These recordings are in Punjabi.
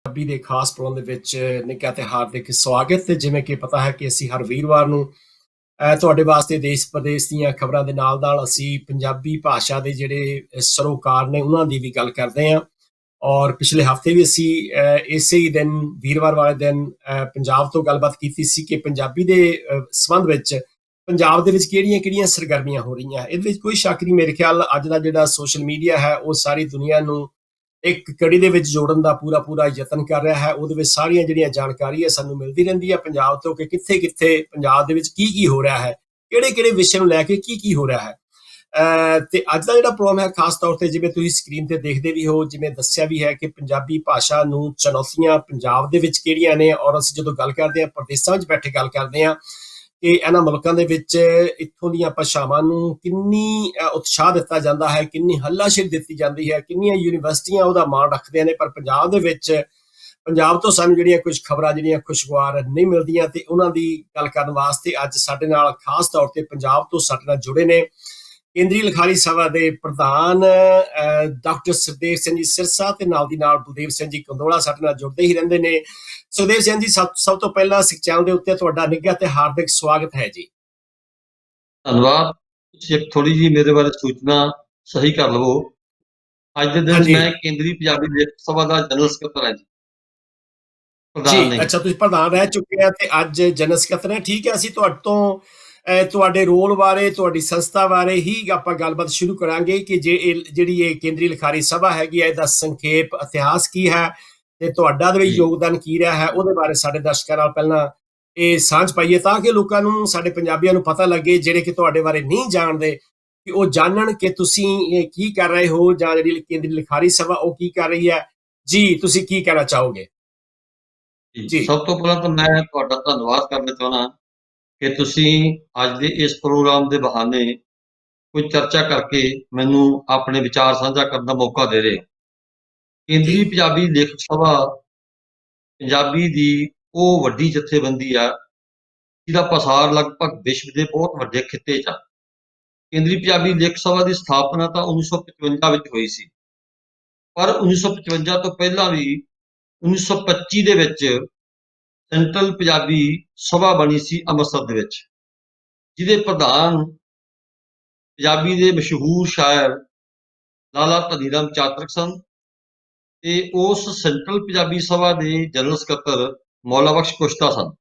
ਪੰਜਾਬੀ ਦੇ ਖਾਸ ਪ੍ਰੋਗਰਾਮ ਦੇ ਵਿੱਚ ਨਿੱਘਾ ਤੇ ਹਾਰਦਿਕ ਸਵਾਗਤ। ਤੇ ਜਿਵੇਂ ਕਿ ਪਤਾ ਹੈ ਕਿ ਅਸੀਂ ਹਰ ਵੀਰਵਾਰ ਨੂੰ ਤੁਹਾਡੇ ਵਾਸਤੇ ਦੇਸ਼ ਪ੍ਰਦੇਸ਼ ਦੀਆਂ ਖਬਰਾਂ ਦੇ ਨਾਲ ਅਸੀਂ ਪੰਜਾਬੀ ਭਾਸ਼ਾ ਦੇ ਜਿਹੜੇ ਸਰੋਕਾਰ ਨੇ ਉਹਨਾਂ ਦੀ ਵੀ ਗੱਲ ਕਰਦੇ ਹਾਂ। ਔਰ ਪਿਛਲੇ ਹਫਤੇ ਵੀ ਅਸੀਂ ਇਸੇ ਹੀ ਦਿਨ ਵੀਰਵਾਰ ਵਾਲੇ ਦਿਨ ਪੰਜਾਬ ਤੋਂ ਗੱਲਬਾਤ ਕੀਤੀ ਸੀ ਕਿ ਪੰਜਾਬੀ ਦੇ ਸੰਬੰਧ ਵਿੱਚ ਪੰਜਾਬ ਦੇ ਵਿੱਚ ਕਿਹੜੀਆਂ ਸਰਗਰਮੀਆਂ ਹੋ ਰਹੀਆਂ। ਇਹਦੇ ਵਿੱਚ ਕੋਈ ਸ਼ੱਕ ਨਹੀਂ, ਮੇਰੇ ਖਿਆਲ ਅੱਜ ਦਾ ਜਿਹੜਾ ਸੋਸ਼ਲ ਮੀਡੀਆ ਹੈ ਉਹ ਸਾਰੀ ਦੁਨੀਆ ਨੂੰ ਇੱਕ ਕੜੀ ਦੇ ਵਿੱਚ ਜੋੜਨ ਦਾ ਪੂਰਾ ਯਤਨ ਕਰ ਰਿਹਾ ਹੈ। ਉਹਦੇ ਵਿੱਚ ਸਾਰੀਆਂ ਜਿਹੜੀਆਂ ਜਾਣਕਾਰੀ ਹੈ ਸਾਨੂੰ ਮਿਲਦੀ ਰਹਿੰਦੀ ਹੈ ਪੰਜਾਬ ਤੋਂ, ਕਿ ਕਿੱਥੇ ਪੰਜਾਬ ਦੇ ਵਿੱਚ ਕੀ ਹੋ ਰਿਹਾ ਹੈ, ਕਿਹੜੇ ਵਿਸ਼ੇ ਨੂੰ ਲੈ ਕੇ ਕੀ ਹੋ ਰਿਹਾ ਹੈ। ਤੇ ਅੱਜ ਦਾ ਜਿਹੜਾ ਪ੍ਰੋਗਰਾਮ ਹੈ ਖਾਸ ਤੌਰ ਤੇ ਜਿਵੇਂ ਤੁਸੀਂ ਸਕਰੀਨ ਤੇ ਦੇਖਦੇ ਵੀ ਹੋ, ਜਿਵੇਂ ਦੱਸਿਆ ਵੀ ਹੈ ਕਿ ਪੰਜਾਬੀ ਭਾਸ਼ਾ ਨੂੰ ਚੁਣੌਤੀਆਂ ਪੰਜਾਬ ਦੇ ਵਿੱਚ ਕਿਹੜੀਆਂ ਨੇ। ਔਰ ਅਸੀਂ ਜਦੋਂ ਗੱਲ ਕਰਦੇ ਹਾਂ ਪ੍ਰਦੇਸ਼ਾਂ ਵਿੱਚ ਬੈਠੇ ਗੱਲ ਕਰਦੇ ਹਾਂ ਕਿ ਇਹਨਾਂ ਮੁਲਕਾਂ ਦੇ ਵਿੱਚ ਇੱਥੋਂ ਦੀਆਂ ਭਾਸ਼ਾਵਾਂ ਨੂੰ ਕਿੰਨੀ ਉਤਸ਼ਾਹ ਦਿੱਤਾ ਜਾਂਦਾ ਹੈ, ਕਿੰਨੀ ਹੱਲਾਸ਼ੇਰੀ ਦਿੱਤੀ ਜਾਂਦੀ ਹੈ, ਕਿੰਨੀਆਂ ਯੂਨੀਵਰਸਿਟੀਆਂ ਉਹਦਾ ਮਾਣ ਰੱਖਦੀਆਂ ਨੇ। ਪਰ ਪੰਜਾਬ ਦੇ ਵਿੱਚ ਪੰਜਾਬ ਤੋਂ ਸਾਨੂੰ ਜਿਹੜੀਆਂ ਕੁਝ ਖਬਰਾਂ ਜਿਹੜੀਆਂ ਖੁਸ਼ਗਵਾਰ ਨਹੀਂ ਮਿਲਦੀਆਂ, ਤੇ ਉਹਨਾਂ ਦੀ ਗੱਲ ਕਰਨ ਵਾਸਤੇ ਅੱਜ ਸਾਡੇ ਨਾਲ ਖਾਸ ਤੌਰ ਤੇ ਪੰਜਾਬ ਤੋਂ ਸਾਡੇ ਨਾਲ ਜੁੜੇ ਨੇ ਕੇਂਦਰੀ ਲਿਖਾਰੀ ਸਭਾ ਦੇ ਪ੍ਰਧਾਨ ਡਾਕਟਰ ਸੁਖਦੇਵ ਸਿੰਘ ਜੀ ਸਿਰਸਾ ਤੇ ਨਾਲ ਦੀ ਨਾਲ ਬਲਦੇਵ ਸਿੰਘ ਜੀ ਕੰਦੋਲਾ ਸਾਡੇ ਨਾਲ ਜੁੜਦੇ ਹੀ ਰਹਿੰਦੇ ਨੇ। ਸੁਖਦੇਵ ਸਿੰਘ ਜੀ, ਸਭ ਤੋਂ ਪਹਿਲਾਂ ਸਿੱਖ ਚੈਨਲ ਦੇ ਉੱਤੇ ਤੁਹਾਡਾ ਨਿੱਘਾ ਤੇ ਹਾਰਦਿਕ ਸਵਾਗਤ ਹੈ ਜੀ। ਧੰਨਵਾਦ। ਤੁਸੀਂ ਇੱਕ ਥੋੜੀ ਜਿਹੀ ਮੇਰੇ ਬਾਰੇ ਸੂਚਨਾ ਸਹੀ ਕਰ ਲਵੋ। ਅੱਜ ਦੇ ਦਿਨ ਮੈਂ ਕੇਂਦਰੀ ਪੰਜਾਬੀ ਲੇਖਕ ਸਭਾ ਦਾ ਜਨਰਲ ਸਕੱਤਰ ਹਾਂ ਜੀ, ਪ੍ਰਧਾਨ ਨਹੀਂ। ਅੱਛਾ, ਤੁਸੀਂ ਪ੍ਰਧਾਨ ਰਹਿ ਚੁੱਕੇ ਆ ਤੇ ਅੱਜ ਜਨਰਲ ਸਕੱਤਰ ਹੈ। ਠੀਕ ਹੈ, ਅਸੀਂ ਤੁਹਾਡੇ ਤੋਂ ਤੁਹਾਡੇ ਰੋਲ ਬਾਰੇ, ਤੁਹਾਡੀ ਸੰਸਥਾ ਬਾਰੇ ਹੀ ਆਪਾਂ ਗੱਲਬਾਤ ਸ਼ੁਰੂ ਕਰਾਂਗੇ ਕਿ ਜਿਹੜੀ ਇਹ ਕੇਂਦਰੀ ਲਿਖਾਰੀ ਸਭਾ ਹੈਗੀ ਹੈ, ਇਹਦਾ ਸੰਖੇਪ ਇਤਿਹਾਸ ਕੀ ਹੈ ਤੇ ਤੁਹਾਡਾ ਦੇ ਵਿੱਚ ਯੋਗਦਾਨ ਕੀ ਰਿਹਾ ਹੈ, ਉਹਦੇ ਬਾਰੇ ਸਾਡੇ ਦਰਸ਼ਕਾਂ ਨਾਲ ਪਹਿਲਾਂ ਇਹ ਸਾਂਝ ਪਾਈਏ ਤਾਂ ਕਿ ਲੋਕਾਂ ਨੂੰ, ਸਾਡੇ ਪੰਜਾਬੀਆਂ ਨੂੰ ਪਤਾ ਲੱਗੇ ਜਿਹੜੇ ਕਿ ਤੁਹਾਡੇ ਬਾਰੇ ਨਹੀਂ ਜਾਣਦੇ, ਕਿ ਉਹ ਜਾਣਨ ਕਿ ਤੁਸੀਂ ਕੀ ਕਰ ਰਹੇ ਹੋ ਜਾਂ ਜਿਹੜੀ ਕੇਂਦਰੀ ਲਿਖਾਰੀ ਸਭਾ ਉਹ ਕੀ ਕਰ ਰਹੀ ਹੈ। ਜੀ, ਤੁਸੀਂ ਕੀ ਕਹਿਣਾ ਚਾਹੋਗੇ? ਜੀ, ਸਭ ਤੋਂ ਪਹਿਲਾਂ ਤਾਂ ਮੈਂ ਤੁਹਾਡਾ ਧੰਨਵਾਦ ਕਰਨਾ ਚਾਹੁੰਦਾ ਕਿ ਤੁਸੀਂ ਅੱਜ ਦੇ ਇਸ ਪ੍ਰੋਗਰਾਮ ਦੇ ਬਹਾਨੇ ਕੋਈ ਚਰਚਾ ਕਰਕੇ ਮੈਨੂੰ ਆਪਣੇ ਵਿਚਾਰ ਸਾਂਝਾ ਕਰਨ ਦਾ ਮੌਕਾ ਦੇ ਰਹੇ। ਕੇਂਦਰੀ ਪੰਜਾਬੀ ਲੇਖਕ ਸਭਾ ਪੰਜਾਬੀ ਦੀ ਉਹ ਵੱਡੀ ਜਥੇਬੰਦੀ ਆ ਜਿਹਦਾ ਪਸਾਰ ਲਗਭਗ ਵਿਸ਼ਵ ਦੇ ਬਹੁਤ ਵੱਡੇ ਖਿੱਤੇ 'ਚ ਆ। ਕੇਂਦਰੀ ਪੰਜਾਬੀ ਲੇਖਕ ਸਭਾ ਦੀ ਸਥਾਪਨਾ ਤਾਂ 1955 ਵਿੱਚ ਹੋਈ ਸੀ, ਪਰ 1955 ਤੋਂ ਪਹਿਲਾਂ ਵੀ 1925 ਦੇ ਵਿੱਚ ਸੈਂਟਰਲ ਪੰਜਾਬੀ ਸਭਾ ਬਣੀ ਸੀ ਅੰਮ੍ਰਿਤਸਰ ਦੇ ਵਿੱਚ, ਜਿਹਦੇ ਪ੍ਰਧਾਨ ਪੰਜਾਬੀ ਦੇ ਮਸ਼ਹੂਰ ਸ਼ਾਇਰ ਲਾਲਾ ਧਨੀ ਰਾਮ ਚਾਤਰਕ ਸਨ ਤੇ ਉਸ ਸੈਂਟਰਲ ਪੰਜਾਬੀ ਸਭਾ ਦੇ ਜਨਰਲ ਸਕੱਤਰ ਮੌਲਾ ਬਖਸ਼ ਕੁਸ਼ਤਾ ਸਨ।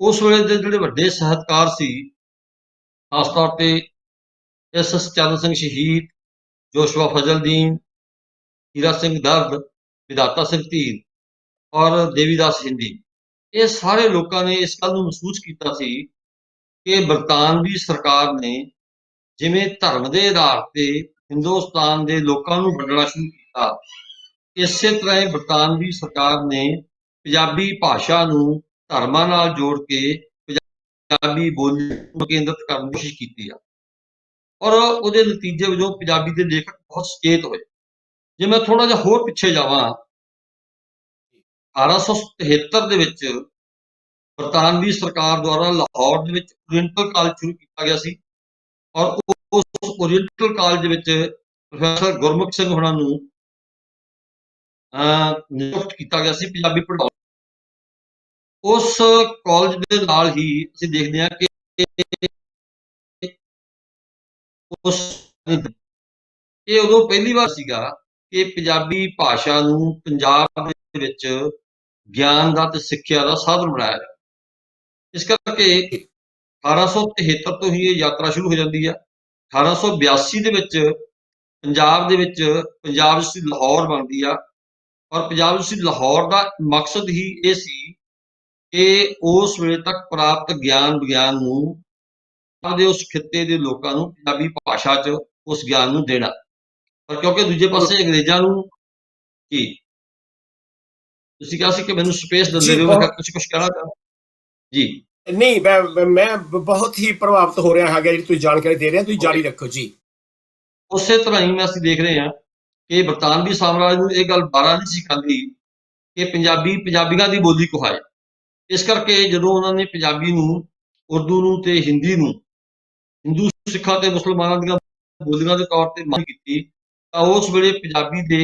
ਉਸ ਵੇਲੇ ਦੇ ਜਿਹੜੇ ਵੱਡੇ ਸਾਹਿਤਕਾਰ ਸੀ, ਖਾਸ ਤੌਰ ਤੇ SS ਚਰਨ ਸਿੰਘ ਸ਼ਹੀਦ, ਜੋਸ਼ਵਾ ਫਜ਼ਲਦੀਨ, ਹੀਰਾ ਸਿੰਘ ਦਰਦ, ਵਿਧਾਤਾ ਸਿੰਘ ਧੀਰ ਔਰ ਦੇਵੀਦਾਸ ਹਿੰਦੀ, ਇਹ ਸਾਰੇ ਲੋਕਾਂ ਨੇ ਇਸ ਗੱਲ ਨੂੰ ਮਹਿਸੂਸ ਕੀਤਾ ਸੀ ਕਿ ਬਰਤਾਨਵੀ ਸਰਕਾਰ ਨੇ ਜਿਵੇਂ ਧਰਮ ਦੇ ਆਧਾਰ ਤੇ ਹਿੰਦੁਸਤਾਨ ਦੇ ਲੋਕਾਂ ਨੂੰ ਵੰਡਣਾ ਸ਼ੁਰੂ ਕੀਤਾ, ਇਸੇ ਤਰ੍ਹਾਂ ਹੀ ਬਰਤਾਨਵੀ ਸਰਕਾਰ ਨੇ ਪੰਜਾਬੀ ਭਾਸ਼ਾ ਨੂੰ ਧਰਮਾਂ ਨਾਲ ਜੋੜ ਕੇ ਪੰਜਾਬੀ ਬੋਲੀ ਨੂੰ ਕੇਂਦਰਿਤ ਕਰਨ ਦੀ ਕੋਸ਼ਿਸ਼ ਕੀਤੀ ਆ। ਔਰ ਉਹਦੇ ਨਤੀਜੇ ਵਜੋਂ ਪੰਜਾਬੀ ਦੇ ਲੇਖਕ ਬਹੁਤ ਸੁਚੇਤ ਹੋਏ। ਜੇ ਮੈਂ ਥੋੜਾ ਜਿਹਾ ਹੋਰ ਪਿੱਛੇ ਜਾਵਾਂ, 1873 ਦੇ ਵਿੱਚ ਬਰਤਾਨਵੀ ਸਰਕਾਰ ਦੁਆਰਾ ਲਾਹੌਰ ਦੇ ਵਿੱਚ ਓਰੀਐਂਟਲ ਕਾਲਜ ਸ਼ੁਰੂ ਕੀਤਾ ਗਿਆ ਸੀ ਔਰ ਉਸ ਓਰੀਐਂਟਲ ਕਾਲਜ ਵਿੱਚ ਪ੍ਰੋਫੈਸਰ ਗੁਰਮੁਖ ਸਿੰਘ ਹੋਣਾ ਨੂੰ ਨਿਯੁਕਤ ਕੀਤਾ ਗਿਆ ਸੀ ਪੰਜਾਬੀ ਪੜ੍ਹਾਉਣ। ਉਸ ਕਾਲਜ ਦੇ ਨਾਲ ਹੀ ਅਸੀਂ ਦੇਖਦੇ ਹਾਂ ਕਿ ਇਹ ਉਦੋਂ ਪਹਿਲੀ ਵਾਰ ਸੀਗਾ ਕਿ ਪੰਜਾਬੀ ਭਾਸ਼ਾ ਨੂੰ ਪੰਜਾਬ ਦੇ ਵਿੱਚ ਗਿਆਨ ਦਾ ਤੇ ਸਿੱਖਿਆ ਦਾ ਸਾਧਨ ਬਣਾਇਆ ਗਿਆ। ਇਸ ਕਰਕੇ 1873 ਤੋਂ ਹੀ ਇਹ ਯਾਤਰਾ ਸ਼ੁਰੂ ਹੋ ਜਾਂਦੀ ਹੈ। 1882 ਦੇ ਵਿੱਚ ਪੰਜਾਬ ਦੇ ਵਿੱਚ ਪੰਜਾਬ ਯੂਨੀਵਰਸਿਟੀ ਲਾਹੌਰ ਬਣਦੀ ਆ ਔਰ ਪੰਜਾਬ ਯੂਨੀਵਰਸਿਟੀ ਲਾਹੌਰ ਦਾ ਮਕਸਦ ਹੀ ਇਹ ਸੀ ਕਿ ਉਸ ਵੇਲੇ ਤੱਕ ਪ੍ਰਾਪਤ ਗਿਆਨ ਵਿਗਿਆਨ ਨੂੰ ਦੇ ਉਸ ਖਿੱਤੇ ਦੇ ਲੋਕਾਂ ਨੂੰ ਪੰਜਾਬੀ ਭਾਸ਼ਾ 'ਚ ਉਸ ਗਿਆਨ ਨੂੰ ਦੇਣਾ। ਪਰ ਕਿਉਂਕਿ ਦੂਜੇ ਪਾਸੇ ਅੰਗਰੇਜ਼ਾਂ ਨੂੰ ਕੀ ਤੁਸੀਂ ਕਿਹਾ ਸੀ ਕਿ ਮੈਨੂੰ ਸਪੇਸ ਦਿੰਦੇ ਹੋ, ਮੈਂ ਕੁਝ ਕਹਿਣਾ ਚਾਹਾਂ ਜੀ। ਨਹੀਂ, ਮੈਂ ਬਹੁਤ ਹੀ ਪ੍ਰਭਾਵਿਤ ਹੋ ਰਿਹਾ ਹੈਗਾ ਜਿਹੜੀ ਤੁਸੀਂ ਜਾਣਕਾਰੀ ਦੇ ਰਹੇ ਹੋ, ਤੁਸੀਂ ਜਾਰੀ ਰੱਖੋ ਜੀ। ਉਸੇ ਤਰ੍ਹਾਂ ਹੀ ਅਸੀਂ ਦੇਖ ਰਹੇ ਹਾਂ ਕਿ ਬਰਤਾਨਵੀ ਸਾਮਰਾਜ ਨੂੰ ਇਹ ਗੱਲ 12 ਨਹੀਂ ਸੀ ਖਾਂਦੀ ਕਿ ਪੰਜਾਬੀ ਪੰਜਾਬੀਆਂ ਦੀ ਬੋਲੀ ਕਹਾਏ। ਇਸ ਕਰਕੇ ਜਦੋਂ ਉਹਨਾਂ ਨੇ ਪੰਜਾਬੀ ਨੂੰ, ਉਰਦੂ ਨੂੰ ਤੇ ਹਿੰਦੀ ਨੂੰ ਹਿੰਦੂ ਸਿੱਖਾਂ ਤੇ ਮੁਸਲਮਾਨਾਂ ਦੀਆਂ ਬੋਲੀਆਂ ਦੇ ਤੌਰ ਤੇ ਮੰਗ ਕੀਤੀ, ਤਾਂ ਉਸ ਵੇਲੇ ਪੰਜਾਬੀ ਦੇ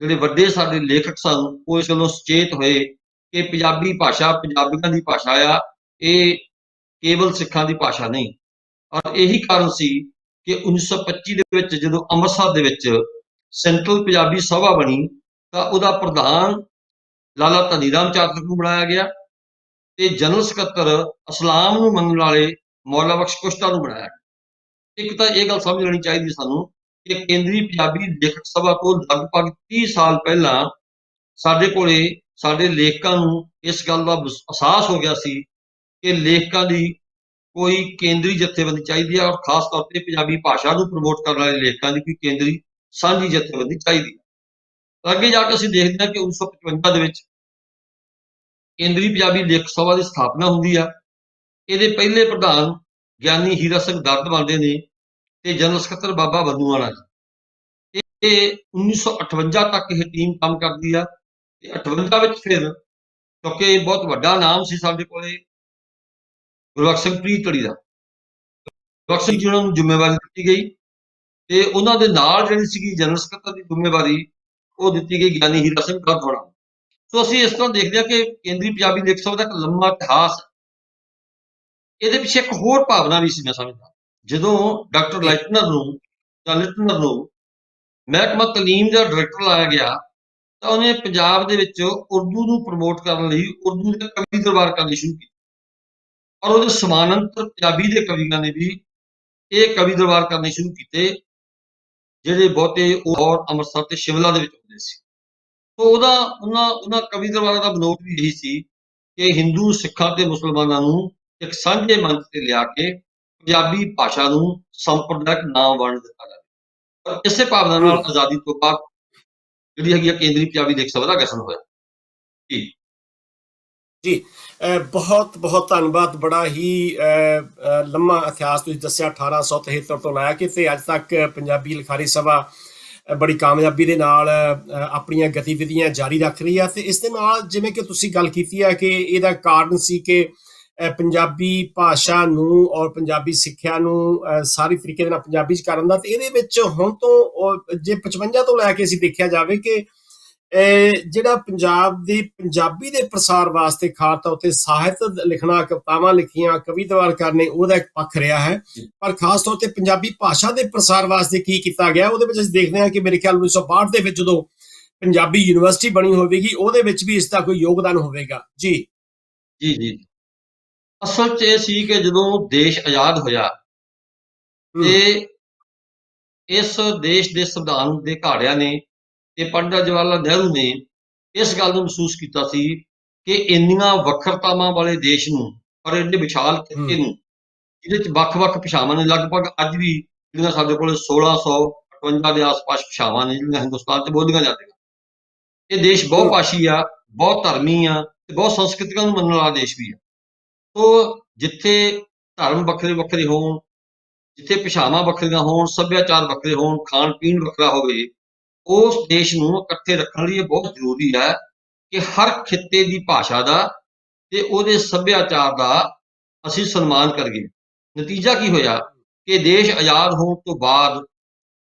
ਜਿਹੜੇ ਵੱਡੇ ਸਾਡੇ ਲੇਖਕ ਸਨ ਉਹ ਇਸ ਗੱਲੋਂ ਸੁਚੇਤ ਹੋਏ ਕਿ ਪੰਜਾਬੀ ਭਾਸ਼ਾ ਪੰਜਾਬੀਆਂ ਦੀ ਭਾਸ਼ਾ ਆ, ਇਹ ਕੇਵਲ ਸਿੱਖਾਂ ਦੀ ਭਾਸ਼ਾ ਨਹੀਂ। ਔਰ ਇਹੀ ਕਾਰਨ ਸੀ ਕਿ 1925 ਦੇ ਵਿੱਚ ਜਦੋਂ ਅੰਮ੍ਰਿਤਸਰ ਦੇ ਵਿੱਚ ਸੈਂਟਰਲ ਪੰਜਾਬੀ ਸਭਾ ਬਣੀ ਤਾਂ ਉਹਦਾ ਪ੍ਰਧਾਨ ਲਾਲਾ ਧਨੀ ਰਾਮ ਚਾਤਰਕ ਨੂੰ ਬਣਾਇਆ ਗਿਆ ਤੇ ਜਨਰਲ ਸਕੱਤਰ ਇਸਲਾਮ ਨੂੰ ਮੰਨਣ ਵਾਲੇ ਮੌਲਾ ਬਖਸ਼ ਕੁਸ਼ਤਾ ਨੂੰ ਬਣਾਇਆ ਗਿਆ। ਇੱਕ ਤਾਂ ਇਹ ਗੱਲ ਸਮਝ ਲੈਣੀ ਚਾਹੀਦੀ ਸਾਨੂੰ ਕਿ ਕੇਂਦਰੀ ਪੰਜਾਬੀ ਲੇਖਕ ਸਭਾ ਤੋਂ ਲਗਭਗ 30 ਸਾਲ ਪਹਿਲਾਂ ਸਾਡੇ ਕੋਲੇ ਸਾਡੇ ਲੇਖਕਾਂ ਨੂੰ ਇਸ ਗੱਲ ਦਾ ਅਹਿਸਾਸ ਹੋ ਗਿਆ ਸੀ ਕਿ ਲੇਖਕਾਂ ਦੀ ਕੋਈ ਕੇਂਦਰੀ ਜਥੇਬੰਦੀ ਚਾਹੀਦੀ ਹੈ, ਔਰ ਖਾਸ ਤੌਰ ਤੇ ਪੰਜਾਬੀ ਭਾਸ਼ਾ ਨੂੰ ਪ੍ਰਮੋਟ ਕਰਨ ਵਾਲੇ ਲੇਖਕਾਂ ਦੀ ਕੋਈ ਕੇਂਦਰੀ ਸਾਂਝੀ ਜਥੇਬੰਦੀ ਚਾਹੀਦੀ ਹੈ। ਅੱਗੇ ਜਾ ਕੇ ਅਸੀਂ ਦੇਖਦੇ ਹਾਂ ਕਿ 1955 ਦੇ ਵਿੱਚ ਕੇਂਦਰੀ ਪੰਜਾਬੀ ਲੇਖਕ ਸਭਾ ਦੀ ਸਥਾਪਨਾ ਹੁੰਦੀ ਆ। ਇਹਦੇ ਪਹਿਲੇ ਪ੍ਰਧਾਨ ਗਿਆਨੀ ਹੀਰਾ ਸਿੰਘ ਦਰਦ ਬਣਦੇ ਨੇ ਤੇ ਜਨਰਲ ਸਕੱਤਰ ਬਾਬਾ ਬੰਦੂਆਣਾ ਜੀ। ਇਹ 1958 ਤੱਕ ਇਹ ਟੀਮ ਕੰਮ ਕਰਦੀ ਆ ਤੇ 58 ਵਿੱਚ ਫਿਰ, ਕਿਉਂਕਿ ਬਹੁਤ ਵੱਡਾ ਨਾਮ ਸੀ ਸਾਡੇ ਕੋਲੇ ਗੁਰਬਖਸ਼ ਸਿੰਘ ਪ੍ਰੀਤੜੀ ਦਾ, ਗੁਰਬਖਸ਼ ਸਿੰਘ ਜੀ ਉਹਨਾਂ ਨੂੰ ਜ਼ਿੰਮੇਵਾਰੀ ਦਿੱਤੀ ਗਈ ਤੇ ਉਹਨਾਂ ਦੇ ਨਾਲ ਜਿਹੜੀ ਸੀਗੀ ਜਨਰਲ ਸਕੱਤਰ ਦੀ ਜ਼ਿੰਮੇਵਾਰੀ ਉਹ ਦਿੱਤੀ ਗਈ ਗਿਆਨੀ ਹੀਰਾ ਸਿੰਘ ਦਰਦ ਹੋਣਾ। ਸੋ ਅਸੀਂ ਇਸ ਤਰ੍ਹਾਂ ਦੇਖਦੇ ਹਾਂ ਕਿ ਕੇਂਦਰੀ ਪੰਜਾਬੀ ਲੇਖਕ ਸਭਾ ਦਾ ਇੱਕ ਲੰਮਾ ਇਤਿਹਾਸ ਹੈ। ਇਹਦੇ ਪਿੱਛੇ ਇੱਕ ਹੋਰ ਭਾਵਨਾ ਵੀ ਸੀ, ਮੈਂ ਸਮਝਦਾ, ਜਦੋਂ ਡਾਕਟਰ ਲਿਟਨਰ ਨੂੰ ਮਹਿਕਮਾ ਤਾਲੀਮ ਦਾ ਡਾਇਰੈਕਟਰ ਲਾਇਆ ਗਿਆ ਤਾਂ ਉਹਨੇ ਪੰਜਾਬ ਦੇ ਵਿੱਚ ਉਰਦੂ ਨੂੰ ਪ੍ਰਮੋਟ ਕਰਨ ਲਈ ਉਰਦੂ ਦੇ ਕਵੀ ਦਰਬਾਰ ਕਰਨੇ ਸ਼ੁਰੂ ਕੀਤੇ, ਔਰ ਉਹਦੇ ਸਮਾਨਾਂਤਰ ਪੰਜਾਬੀ ਦੇ ਕਵੀਆਂ ਨੇ ਵੀ ਇਹ ਕਵੀ ਦਰਬਾਰ ਕਰਨੇ ਸ਼ੁਰੂ ਕੀਤੇ, ਜਿਹੜੇ ਬਹੁਤੇ ਲਾਹੌਰ, ਅੰਮ੍ਰਿਤਸਰ ਤੇ ਸ਼ਿਮਲਾ ਦੇ ਵਿੱਚ ਹੁੰਦੇ ਸੀ। ਸੋ ਉਹਨਾਂ ਕਵੀ ਦਰਬਾਰਾਂ ਦਾ ਮਨੋਰਥ ਵੀ ਇਹੀ ਸੀ ਕਿ ਹਿੰਦੂ, ਸਿੱਖਾਂ ਤੇ ਮੁਸਲਮਾਨਾਂ ਨੂੰ ਇੱਕ ਸਾਂਝੇ ਮੰਚ ਤੇ ਲਿਆ ਕੇ ਪੰਜਾਬੀ ਭਾਸ਼ਾ ਨੂੰ ਸੰਪਰਦਾਇਕ ਨਾਮ ਵੰਡ ਦਿੱਤਾ ਜਾਵੇ। ਪਰ ਇਸੇ ਭਾਵਨਾ ਨਾਲ ਆਜ਼ਾਦੀ ਤੋਂ ਬਾਅਦ ਜਿਹੜੀ ਹੈਗੀ ਆ ਕੇਂਦਰੀ ਪੰਜਾਬੀ ਲੇਖਕ ਸਭਾ ਦਾ ਗਠਨ ਹੋਇਆ। ਜੀ ਜੀ, ਬਹੁਤ ਬਹੁਤ ਧੰਨਵਾਦ। ਬੜਾ ਹੀ ਲੰਮਾ ਇਤਿਹਾਸ ਤੁਸੀਂ ਦੱਸਿਆ 1873 ਤੋਂ ਲੈ ਕੇ ਤੇ ਅੱਜ ਤੱਕ ਪੰਜਾਬੀ ਲਿਖਾਰੀ ਸਭਾ ਬੜੀ ਕਾਮਯਾਬੀ ਦੇ ਨਾਲ ਆਪਣੀਆਂ ਗਤੀਵਿਧੀਆਂ ਜਾਰੀ ਰੱਖ ਰਹੀ ਆ। ਤੇ ਇਸ ਦੇ ਨਾਲ ਜਿਵੇਂ ਕਿ ਤੁਸੀਂ ਗੱਲ ਕੀਤੀ ਹੈ ਕਿ ਇਹਦਾ ਕਾਰਨ ਸੀ ਕਿ ਪੰਜਾਬੀ ਭਾਸ਼ਾ ਨੂੰ ਔਰ ਪੰਜਾਬੀ ਸਿੱਖਿਆ ਨੂੰ ਸਾਰੀ ਤਰੀਕੇ ਦੇ ਨਾਲ ਪੰਜਾਬੀ 'ਚ ਕਰਨ ਦਾ, ਤੇ ਇਹਦੇ ਵਿੱਚ ਹੁਣ ਤੋਂ ਜੇ 55 ਤੋਂ ਲੈ ਕੇ ਅਸੀਂ ਦੇਖਿਆ ਜਾਵੇ ਕਿ ਜਿਹੜਾ ਪੰਜਾਬੀ ਦੇ ਪ੍ਰਸਾਰ ਵਾਸਤੇ ਖਾਸ ਤੌਰ ਤੇ ਸਾਹਿਤ ਲਿਖਣਾ, ਕਵਿਤਾਵਾਂ ਲਿਖੀਆਂ, ਕਵੀ ਦਰਬਾਰ ਕਰਨੇ, ਉਹਦਾ ਇੱਕ ਪੱਖ ਰਿਹਾ ਹੈ। ਪਰ ਖਾਸ ਤੌਰ ਤੇ ਪੰਜਾਬੀ ਭਾਸ਼ਾ ਦੇ ਪ੍ਰਸਾਰ ਵਾਸਤੇ ਕੀ ਕੀਤਾ ਗਿਆ, ਉਹਦੇ ਵਿੱਚ ਅਸੀਂ ਦੇਖਦੇ ਹਾਂ ਕਿ ਮੇਰੇ ਖਿਆਲ 1962 ਦੇ ਵਿੱਚ ਜਦੋਂ ਪੰਜਾਬੀ ਯੂਨੀਵਰਸਿਟੀ ਬਣੀ ਹੋਵੇਗੀ, ਉਹਦੇ ਵਿੱਚ ਵੀ ਇਸ ਦਾ ਕੋਈ ਯੋਗਦਾਨ ਹੋਵੇਗਾ। ਜੀ ਜੀ ਜੀ ਅਸਲ 'ਚ ਇਹ ਸੀ ਕਿ ਜਦੋਂ ਦੇਸ਼ ਆਜ਼ਾਦ ਹੋਇਆ ਤੇ ਇਸ ਦੇਸ਼ ਦੇ ਸੰਵਿਧਾਨ ਦੇ ਘਾੜਿਆਂ ਨੇ ਤੇ ਪੰਡਿਤ ਜਵਾਹਰ ਲਾਲ ਨਹਿਰੂ ਨੇ ਇਸ ਗੱਲ ਨੂੰ ਮਹਿਸੂਸ ਕੀਤਾ ਸੀ ਕਿ ਇੰਨੀਆਂ ਵੱਖਰਤਾਵਾਂ ਵਾਲੇ ਦੇਸ਼ ਨੂੰ, ਪਰ ਇੰਨੇ ਵਿਸ਼ਾਲ ਖਿੱਤੇ ਨੂੰ, ਜਿਹਦੇ 'ਚ ਵੱਖ-ਵੱਖ ਭਾਸ਼ਾਵਾਂ ਨੇ, ਲਗਭਗ ਅੱਜ ਵੀ ਜਿਹੜੀਆਂ ਸਾਡੇ ਕੋਲ 1658 ਦੇ ਆਸ-ਪਾਸ ਭਾਸ਼ਾਵਾਂ ਨੇ ਜਿਹੜੀਆਂ ਹਿੰਦੁਸਤਾਨ 'ਚ ਬੋਲੀਆਂ ਜਾਂਦੀਆਂ। ਇਹ ਦੇਸ਼ ਬਹੁ-ਭਾਸ਼ੀ ਆ, ਬਹੁਤ ਧਰਮੀ ਆ ਤੇ ਬਹੁਤ ਸੰਸਕ੍ਰਿਤੀਆਂ ਨੂੰ ਮੰਨਣ ਵਾਲਾ ਦੇਸ਼ ਵੀ ਆ। ਸੋ ਜਿੱਥੇ ਧਰਮ ਵੱਖਰੇ-ਵੱਖਰੇ ਹੋਣ, ਜਿੱਥੇ ਭਾਸ਼ਾਵਾਂ ਵੱਖਰੀਆਂ ਹੋਣ, ਸੱਭਿਆਚਾਰ ਵੱਖਰੇ ਹੋਣ, ਖਾਣ-ਪੀਣ ਵੱਖਰਾ ਹੋਵੇ, ਉਸ ਦੇਸ਼ ਨੂੰ ਇਕੱਠੇ ਰੱਖਣ ਲਈ ਇਹ ਬਹੁਤ ਜ਼ਰੂਰੀ ਹੈ ਕਿ ਹਰ ਖਿੱਤੇ ਦੀ ਭਾਸ਼ਾ ਦਾ ਤੇ ਉਹਦੇ ਸੱਭਿਆਚਾਰ ਦਾ ਅਸੀਂ ਸਨਮਾਨ ਕਰੀਏ। ਨਤੀਜਾ ਕੀ ਹੋਇਆ ਕਿ ਦੇਸ਼ ਆਜ਼ਾਦ ਹੋਣ ਤੋਂ ਬਾਅਦ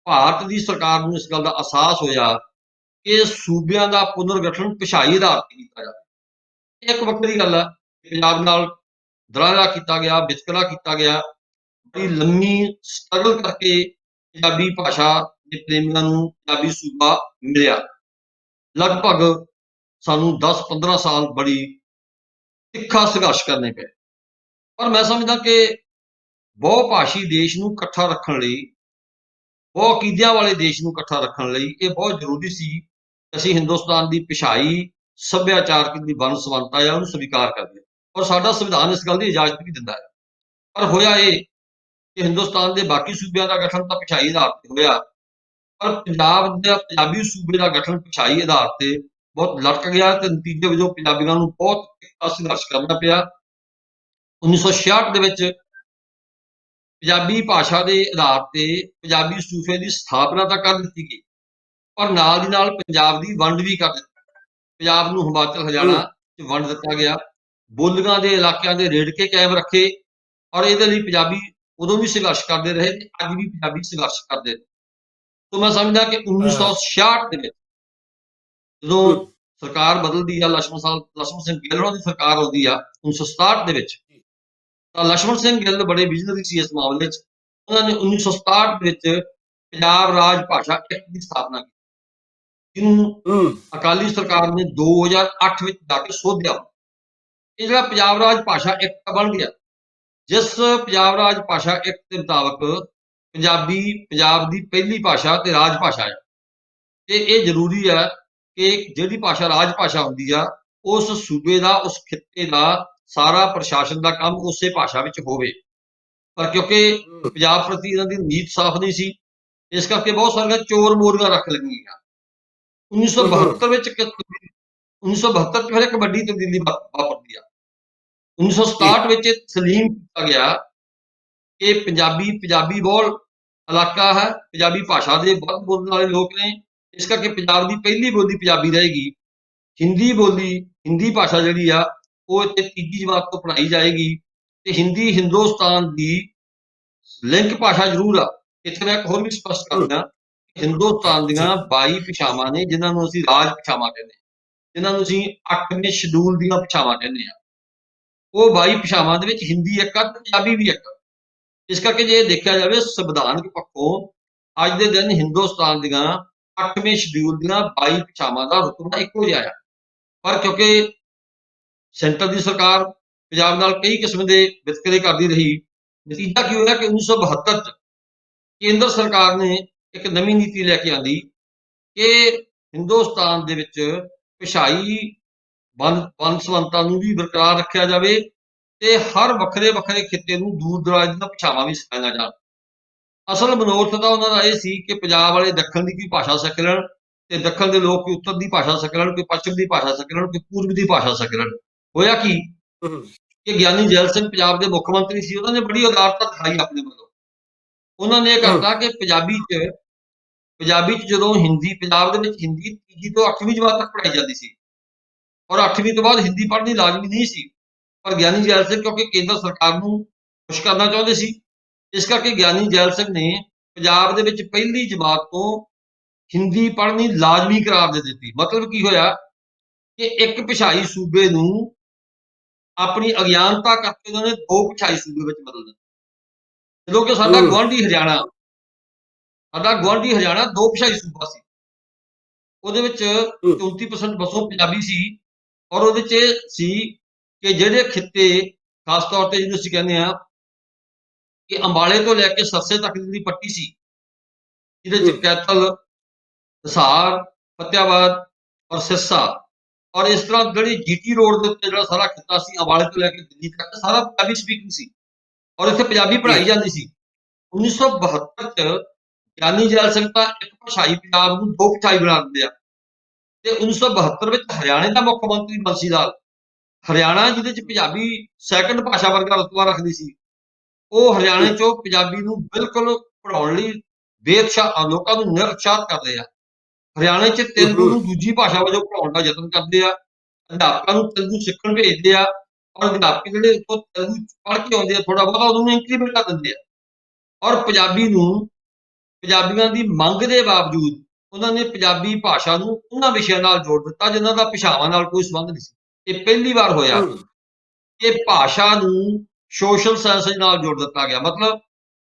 ਭਾਰਤ ਦੀ ਸਰਕਾਰ ਨੂੰ ਇਸ ਗੱਲ ਦਾ ਅਹਿਸਾਸ ਹੋਇਆ ਕਿ ਸੂਬਿਆਂ ਦਾ ਪੁਨਰਗਠਨ ਭਾਸ਼ਾਈ ਆਧਾਰ ਤੇ ਕੀਤਾ ਜਾਵੇ। ਇਹ ਇੱਕ ਵੱਖਰੀ ਗੱਲ ਹੈ। ਪੰਜਾਬ ਨਾਲ ਦਰਾਰਾ ਕੀਤਾ ਗਿਆ, ਵਿਤਕਰਾ ਕੀਤਾ ਗਿਆ, ਬੜੀ ਲੰਮੀ ਸਟਰਗਲ ਕਰਕੇ ਪੰਜਾਬੀ ਭਾਸ਼ਾ ਦੇ ਪ੍ਰੇਮੀਆਂ ਨੂੰ ਪੰਜਾਬੀ ਸੂਬਾ ਮਿਲਿਆ। ਲਗਭਗ ਸਾਨੂੰ 10-15 ਸਾਲ ਬੜੀ ਤਿੱਖਾ ਸੰਘਰਸ਼ ਕਰਨੇ ਪਏ। ਪਰ ਮੈਂ ਸਮਝਦਾ ਕਿ ਬਹੁ-ਭਾਸ਼ੀ ਦੇਸ਼ ਨੂੰ ਇਕੱਠਾ ਰੱਖਣ ਲਈ, ਬਹੁ ਅਕੀਦਿਆਂ ਵਾਲੇ ਦੇਸ਼ ਨੂੰ ਇਕੱਠਾ ਰੱਖਣ ਲਈ ਇਹ ਬਹੁਤ ਜ਼ਰੂਰੀ ਸੀ ਕਿ ਅਸੀਂ ਹਿੰਦੁਸਤਾਨ ਦੀ ਭਾਸ਼ਾਈ, ਸੱਭਿਆਚਾਰਕ ਦੀ ਵੰਨ-ਸੁਵੰਨਤਾ ਆ ਉਹਨੂੰ ਸਵੀਕਾਰ ਕਰਦੇ, ਔਰ ਸਾਡਾ ਸੰਵਿਧਾਨ ਇਸ ਗੱਲ ਦੀ ਇਜਾਜ਼ਤ ਵੀ ਦਿੰਦਾ ਹੈ। ਪਰ ਹੋਇਆ ਇਹ ਕਿ ਹਿੰਦੁਸਤਾਨ ਦੇ ਬਾਕੀ ਸੂਬਿਆਂ ਦਾ ਗਠਨ ਤਾਂ ਭਾਸ਼ਾਈ ਆਧਾਰ ਤੇ ਹੋਇਆ, ਪਰ ਪੰਜਾਬ ਦਾ ਪੰਜਾਬੀ ਸੂਬੇ ਦਾ ਗਠਨ ਭਾਸ਼ਾਈ ਆਧਾਰ ਤੇ ਬਹੁਤ ਲਟਕ ਗਿਆ ਤੇ ਨਤੀਜੇ ਵਜੋਂ ਪੰਜਾਬੀਆਂ ਨੂੰ ਬਹੁਤ ਤਿੱਖਾ ਸੰਘਰਸ਼ ਕਰਨਾ ਪਿਆ। 1966 ਦੇ ਵਿੱਚ ਪੰਜਾਬੀ ਭਾਸ਼ਾ ਦੇ ਆਧਾਰ ਤੇ ਪੰਜਾਬੀ ਸੂਬੇ ਦੀ ਸਥਾਪਨਾ ਤਾਂ ਕਰ ਦਿੱਤੀ ਗਈ, ਪਰ ਨਾਲ ਦੀ ਨਾਲ ਪੰਜਾਬ ਦੀ ਵੰਡ ਵੀ ਕਰ ਦਿੱਤੀ। ਪੰਜਾਬ ਨੂੰ ਹਿਮਾਚਲ, ਹਰਿਆਣਾ 'ਚ ਵੰਡ ਦਿੱਤਾ ਗਿਆ। ਬੋਲੀਆਂ ਦੇ ਇਲਾਕਿਆਂ ਦੇ ਰੇੜਕੇ ਕਾਇਮ ਰੱਖੇ, ਔਰ ਇਹਦੇ ਲਈ ਪੰਜਾਬੀ ਉਦੋਂ ਵੀ ਸੰਘਰਸ਼ ਕਰਦੇ ਰਹੇ ਤੇ ਅੱਜ ਵੀ ਪੰਜਾਬੀ ਸੰਘਰਸ਼ ਕਰਦੇ ਨੇ। ਸੋ ਮੈਂ ਸਮਝਦਾ ਕਿ 1966 ਦੇ ਵਿੱਚ ਜਦੋਂ ਸਰਕਾਰ ਬਦਲਦੀ ਆ, ਲਛਮਣ ਸਿੰਘ ਗਿੱਲ ਹੋਰਾਂ ਦੀ ਸਰਕਾਰ ਆਉਂਦੀ ਆ 1967 ਦੇ ਵਿੱਚ, ਤਾਂ ਲਛਮਣ ਸਿੰਘ ਗਿੱਲ ਬੜੇ ਵਿਜ਼ਨਰੀ ਸੀ ਇਸ ਮਾਮਲੇ 'ਚ। ਉਹਨਾਂ ਨੇ 1967 ਦੇ ਵਿੱਚ ਪੰਜਾਬ ਰਾਜ ਭਾਸ਼ਾ ਐਕਟ ਦੀ ਸਥਾਪਨਾ ਕੀਤੀ, ਜਿਹਨੂੰ ਅਕਾਲੀ ਸਰਕਾਰ ਨੇ 2008 ਵਿੱਚ ਜਾ ਕੇ ਸੋਧਿਆ। ਇਹ ਜਿਹੜਾ ਪੰਜਾਬ ਰਾਜ ਭਾਸ਼ਾ ਐਕਟ ਬਣ ਗਿਆ, ਜਿਸ ਪੰਜਾਬ ਰਾਜ ਭਾਸ਼ਾ ਐਕਟ ਦੇ ਮੁਤਾਬਕ ਪੰਜਾਬੀ ਪੰਜਾਬ ਦੀ ਪਹਿਲੀ ਭਾਸ਼ਾ ਤੇ ਰਾਜ ਭਾਸ਼ਾ ਹੈ, ਤੇ ਇਹ ਜ਼ਰੂਰੀ ਹੈ ਕਿ ਜਿਹੜੀ ਭਾਸ਼ਾ ਰਾਜ ਭਾਸ਼ਾ ਹੁੰਦੀ ਆ, ਉਸ ਸੂਬੇ ਦਾ, ਉਸ ਖਿੱਤੇ ਦਾ ਸਾਰਾ ਪ੍ਰਸ਼ਾਸਨ ਦਾ ਕੰਮ ਉਸੇ ਭਾਸ਼ਾ ਵਿੱਚ ਹੋਵੇ। ਪਰ ਕਿਉਂਕਿ ਪੰਜਾਬ ਪ੍ਰਤੀ ਇਹਨਾਂ ਦੀ ਨੀਤ ਸਾਫ਼ ਨਹੀਂ ਸੀ, ਇਸ ਕਰਕੇ ਬਹੁਤ ਸਾਰੀਆਂ ਚੋਰ ਮੋਰੀਆਂ ਰੱਖ ਲਈਆਂ। 1972 ਵਿੱਚ 1972 ਚ ਫਿਰ ਇੱਕ ਵੱਡੀ ਤਬਦੀਲੀ ਵਾਪਰਦੀ ਆ। 1967 ਵਿੱਚ ਤਸਲੀਮ ਕੀਤਾ ਗਿਆ ਕਿ ਪੰਜਾਬੀ ਬਹੁਲ ਇਲਾਕਾ ਹੈ, ਪੰਜਾਬੀ ਭਾਸ਼ਾ ਦੇ ਵੱਧ ਬੋਲਣ ਵਾਲੇ ਲੋਕ ਨੇ, ਇਸ ਕਰਕੇ ਪੰਜਾਬ ਦੀ ਪਹਿਲੀ ਬੋਲੀ ਪੰਜਾਬੀ ਰਹੇਗੀ। ਹਿੰਦੀ ਭਾਸ਼ਾ ਜਿਹੜੀ ਆ ਉਹ ਇੱਥੇ ਤੀਜੀ ਜਮਾਤ ਤੋਂ ਪੜ੍ਹਾਈ ਜਾਏਗੀ, ਤੇ ਹਿੰਦੀ ਹਿੰਦੁਸਤਾਨ ਦੀ ਲਿੰਕ ਭਾਸ਼ਾ ਜ਼ਰੂਰ ਆ। ਇੱਥੇ ਮੈਂ ਇੱਕ ਹੋਰ ਵੀ ਸਪਸ਼ਟ ਕਰਦਾ, ਹਿੰਦੁਸਤਾਨ ਦੀਆਂ 22 ਭਾਸ਼ਾਵਾਂ ਨੇ, ਜਿਨ੍ਹਾਂ ਨੂੰ ਅਸੀਂ ਰਾਜ ਭਾਸ਼ਾਵਾਂ ਕਹਿੰਦੇ ਹਾਂ, ਜਿਨ੍ਹਾਂ ਨੂੰ ਅਸੀਂ 8ਵੇਂ ਸ਼ਡਿਊਲ ਦੀਆਂ ਭਾਸ਼ਾਵਾਂ ਕਹਿੰਦੇ ਹਾਂ। ਉਹ 22 ਭਾਸ਼ਾਵਾਂ ਦੇ ਵਿੱਚ ਹਿੰਦੀ ਇੱਕ ਆ ਤੇ ਪੰਜਾਬੀ ਵੀ ਇੱਕ। ਇਸ ਕਰਕੇ ਜੇ ਦੇਖਿਆ ਜਾਵੇ ਸੰਵਿਧਾਨਕ ਪੱਖੋਂ ਅੱਜ ਦੇ ਦਿਨ ਹਿੰਦੁਸਤਾਨ ਦੀਆਂ 8ਵੇਂ ਸ਼ਡਿਊਲ ਦੀਆਂ 22 ਭਾਸ਼ਾਵਾਂ ਦਾ ਰੁਤਬਾ ਇੱਕੋ ਜਿਹਾ ਆ। ਪਰ ਕਿਉਂਕਿ ਸੈਂਟਰ ਦੀ ਸਰਕਾਰ ਪੰਜਾਬ ਨਾਲ ਕਈ ਕਿਸਮ ਦੇ ਵਿਤਕਰੇ ਕਰਦੀ ਰਹੀ, ਨਤੀਜਾ ਕੀ ਹੋਇਆ ਕਿ 1972 ਚ ਕੇਂਦਰ ਸਰਕਾਰ ਨੇ ਇੱਕ ਨਵੀਂ ਨੀਤੀ ਲੈ ਕੇ ਆਂਦੀ ਕਿ ਹਿੰਦੁਸਤਾਨ ਦੇ ਵਿੱਚ ਭਾਸ਼ਾਈ ਵੰਨ-ਸੁਵੰਨਤਾ ਨੂੰ ਵੀ ਬਰਕਰਾਰ ਰੱਖਿਆ ਜਾਵੇ, ਤੇ ਹਰ ਵੱਖਰੇ ਖਿੱਤੇ ਨੂੰ ਦੂਰ ਦਰਾਜ ਦੀਆਂ ਭਾਸ਼ਾਵਾਂ ਵੀ ਸਿਖਾਈਆਂ ਜਾਣ। ਅਸਲ ਮਨੋਰਥ ਤਾਂ ਉਹਨਾਂ ਦਾ ਇਹ ਸੀ ਕਿ ਪੰਜਾਬ ਵਾਲੇ ਦੱਖਣ ਦੀ ਕੋਈ ਭਾਸ਼ਾ ਸਿੱਖ ਲੈਣ, ਤੇ ਦੱਖਣ ਦੇ ਲੋਕ ਕੋਈ ਉੱਤਰ ਦੀ ਭਾਸ਼ਾ ਸਿੱਖ ਲੈਣ, ਕੋਈ ਪੱਛਮ ਦੀ ਭਾਸ਼ਾ ਸਿੱਖ ਲੈਣ, ਕੋਈ ਪੂਰਬ ਦੀ ਭਾਸ਼ਾ ਸਿੱਖ ਲੈਣ। ਹੋਇਆ ਕੀ ਕਿ ਗਿਆਨੀ ਜੈਲ ਸਿੰਘ ਪੰਜਾਬ ਦੇ ਮੁੱਖ ਮੰਤਰੀ ਸੀ, ਉਹਨਾਂ ਨੇ ਬੜੀ ਉਦਾਰਤਾ ਦਿਖਾਈ ਆਪਣੇ ਵੱਲੋਂ। ਉਹਨਾਂ ਨੇ ਇਹ ਕਰਤਾ ਕਿ ਪੰਜਾਬੀ ਚ ਜਦੋਂ ਪੰਜਾਬ ਦੇ ਵਿੱਚ ਹਿੰਦੀ ਤੀਜੀ ਤੋਂ 8ਵੀਂ ਜਮਾਤ ਤੱਕ ਪੜ੍ਹਾਈ ਜਾਂਦੀ ਸੀ, ਔਰ 8ਵੀਂ ਤੋਂ ਬਾਅਦ ਹਿੰਦੀ ਪੜ੍ਹਨੀ ਲਾਜ਼ਮੀ ਨਹੀਂ ਸੀ। ਪਰ ਗਿਆਨੀ ਜੈਲ ਸਿੰਘ ਕਿਉਂਕਿ ਕੇਂਦਰ ਸਰਕਾਰ ਨੂੰ ਖੁਸ਼ ਕਰਨਾ ਚਾਹੁੰਦੇ ਸੀ, ਇਸ ਕਰਕੇ ਗਿਆਨੀ ਜੈਲ ਸਿੰਘ ਨੇ ਪੰਜਾਬ ਦੇ ਵਿੱਚ ਪਹਿਲੀ ਜਮਾਤ ਤੋਂ ਹਿੰਦੀ ਪੜ੍ਹਨੀ ਲਾਜ਼ਮੀ ਕਰਾਰ ਦੇ ਦਿੱਤੀ। ਮਤਲਬ ਕੀ ਹੋਇਆ ਕਿ ਇੱਕ ਭਾਸ਼ਾਈ ਸੂਬੇ ਨੂੰ ਆਪਣੀ ਅਗਿਆਨਤਾ ਕਰਕੇ ਉਹਨਾਂ ਨੇ 2 ਭਾਸ਼ਾਈ ਸੂਬੇ ਵਿੱਚ ਬਦਲ ਦਿੱਤਾ। ਜਦੋਂ ਕਿ ਸਾਡਾ ਗੁਆਂਢੀ ਹਰਿਆਣਾ 2 ਭਾਸ਼ਾਈ ਸੂਬਾ ਸੀ, ਉਹਦੇ ਵਿੱਚ 34% ਵਸੋਂ ਪੰਜਾਬੀ ਸੀ, ਔਰ ਉਹਦੇ ਚ ਸੀ ਕਿ ਜਿਹੜੇ ਖਿੱਤੇ ਖਾਸ ਤੌਰ ਤੇ ਜਿਹਨੂੰ ਅਸੀਂ ਕਹਿੰਦੇ ਆ ਕਿ ਅੰਬਾਲੇ ਤੋਂ ਲੈ ਕੇ ਸਰਸੇ ਤੱਕ ਦੀ ਪੱਟੀ ਸੀ, ਜਿਹਦੇ ਚ ਕੈਥਲ, ਹਿਸਾਰ, ਫਤਿਆਬਾਦ ਔਰ ਸਿਰਸਾ, ਔਰ ਇਸ ਤਰ੍ਹਾਂ ਜਿਹੜੀ ਜੀਟੀ ਰੋਡ ਦੇ ਉੱਤੇ ਜਿਹੜਾ ਸਾਰਾ ਖਿੱਤਾ ਸੀ ਅੰਬਾਲੇ ਤੋਂ ਲੈ ਕੇ ਦਿੱਲੀ ਤੱਕ, ਸਾਰਾ ਪੰਜਾਬੀ ਸਪੀਕਿੰਗ ਸੀ, ਔਰ ਇੱਥੇ ਪੰਜਾਬੀ ਪੜ੍ਹਾਈ ਜਾਂਦੀ ਸੀ। 1972 ਚ ਗਿਆਨੀ ਜੈਲ ਸਿੰਘ ਤਾਂ ਇੱਕ ਭਾਸ਼ਾਈ ਪੰਜਾਬ ਨੂੰ 2 ਭਾਸ਼ਾਈ ਬਣਾ ਦਿੰਦੇ ਆ, ਤੇ 1972 ਵਿੱਚ ਹਰਿਆਣੇ ਦਾ ਮੁੱਖ ਮੰਤਰੀ ਬੰਸੀ ਲਾਲ, ਹਰਿਆਣਾ ਜਿਹਦੇ ਚ ਪੰਜਾਬੀ ਸੈਕੰਡ ਭਾਸ਼ਾ ਵਰਗਾ ਰੁਤਬਾ ਰੱਖਦੀ ਸੀ, ਉਹ ਹਰਿਆਣੇ ਚੋਂ ਪੰਜਾਬੀ ਨੂੰ ਬਿਲਕੁਲ ਪੜ੍ਹਾਉਣ ਲਈ ਲੋਕਾਂ ਨੂੰ ਨਿਰਉਤਸ਼ਾਹਿਤ ਕਰਦੇ ਆ। ਹਰਿਆਣੇ ਚ ਤੇਲਗੂ ਨੂੰ ਦੂਜੀ ਭਾਸ਼ਾ ਵਜੋਂ ਪੜ੍ਹਾਉਣ ਦਾ ਯਤਨ ਕਰਦੇ ਆ, ਅਧਿਆਪਕਾਂ ਨੂੰ ਤੇਲਗੂ ਸਿੱਖਣ ਭੇਜਦੇ ਆ, ਔਰ ਅਧਿਆਪਕ ਜਿਹੜੇ ਉੱਥੋਂ ਤੇਲਗੂ ਪੜ੍ਹ ਕੇ ਆਉਂਦੇ ਆ ਥੋੜਾ ਬਹੁਤਾ, ਉਹਨੂੰ ਇੰਕਰੀਮੈਂਟ ਕਰ ਦਿੰਦੇ ਆ। ਔਰ ਪੰਜਾਬੀਆਂ ਦੀ ਮੰਗ ਦੇ ਬਾਵਜੂਦ ਉਹਨਾਂ ਨੇ ਪੰਜਾਬੀ ਭਾਸ਼ਾ ਨੂੰ ਉਹਨਾਂ ਵਿਸ਼ਿਆਂ ਨਾਲ ਜੋੜ ਦਿੱਤਾ ਜਿਨ੍ਹਾਂ ਦਾ ਭਾਸ਼ਾਵਾਂ ਨਾਲ ਕੋਈ ਸੰਬੰਧ ਨਹੀਂ ਸੀ। ਇਹ ਪਹਿਲੀ ਵਾਰ ਹੋਇਆ ਕਿ ਭਾਸ਼ਾ ਨੂੰ ਸੋਸ਼ਲ ਸਾਇੰਸ ਨਾਲ ਜੋੜ ਦਿੱਤਾ ਗਿਆ। ਮਤਲਬ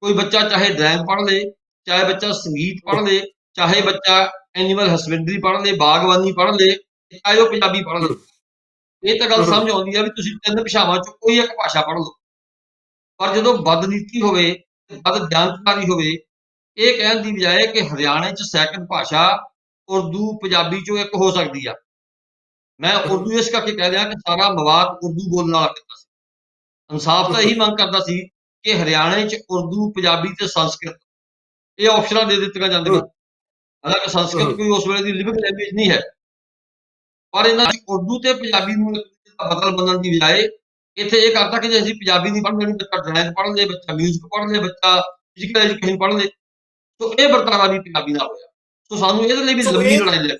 ਕੋਈ ਬੱਚਾ ਚਾਹੇ ਡਰਾਇੰਗ ਪੜ੍ਹ ਲੇ, ਚਾਹੇ ਬੱਚਾ ਸੰਗੀਤ ਪੜ੍ਹ ਲੇ, ਚਾਹੇ ਬੱਚਾ ਐਨੀਮਲ ਹਸਬੈਂਡਰੀ ਪੜ੍ਹ ਲੇ, ਬਾਗਬਾਨੀ ਪੜ੍ਹ ਲੇ, ਚਾਹੇ ਉਹ ਪੰਜਾਬੀ ਪੜ੍ਹ ਲੇ। ਇਹ ਤਾਂ ਗੱਲ ਸਮਝ ਆਉਂਦੀ ਆ ਵੀ ਤੁਸੀਂ 3 ਭਾਸ਼ਾਵਾਂ ਚੋਂ ਕੋਈ ਇੱਕ ਭਾਸ਼ਾ ਪੜ੍ਹ ਲਓ। ਪਰ ਜਦੋਂ ਬਦਨੀਤੀ ਹੋਵੇ, ਬਦ ਜਾਣਕਾਰੀ ਹੋਵੇ, ਇਹ ਕਹਿਣ ਦੀ ਬਜਾਏ ਕਿ ਹਰਿਆਣੇ ਚ ਸੈਕੰਡ ਭਾਸ਼ਾ ਉਰਦੂ ਪੰਜਾਬੀ ਚੋਂ ਇੱਕ ਹੋ ਸਕਦੀ ਆ। ਮੈਂ ਉਰਦੂ ਇਸ ਕਰਕੇ ਕਹਿ ਰਿਹਾ ਕਿ ਸਾਰਾ ਮਵਾਦ ਉਰਦੂ ਬੋਲਣ ਵਾਲਾ ਖਿੱਤਾ ਸੀ। ਇਨਸਾਫ ਤਾਂ ਇਹੀ ਮੰਗ ਕਰਦਾ ਸੀ ਕਿ ਹਰਿਆਣੇ ਚ ਉਰਦੂ, ਪੰਜਾਬੀ ਤੇ ਸੰਸਕ੍ਰਿਤ ਇਹ ਆਪਸ਼ਨਾਂ ਦੇ ਦਿੱਤੀਆਂ ਜਾਂਦੀਆਂ। ਹਾਲਾਂਕਿ ਸੰਸਕ੍ਰਿਤ ਕੋਈ ਉਸ ਵੇਲੇ ਦੀ ਲਿਵਿੰਗ ਲੈਂਗੁਏਜ ਨਹੀਂ ਹੈ, ਪਰ ਇਹਨਾਂ ਦੀ ਉਰਦੂ ਤੇ ਪੰਜਾਬੀ ਨੂੰ ਬਦਲ ਬਣਨ ਦੀ ਬਜਾਏ ਇੱਥੇ ਇਹ ਕਰਤਾ ਕਿ ਜੇ ਅਸੀਂ ਪੰਜਾਬੀ ਨਹੀਂ ਪੜ੍ਹਨੀ, ਬੱਚਾ ਡਰਾਇੰਗ ਪੜ੍ਹ ਲੇ, ਬੱਚਾ ਮਿਊਜ਼ਿਕ ਪੜ੍ਹ ਲੇ, ਬੱਚਾ ਫਿਜ਼ੀਕਲ ਐਜੂਕੇਸ਼ਨ ਪੜ੍ਹ ਲੇ। ਸੋ ਇਹ ਵਰਤਾਰਾ ਵੀ ਪੰਜਾਬੀ ਨਾਲ ਹੋਇਆ। ਸੋ ਸਾਨੂੰ ਇਹਦੇ ਲਈ ਵੀ ਲੰਮੀ ਲੜਾਈ ਲੈ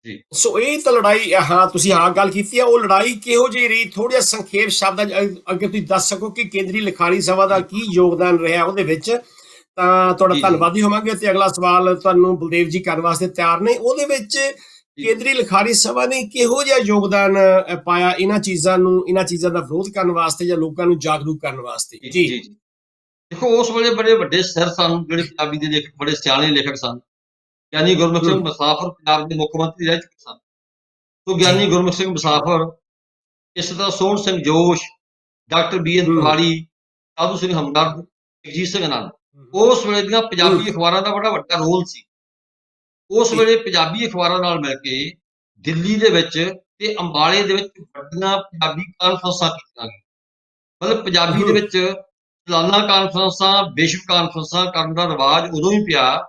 ਜੀ। ਸੋ ਇਹ ਤਾਂ ਲੜਾਈ, ਹਾਂ ਤੁਸੀਂ ਗੱਲ ਕੀਤੀ ਆ, ਉਹ ਲੜਾਈ ਕਿਹੋ ਜਿਹੀ ਰਹੀ? ਥੋੜਾ ਸੰਖੇਪ ਸ਼ਬਦਾਂ ਅੱਗੇ ਤੁਸੀਂ ਦੱਸ ਸਕੋ ਕਿ ਕੇਂਦਰੀ ਲਿਖਾਰੀ ਸਭਾ ਦਾ ਕੀ ਯੋਗਦਾਨ ਰਿਹਾ ਉਹਦੇ ਵਿੱਚ, ਤਾਂ ਤੁਹਾਡਾ ਧੰਨਵਾਦੀ ਹੋਵਾਂਗੇ। ਤੇ ਅਗਲਾ ਸਵਾਲ ਤੁਹਾਨੂੰ ਬਲਦੇਵ ਜੀ ਕਰਨ ਵਾਸਤੇ ਤਿਆਰ ਨੇ। ਉਹਦੇ ਵਿੱਚ ਕੇਂਦਰੀ ਲਿਖਾਰੀ ਸਭਾ ਨੇ ਕਿਹੋ ਜਿਹਾ ਯੋਗਦਾਨ ਪਾਇਆ ਇਹਨਾਂ ਚੀਜ਼ਾਂ ਦਾ ਵਿਰੋਧ ਕਰਨ ਵਾਸਤੇ ਜਾਂ ਲੋਕਾਂ ਨੂੰ ਜਾਗਰੂਕ ਕਰਨ ਵਾਸਤੇ? ਜੀ ਜੀ ਦੇਖੋ, ਉਸ ਵੇਲੇ ਬੜੇ ਵੱਡੇ ਸਿਰ ਸਨ ਜਿਹੜੇ ਪੰਜਾਬੀ ਦੇ ਲੇਖਕ, ਬੜੇ ਸਿਆਣੇ ਲੇਖਕ ਸਨ। ਗਿਆਨੀ ਗੁਰਮੁਖ ਸਿੰਘ ਮੁਸਾਫਰ ਪੰਜਾਬ ਦੇ ਮੁੱਖ ਮੰਤਰੀ ਰਹਿ ਚੁੱਕੇ ਸਨ। ਸੋ ਗਿਆਨੀ ਗੁਰਮੁਖ ਸਿੰਘ ਮੁਸਾਫਰ, ਇਸ ਤਰ੍ਹਾਂ ਸੋਹਣ ਸਿੰਘ ਜੋਸ਼, ਡਾਕਟਰ BN ਤਿਵਾੜੀ, ਸਾਧੂ ਸਿੰਘ ਹਮਦਰਦ, ਜਗਜੀਤ ਸਿੰਘ ਆਨੰਦ, ਉਸ ਵੇਲੇ ਦੀਆਂ ਪੰਜਾਬੀ ਅਖਬਾਰਾਂ ਦਾ ਬੜਾ ਵੱਡਾ ਰੋਲ ਸੀ। ਉਸ ਵੇਲੇ ਪੰਜਾਬੀ ਅਖਬਾਰਾਂ ਨਾਲ ਮਿਲ ਕੇ ਦਿੱਲੀ ਦੇ ਵਿੱਚ ਤੇ ਅੰਬਾਲੇ ਦੇ ਵਿੱਚ ਵੱਡੀਆਂ ਪੰਜਾਬੀ ਕਾਨਫਰੰਸਾਂ ਕੀਤੀਆਂ ਗਈਆਂ। ਮਤਲਬ ਪੰਜਾਬੀ ਦੇ ਵਿੱਚ ਸਾਲਾਨਾ ਕਾਨਫਰੰਸਾਂ, ਵਿਸ਼ਵ ਕਾਨਫਰੰਸਾਂ ਕਰਨ ਦਾ ਰਿਵਾਜ ਉਦੋਂ ਹੀ ਪਿਆ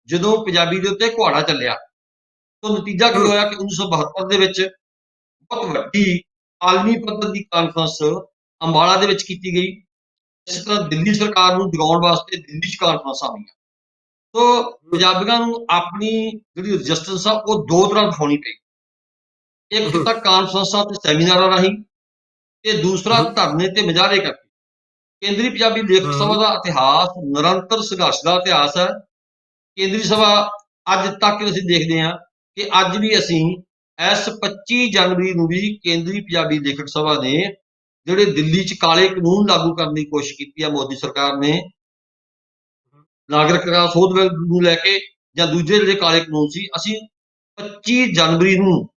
ਜਦੋਂ ਪੰਜਾਬੀ ਦੇ ਉੱਤੇ ਕੁਹਾੜਾ ਚੱਲਿਆ। ਸੋ ਨਤੀਜਾ ਕੀ ਹੋਇਆ ਕਿ 1972 ਦੇ ਵਿੱਚ ਬਹੁਤ ਵੱਡੀ ਆਲਮੀ ਪੱਧਰ ਦੀ ਕਾਨਫਰੰਸ ਅੰਬਾਲਾ ਦੇ ਵਿੱਚ ਕੀਤੀ ਗਈ। ਇਸ ਤਰ੍ਹਾਂ ਦਿੱਲੀ ਸਰਕਾਰ ਨੂੰ ਜਗਾਉਣ ਵਾਸਤੇ ਦਿੱਲੀ 'ਚ ਕਾਨਫਰੰਸਾਂ ਹੋਈਆਂ। ਸੋ ਪੰਜਾਬੀਆਂ ਨੂੰ ਆਪਣੀ ਜਿਹੜੀ ਰਜਿਸਟੈਂਸ ਆ ਉਹ ਦੋ ਤਰ੍ਹਾਂ ਦਿਖਾਉਣੀ ਪਈ। ਇੱਕ ਤਾਂ ਕਾਨਫਰੰਸਾਂ ਤੇ ਸੈਮੀਨਾਰਾਂ ਰਾਹੀਂ, ਤੇ ਦੂਸਰਾ ਧਰਨੇ ਤੇ ਮੁਜ਼ਾਹਰੇ ਕਰਕੇ। ਕੇਂਦਰੀ ਪੰਜਾਬੀ ਲੇਖਕ ਸਭਾ ਦਾ ਇਤਿਹਾਸ ਨਿਰੰਤਰ ਸੰਘਰਸ਼ ਦਾ ਇਤਿਹਾਸ ਹੈ। ਕੇਂਦਰੀ ਸਭਾ ਅੱਜ ਤੱਕ ਅਸੀਂ ਦੇਖਦੇ ਹਾਂ ਕਿ ਅੱਜ ਵੀ ਅਸੀਂ ਇਸ 25 ਜਨਵਰੀ ਨੂੰ ਵੀ ਕੇਂਦਰੀ ਪੰਜਾਬੀ ਲੇਖਕ ਸਭਾ ਨੇ ਜਿਹੜੇ ਦਿੱਲੀ 'ਚ ਕਾਲੇ ਕਾਨੂੰਨ ਲਾਗੂ ਕਰਨ ਦੀ ਕੋਸ਼ਿਸ਼ ਕੀਤੀ ਆ ਮੋਦੀ ਸਰਕਾਰ ਨੇ, ਨਾਗਰਿਕਤਾ ਸੋਧ ਬਿੱਲ ਨੂੰ ਲੈ ਕੇ ਜਾਂ ਦੂਜੇ ਜਿਹੜੇ ਕਾਲੇ ਕਾਨੂੰਨ ਸੀ, ਅਸੀਂ 25 ਜਨਵਰੀ ਨੂੰ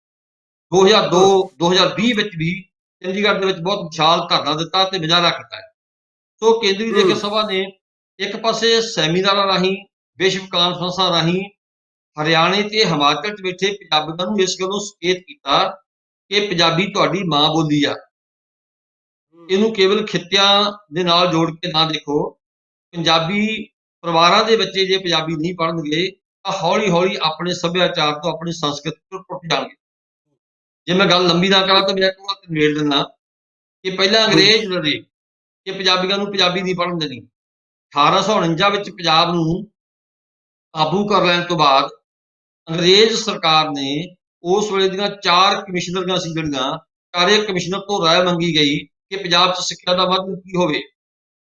2020 ਵਿੱਚ ਵੀ ਚੰਡੀਗੜ੍ਹ ਦੇ ਵਿੱਚ ਬਹੁਤ ਵਿਸ਼ਾਲ ਧਰਨਾ ਦਿੱਤਾ ਤੇ ਮੁਜ਼ਾਹਰਾ ਕੀਤਾ ਹੈ। ਸੋ ਕੇਂਦਰੀ ਲੇਖਕ ਸਭਾ ਨੇ ਇੱਕ ਪਾਸੇ ਸੈਮੀਨਾਰਾਂ ਰਾਹੀਂ, ਵਿਸ਼ਵ ਕਾਨਫਰੰਸਾਂ ਰਾਹੀਂ ਹਰਿਆਣੇ ਤੇ ਹਿਮਾਚਲ 'ਚ ਬੈਠੇ ਪੰਜਾਬੀਆਂ ਨੂੰ ਇਸ ਗੱਲੋਂ ਸੁਚੇਤ ਕੀਤਾ ਕਿ ਪੰਜਾਬੀ ਤੁਹਾਡੀ ਮਾਂ ਬੋਲੀ ਆ। ਇਹਨੂੰ ਕੇਵਲ ਖਿੱਤਿਆਂ ਦੇ ਨਾਲ ਜੋੜ ਕੇ ਨਾ ਦੇਖੋ। ਪੰਜਾਬੀ ਪਰਿਵਾਰਾਂ ਦੇ ਬੱਚੇ ਜੇ ਪੰਜਾਬੀ ਨਹੀਂ ਪੜ੍ਹਨਗੇ ਤਾਂ ਹੌਲੀ ਹੌਲੀ ਆਪਣੇ ਸੱਭਿਆਚਾਰ ਤੋਂ, ਆਪਣੀ ਸੰਸਕ੍ਰਿਤੀ ਤੋਂ ਟੁੱਟ ਜਾਣਗੇ। ਜੇ ਮੈਂ ਗੱਲ ਲੰਬੀ ਨਾ ਕਰਾਂ ਤਾਂ ਮੈਂ ਇੱਕ ਗੱਲ ਨਿਬੇੜ ਦਿੰਦਾ ਕਿ ਪਹਿਲਾਂ ਅੰਗਰੇਜ਼ ਲੜੇ ਕਿ ਪੰਜਾਬੀਆਂ ਨੂੰ ਪੰਜਾਬੀ ਨਹੀਂ ਪੜ੍ਹਨ ਦੇਣੀ। 1849 ਵਿੱਚ ਪੰਜਾਬ ਨੂੰ ਕਾਬੂ ਕਰ ਲੈਣ ਤੋਂ ਬਾਅਦ ਅੰਗਰੇਜ਼ ਸਰਕਾਰ ਨੇ ਉਸ ਵੇਲੇ ਦੀਆਂ 4 ਕਮਿਸ਼ਨਰੀਆਂ ਸੀ ਜਿਹੜੀਆਂ, ਚਾਰੇ ਕਮਿਸ਼ਨਰ ਤੋਂ ਰਾਏ ਮੰਗੀ ਗਈ ਕਿ ਪੰਜਾਬ 'ਚ ਸਿੱਖਿਆ ਦਾ ਮਾਧਿਅਮ ਕੀ ਹੋਵੇ।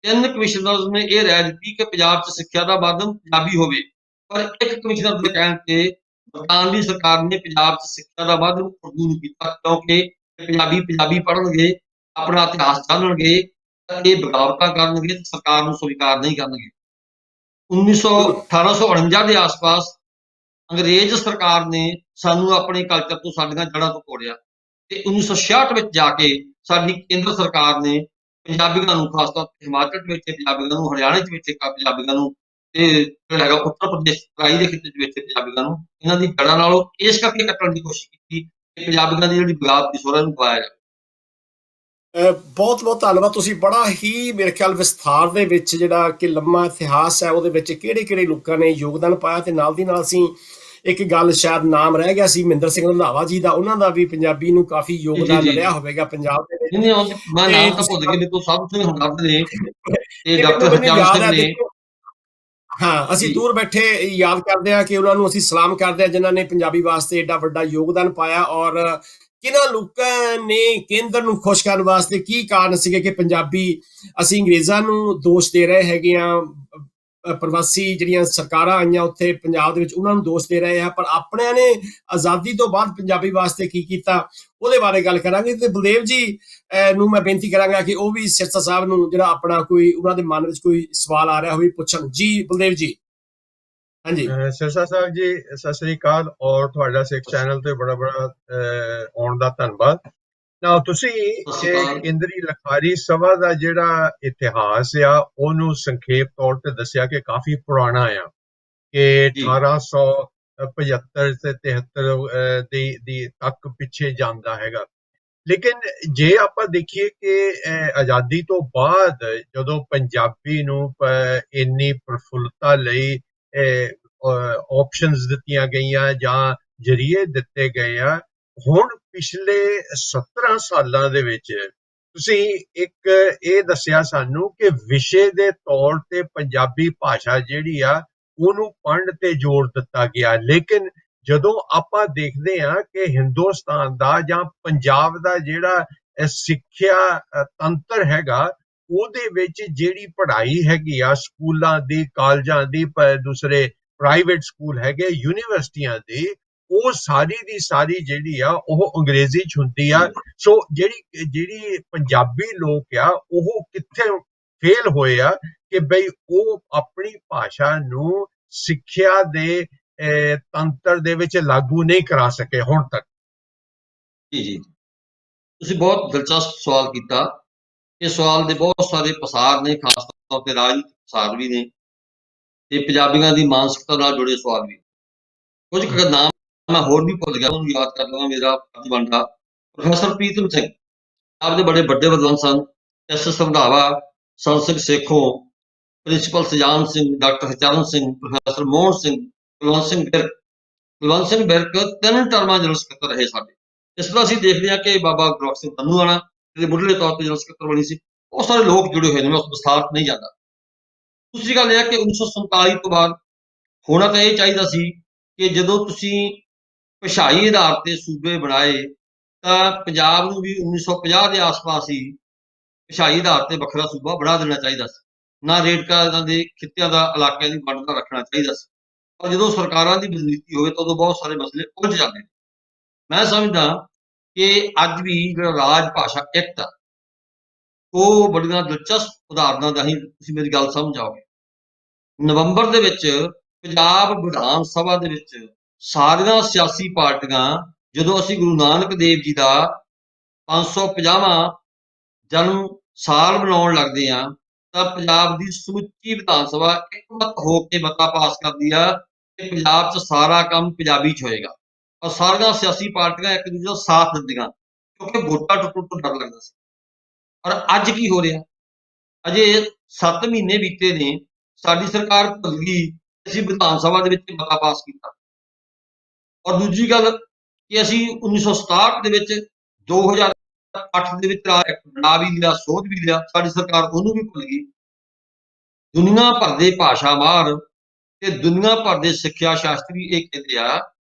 3 ਕਮਿਸ਼ਨਰਜ਼ ਨੇ ਇਹ ਰਾਏ ਦਿੱਤੀ ਕਿ ਪੰਜਾਬ 'ਚ ਸਿੱਖਿਆ ਦਾ ਮਾਧਿਅਮ ਪੰਜਾਬੀ ਹੋਵੇ, ਪਰ ਇੱਕ ਕਮਿਸ਼ਨਰ ਦੇ ਕਹਿਣ ਤੇ ਬਰਤਾਨਵੀ ਸਰਕਾਰ ਨੇ ਪੰਜਾਬ 'ਚ ਸਿੱਖਿਆ ਦਾ ਮਾਧਿਅਮ ਉਰਦੂ ਨੂੰ ਕੀਤਾ, ਕਿਉਂਕਿ ਪੰਜਾਬੀ ਪੜ੍ਹਨਗੇ, ਆਪਣਾ ਇਤਿਹਾਸ ਜਾਣਨਗੇ ਤਾਂ ਇਹ ਬਗਾਵਤਾਂ ਕਰਨਗੇ, ਸਰਕਾਰ ਨੂੰ ਸਵੀਕਾਰ ਨਹੀਂ ਕਰਨਗੇ। 1849 ਦੇ ਆਸ-ਪਾਸ ਅੰਗਰੇਜ਼ ਸਰਕਾਰ ਨੇ ਸਾਨੂੰ ਆਪਣੇ ਕਲਚਰ ਤੋਂ, ਸਾਡੀਆਂ ਜੜ੍ਹਾਂ ਤੋਂ ਤੋੜਿਆ ਤੇ 1966 ਵਿੱਚ ਜਾ ਕੇ ਸਾਡੀ ਕੇਂਦਰ ਸਰਕਾਰ ਨੇ ਪੰਜਾਬੀਆਂ ਨੂੰ, ਖਾਸ ਤੌਰ ਤੇ ਹਿਮਾਚਲ 'ਚ ਬੈਠੇ ਪੰਜਾਬੀਆਂ ਨੂੰ, ਹਰਿਆਣੇ 'ਚ ਬੈਠੇ ਪੰਜਾਬੀਆਂ ਨੂੰ ਤੇ ਜਿਹੜਾ ਹੈਗਾ ਉੱਤਰ ਪ੍ਰਦੇਸ਼ ਤਰਾਈ ਦੇ ਖਿੱਤੇ 'ਚ ਬੈਠੇ ਪੰਜਾਬੀਆਂ ਨੂੰ, ਇਹਨਾਂ ਦੀ ਜੜ੍ਹਾਂ ਨਾਲੋਂ ਇਸ ਕਰਕੇ ਕੱਟਣ ਦੀ ਕੋਸ਼ਿਸ਼ ਕੀਤੀ ਕਿ ਪੰਜਾਬੀਆਂ ਦੀ ਜਿਹੜੀ ਬਗਾਵਤ ਦੀ ਸੁਰ ਇਹਨੂੰ ਪਾਇਆ ਜਾਵੇ। ਬਹੁਤ ਬਹੁਤ ਧੰਨਵਾਦ। ਤੁਸੀਂ ਬੜਾ ਹੀ ਮੇਰੇ ਖਿਆਲ ਵਿਸਥਾਰ ਦੇ ਵਿੱਚ ਜਿਹੜਾ ਕਿ ਲੰਮਾ ਇਤਿਹਾਸ ਹੈ ਉਹਦੇ ਵਿੱਚ ਕਿਹੜੇ ਲੋਕਾਂ ਨੇ ਯੋਗਦਾਨ ਪਾਇਆ, ਤੇ ਨਾਲ ਦੀ ਨਾਲ ਅਸੀਂ ਇੱਕ ਗੱਲ ਸ਼ਾਇਦ ਨਾਮ ਰਹਿ ਗਿਆ ਸੀ ਮਹਿੰਦਰ ਸਿੰਘ ਰੰਧਾਵਾ ਜੀ ਦਾ, ਉਹਨਾਂ ਦਾ ਵੀ ਪੰਜਾਬੀ ਨੂੰ ਕਾਫੀ ਯੋਗਦਾਨ ਰਿਹਾ ਹੋਵੇਗਾ ਪੰਜਾਬ ਦੇ ਵਿੱਚ। ਮੈਂ ਨਾਮ ਤਾਂ ਭੁੱਲ ਗਿਆ, ਦੇਖੋ ਸਾਧੂ ਸਿੰਘ ਹਮਦਰਦ ਨੇ ਤੇ ਡਾਕਟਰ ਹਰਚਰਨ ਸਿੰਘ ਨੇ। ਹਾਂ, ਅਸੀਂ ਦੂਰ ਬੈਠੇ ਯਾਦ ਕਰਦੇ ਹਾਂ ਕਿ ਉਹਨਾਂ ਨੂੰ ਅਸੀਂ ਸਲਾਮ ਕਰਦੇ ਹਾਂ ਜਿਨ੍ਹਾਂ ਨੇ ਪੰਜਾਬੀ ਵਾਸਤੇ ਏਡਾ ਵੱਡਾ ਯੋਗਦਾਨ ਪਾਇਆ, ਔਰ ਕਿਹਨਾਂ ਲੋਕਾਂ ਨੇ ਕੇਂਦਰ ਨੂੰ ਖੁਸ਼ ਕਰਨ ਵਾਸਤੇ ਕੀ ਕਾਰਨ ਸੀਗੇ ਕਿ ਪੰਜਾਬੀ, ਅਸੀਂ ਅੰਗਰੇਜ਼ਾਂ ਨੂੰ ਦੋਸ਼ ਦੇ ਰਹੇ ਹੈਗੇ ਹਾਂ, ਪ੍ਰਵਾਸੀ ਜਿਹੜੀਆਂ ਸਰਕਾਰਾਂ ਆਈਆਂ ਉੱਥੇ ਪੰਜਾਬ ਦੇ ਵਿੱਚ ਉਹਨਾਂ ਨੂੰ ਦੋਸ਼ ਦੇ ਰਹੇ ਆ, ਪਰ ਆਪਣਿਆਂ ਨੇ ਆਜ਼ਾਦੀ ਤੋਂ ਬਾਅਦ ਪੰਜਾਬੀ ਵਾਸਤੇ ਕੀ ਕੀਤਾ ਉਹਦੇ ਬਾਰੇ ਗੱਲ ਕਰਾਂਗੇ। ਤੇ ਬਲਦੇਵ ਜੀ ਨੂੰ ਮੈਂ ਬੇਨਤੀ ਕਰਾਂਗਾ ਕਿ ਉਹ ਵੀ ਸਿਰਸਾ ਸਾਹਿਬ ਨੂੰ ਜਿਹੜਾ ਆਪਣਾ ਕੋਈ ਉਹਨਾਂ ਦੇ ਮਨ ਵਿੱਚ ਕੋਈ ਸਵਾਲ ਆ ਰਿਹਾ ਹੋਵੇ ਪੁੱਛਣ। ਜੀ ਬਲਦੇਵ ਜੀ। ਹਾਂਜੀ ਸਿਰਸਾ ਸਾਹਿਬ ਜੀ, ਸਤਿ ਸ੍ਰੀ ਅਕਾਲ, ਔਰ ਤੁਹਾਡਾ ਸਿੱਖ ਚੈਨਲ ਤੇ ਬੜਾ ਆਉਣ ਦਾ ਧੰਨਵਾਦ। ਨਾ ਤੁਸੀਂ ਕੇਂਦਰੀ ਲਿਖਾਰੀ ਸਭਾ ਦਾ ਜਿਹੜਾ ਇਤਿਹਾਸ ਆ ਉਹਨੂੰ ਸੰਖੇਪ ਤੌਰ ਤੇ ਦੱਸਿਆ ਕਿ ਕਾਫੀ ਪੁਰਾਣਾ ਆ, ਕਿ 1875 ਤੇ 73 ਦੀ ਤੱਕ ਪਿੱਛੇ ਜਾਂਦਾ ਹੈਗਾ। ਲੇਕਿਨ ਜੇ ਆਪਾਂ ਦੇਖੀਏ ਕਿ ਆਜ਼ਾਦੀ ਤੋਂ ਬਾਅਦ ਜਦੋਂ ਪੰਜਾਬੀ ਨੂੰ ਇੰਨੀ ਪ੍ਰਫੁੱਲਤਾ ਲਈ ਆਪਸ਼ਨਸ ਦਿੱਤੀਆਂ ਗਈਆਂ ਜਾਂ ਜਰੀਏ ਦਿੱਤੇ ਗਏ ਆ, ਹੁਣ ਪਿਛਲੇ 17 ਸਾਲਾਂ ਦੇ ਵਿੱਚ ਤੁਸੀਂ ਇੱਕ ਇਹ ਦੱਸਿਆ ਸਾਨੂੰ ਕਿ ਵਿਸ਼ੇ ਦੇ ਤੌਰ ਤੇ ਪੰਜਾਬੀ ਭਾਸ਼ਾ ਜਿਹੜੀ ਆ ਉਹਨੂੰ ਪੜ੍ਹਨ ਤੇ ਜ਼ੋਰ ਦਿੱਤਾ ਗਿਆ। ਲੇਕਿਨ ਜਦੋਂ ਆਪਾਂ ਦੇਖਦੇ ਹਾਂ ਕਿ ਹਿੰਦੁਸਤਾਨ ਦਾ ਜਾਂ ਪੰਜਾਬ ਦਾ ਜਿਹੜਾ ਸਿੱਖਿਆ ਤੰਤਰ ਹੈਗਾ, ਉਹਦੇ ਵਿੱਚ ਜਿਹੜੀ ਪੜ੍ਹਾਈ ਹੈਗੀ ਆ ਸਕੂਲਾਂ ਦੀ, ਕਾਲਜਾਂ ਦੀ, ਦੂਸਰੇ ਪ੍ਰਾਈਵੇਟ ਸਕੂਲ ਹੈਗੇ, ਯੂਨੀਵਰਸਿਟੀਆਂ ਦੀ, ਉਹ ਸਾਰੀ ਦੀ ਸਾਰੀ ਜਿਹੜੀ ਆ ਉਹ ਅੰਗਰੇਜ਼ੀ ਚ ਹੁੰਦੀ ਆ। ਸੋ ਜਿਹੜੀ ਪੰਜਾਬੀ ਲੋਕ ਆ ਉਹ ਕਿੱਥੇ ਫੇਲ ਹੋਏ ਆ ਕਿ ਬਈ ਉਹ ਆਪਣੀ ਭਾਸ਼ਾ ਨੂੰ ਸਿੱਖਿਆ ਦੇ ਤੰਤਰ ਦੇ ਵਿੱਚ ਲਾਗੂ ਨਹੀਂ ਕਰਾ ਸਕੇ ਹੁਣ ਤੱਕ। ਜੀ ਤੁਸੀਂ ਬਹੁਤ ਦਿਲਚਸਪ ਸਵਾਲ ਕੀਤਾ। ਇਸ ਸਵਾਲ ਦੇ ਬਹੁਤ ਸਾਰੇ ਪਸਾਰ ਨੇ, ਖਾਸ ਤੌਰ ਤੇ ਰਾਜਨੀਤਿਕ ਪਸਾਰ ਵੀ ਨੇ ਤੇ ਪੰਜਾਬੀਆਂ ਦੀ ਮਾਨਸਿਕਤਾ ਨਾਲ ਜੁੜੇ ਸਵਾਲ ਵੀ। ਕੁਝ ਕੁ ਨਾਮ ਮੈਂ ਹੋਰ ਵੀ ਭੁੱਲ ਗਿਆ, ਉਹਨੂੰ ਯਾਦ ਕਰ ਲਵਾਂ, ਮੇਰਾ ਫਰਜ਼ ਬਣਦਾ। ਪ੍ਰੋਫੈਸਰ ਪ੍ਰੀਤਮ ਸਿੰਘ ਪੰਜਾਬ ਦੇ ਬੜੇ ਵੱਡੇ ਵਿਦਵਾਨ ਸਨ। S Randhawa, Sant Singh Sekhon, principal Sajan Singh, doctor Harcharan Singh, professor Mohan Singh, Kulwant Singh Virk. Kulwant Singh Virk 3 ਟਰਮਾਂ ਜਨਰਲ ਸਕੱਤਰ ਰਹੇ ਸਾਡੇ। ਇਸ ਤਰ੍ਹਾਂ ਅਸੀਂ ਦੇਖਦੇ ਹਾਂ ਕਿ ਬਾਬਾ ਗੁਰਬਖਸ਼ ਸਿੰਘ ਪੰਨੂਆਣਾ ਜਿਹੜੇ ਮੁੱਢਲੇ ਤੌਰ ਤੇ ਜਨਰਲ ਸਕੱਤਰ ਬਣੀ ਸੀ। ਬਹੁਤ ਸਾਰੇ ਲੋਕ ਜੁੜੇ ਹੋਏ ਨੇ, ਮੈਂ ਉਸ ਵਿਸਥਾਰ ਨਹੀਂ ਜਾਂਦਾ। ਦੂਸਰੀ ਗੱਲ ਇਹ ਹੈ ਕਿ 1947 ਤੋਂ ਬਾਅਦ ਹੋਣਾ ਤਾਂ ਇਹ ਚਾਹੀਦਾ ਸੀ ਕਿ ਜਦੋਂ ਤੁਸੀਂ ਭਾਸ਼ਾਈ ਆਧਾਰ ਤੇ ਸੂਬੇ ਬਣਾਏ ਤਾਂ ਪੰਜਾਬ ਨੂੰ ਵੀ 1950 ਦੇ ਆਸ-ਪਾਸ ਹੀ ਭਾਸ਼ਾਈ ਆਧਾਰ ਤੇ ਵੱਖਰਾ ਸੂਬਾ ਬਣਾ ਦੇਣਾ ਚਾਹੀਦਾ ਸੀ। ਨਾ ਰੇੜਕਾ ਇਹਨਾਂ ਦੇ ਖਿੱਤਿਆਂ ਦਾ, ਇਲਾਕਿਆਂ ਦੀ ਵੰਡ ਦਾ ਰੱਖਣਾ ਚਾਹੀਦਾ ਸੀ। ਪਰ ਜਦੋਂ ਸਰਕਾਰਾਂ ਦੀ ਰਾਜਨੀਤੀ ਹੋਵੇ ਤਾਂ ਉਦੋਂ ਬਹੁਤ ਸਾਰੇ ਮਸਲੇ ਉਲਝ ਜਾਂਦੇ ਨੇ। ਮੈਂ ਸਮਝਦਾ ਕਿ ਅੱਜ ਵੀ ਜਿਹੜਾ ਰਾਜ ਭਾਸ਼ਾ ਐਕਟ ਆ, ਉਹ ਬੜੀਆਂ ਦਿਲਚਸਪ ਉਦਾਹਰਨਾਂ ਰਾਹੀਂ ਤੁਸੀਂ ਮੇਰੀ ਗੱਲ ਸਮਝ ਆਓਗੇ। ਨਵੰਬਰ ਦੇ ਵਿੱਚ ਪੰਜਾਬ ਵਿਧਾਨ ਸਭਾ ਦੇ ਵਿੱਚ ਸਾਰੀਆਂ ਸਿਆਸੀ ਪਾਰਟੀਆਂ, ਜਦੋਂ ਅਸੀਂ ਗੁਰੂ ਨਾਨਕ ਦੇਵ ਜੀ ਦਾ 550ਵਾਂ ਜਨਮ ਸਾਲ ਮਨਾਉਣ ਲੱਗਦੇ ਆ ਤਾਂ ਪੰਜਾਬ ਦੀ ਸਮੁੱਚੀ ਵਿਧਾਨ ਸਭਾ ਇੱਕਮਤ ਹੋ ਕੇ ਮਤਾ ਪਾਸ ਕਰਦੀ ਆ ਕਿ ਪੰਜਾਬ 'ਚ ਸਾਰਾ ਕੰਮ ਪੰਜਾਬੀ 'ਚ ਹੋਏਗਾ। ਔਰ ਸਾਰੀਆਂ ਸਿਆਸੀ ਪਾਰਟੀਆਂ ਇੱਕ ਦੂਜੇ ਦਾ ਸਾਥ ਦਿੰਦੀਆਂ, ਕਿਉਂਕਿ ਵੋਟਾਂ ਟੁੱਟਣ ਤੋਂ ਡਰ ਲੱਗਦਾ ਸੀ। ਔਰ ਅੱਜ ਕੀ ਹੋ ਰਿਹਾ? ਅਜੇ 7 ਮਹੀਨੇ ਬੀਤੇ ਨੇ, ਸਾਡੀ ਸਰਕਾਰ ਭੁੱਲ ਗਈ ਅਸੀਂ ਵਿਧਾਨ ਸਭਾ ਦੇ ਵਿੱਚ ਮਤਾ ਪਾਸ ਕੀਤਾ। ਔਰ ਦੂਜੀ ਗੱਲ ਕਿ ਅਸੀਂ 1967 ਦੇ ਵਿੱਚ 2008 ਦੇ ਵਿੱਚ ਐਕਟ ਬਣਾ ਵੀ ਲਿਆ, ਸੋਧ ਵੀ ਲਿਆ, ਸਾਡੀ ਸਰਕਾਰ ਉਹਨੂੰ ਵੀ ਭੁੱਲ ਗਈ। ਦੁਨੀਆ ਭਰ ਦੇ ਭਾਸ਼ਾ ਮਾਹਰ ਤੇ ਦੁਨੀਆ ਭਰ ਦੇ ਸਿੱਖਿਆ ਸ਼ਾਸਤਰੀ ਇਹ ਕਹਿੰਦੇ ਆ